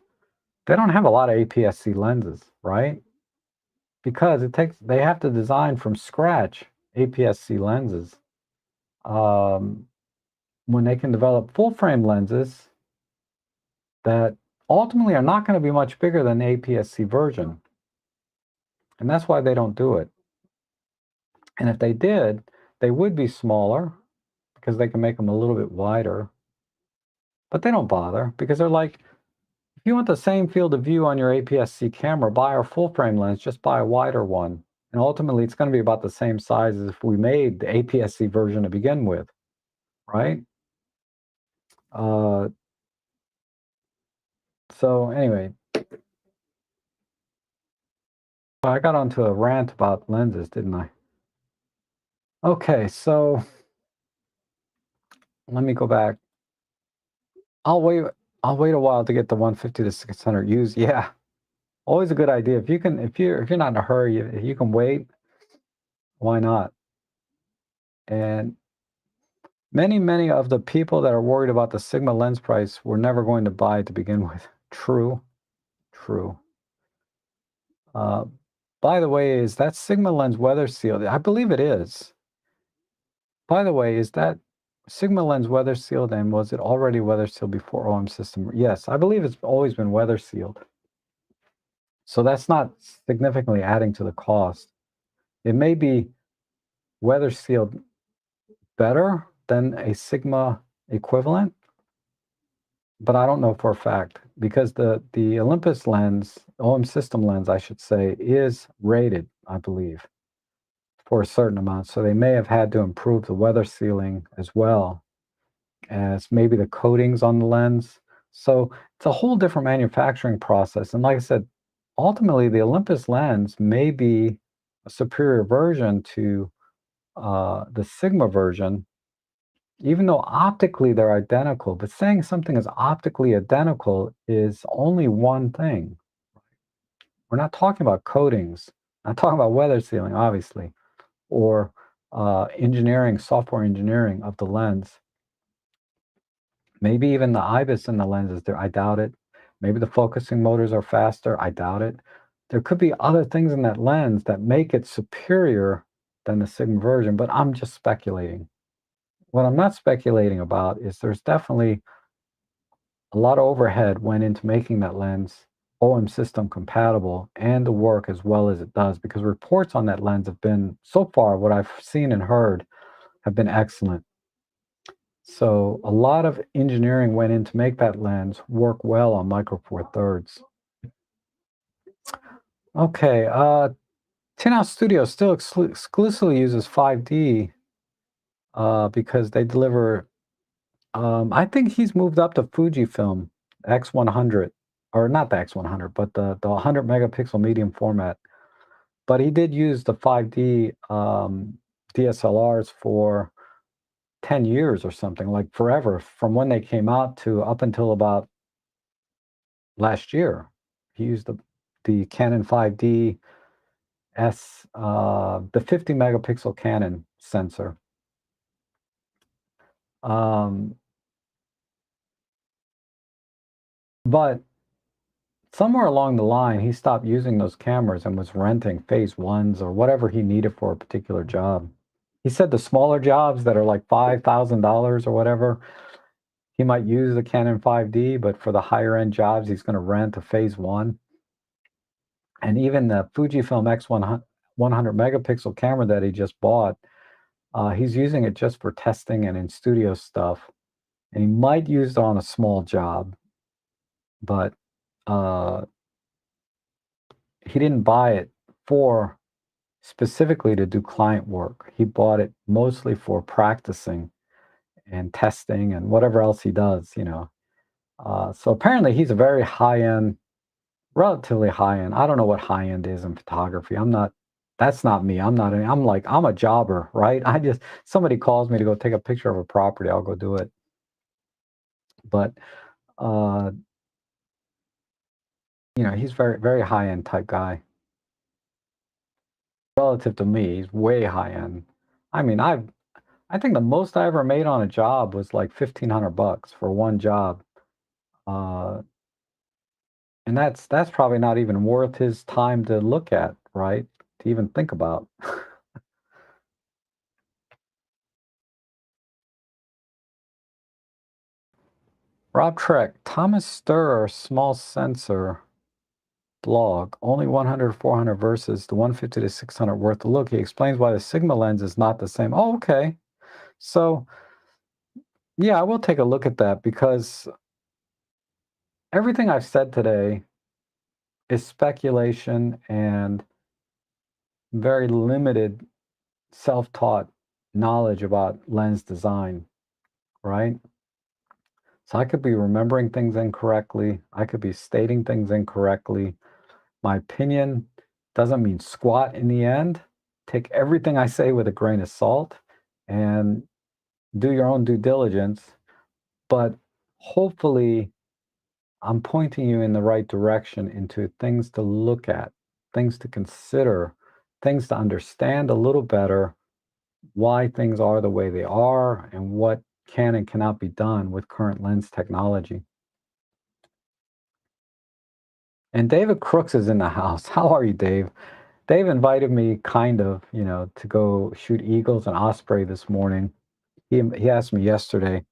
They don't have a lot of APS-C lenses, right? Because they have to design from scratch APS-C lenses. When they can develop full frame lenses that ultimately are not going to be much bigger than the APS-C version. And that's why they don't do it. And if they did, they would be smaller because they can make them a little bit wider. But they don't bother because they're like, if you want the same field of view on your APS-C camera, buy our full frame lens, just buy a wider one. And ultimately, it's going to be about the same size as if we made the APS-C version to begin with, right? Uh, so anyway, I got onto a rant about lenses, didn't I? Okay, so let me go back. I'll wait. I'll wait a while to get the 150 to 600 used. Yeah, always a good idea. If you can, if you're not in a hurry, if you can wait, why not? And many of the people that are worried about the Sigma lens price were never going to buy it to begin with. True, true. Uh, by the way, is that Sigma lens weather sealed? I believe it is. By the way, is that Sigma lens weather sealed, and was it already weather sealed before OM system? Yes, I believe it's always been weather sealed. So that's not significantly adding to the cost. It may be weather sealed better than a Sigma equivalent, but I don't know for a fact because the Olympus lens, OM system lens, I should say, is rated, I believe, for a certain amount. So they may have had to improve the weather sealing as well as maybe the coatings on the lens. So it's a whole different manufacturing process. And like I said, ultimately the Olympus lens may be a superior version to the Sigma version, even though optically they're identical. But saying something is optically identical is only one thing. We're not talking about coatings, not talking about weather sealing, obviously, or engineering, software engineering of the lens. Maybe even the IBIS in the lenses there, I doubt it. Maybe the focusing motors are faster, I doubt it. There could be other things in that lens that make it superior than the Sigma version, but I'm just speculating. What I'm not speculating about is there's definitely a lot of overhead went into making that lens OM system compatible and to work as well as it does, because reports on that lens have been, so far, what I've seen and heard, have been excellent. So a lot of engineering went in to make that lens work well on Micro Four Thirds. Okay, Tin House Studio still exclusively uses 5D because they deliver. I think he's moved up to Fujifilm X100, or not the X100, but the 100 megapixel medium format. But he did use the 5D DSLRs for 10 years or something, like forever, from when they came out to up until about last year. He used the Canon 5D S, the 50 megapixel Canon sensor. Um, but somewhere along the line, he stopped using those cameras and was renting phase ones or whatever he needed for a particular job. He said the smaller jobs that are like $5,000 or whatever, he might use the Canon 5D, but for the higher end jobs, he's going to rent a phase one. And even the Fujifilm X100 megapixel camera that he just bought, he's using it just for testing and in studio stuff. And he might use it on a small job, but uh, he didn't buy it for specifically to do client work. He bought it mostly for practicing and testing and whatever else he does, you know. So apparently he's a very high end, relatively high end. I don't know what high end is in photography. I'm not, that's not me. I'm like, I'm a jobber, right? Somebody calls me to go take a picture of a property, I'll go do it. But, uh, you know, he's very high end type guy. Relative to me, he's way high end. I mean, I think the most I ever made on a job was like 1,500 bucks for one job. Uh, and that's probably not even worth his time to look at, right? To even think about. Rob Trek, Thomas Stirrer, small sensor blog, only 100 400 versus the 150 to 600 worth a look. He explains why the Sigma lens is not the same. Oh, okay. So, yeah, I will take a look at that because everything I've said today is speculation and very limited self taught knowledge about lens design, right? So I could be remembering things incorrectly. I could be stating things incorrectly. My opinion doesn't mean squat in the end. Take everything I say with a grain of salt and do your own due diligence. But hopefully, I'm pointing you in the right direction into things to look at, things to consider, things to understand a little better why things are the way they are and what can and cannot be done with current lens technology. And David Crooks is in the house. How are you, Dave? Dave invited me kind of, to go shoot eagles and osprey this morning. He asked me yesterday,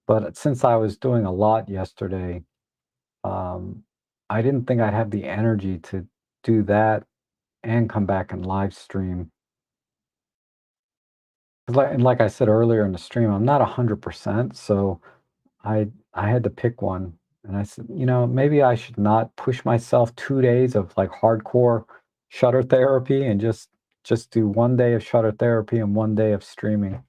but since I was doing a lot yesterday, um, I didn't think I'd have the energy to do that and come back and live stream. Like I said earlier in the stream, I'm not 100%, so I had to pick one, and I said, maybe I should not push myself 2 days of, like, hardcore shutter therapy and just do 1 day of shutter therapy and 1 day of streaming.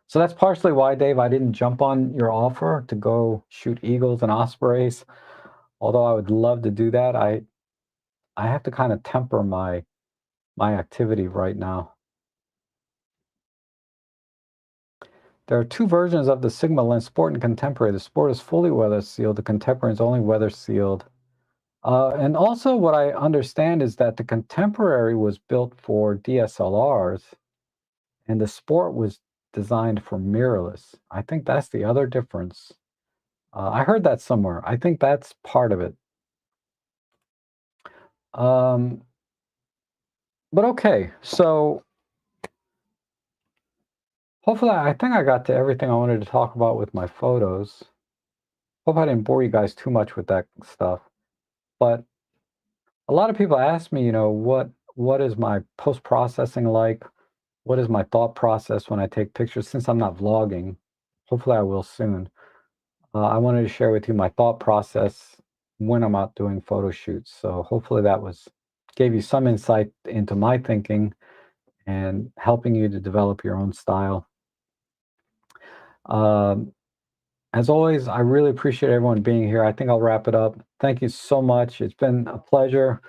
So that's partially why, Dave, I didn't jump on your offer to go shoot eagles and ospreys. Although I would love to do that, I have to kinda temper my activity right now. There are 2 versions of the Sigma lens, Sport and Contemporary. The Sport is fully weather sealed, the Contemporary is only weather sealed. And also what I understand is that the Contemporary was built for DSLRs and the Sport was designed for mirrorless. I think that's the other difference. I heard that somewhere. I think that's part of it. Um, but okay, so hopefully I think I got to everything I wanted to talk about with my photos. Hope I didn't bore you guys too much with that stuff. But a lot of people ask me, what is my post-processing like? What is my thought process when I take pictures? Since I'm not vlogging, hopefully I will soon. I wanted to share with you my thought process when I'm out doing photo shoots. So hopefully that gave you some insight into my thinking and helping you to develop your own style. Um, as always, I really appreciate everyone being here. I think I'll wrap it up. Thank you so much. It's been a pleasure,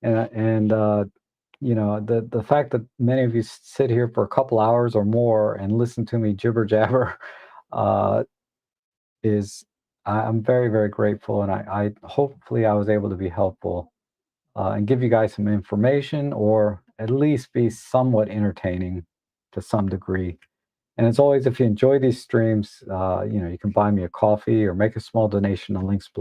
and the fact that many of you sit here for a couple hours or more and listen to me jibber jabber uh, is I'm very, very grateful, and I hopefully I was able to be helpful and give you guys some information or at least be somewhat entertaining to some degree. And as always, if you enjoy these streams, you can buy me a coffee or make a small donation. The links below.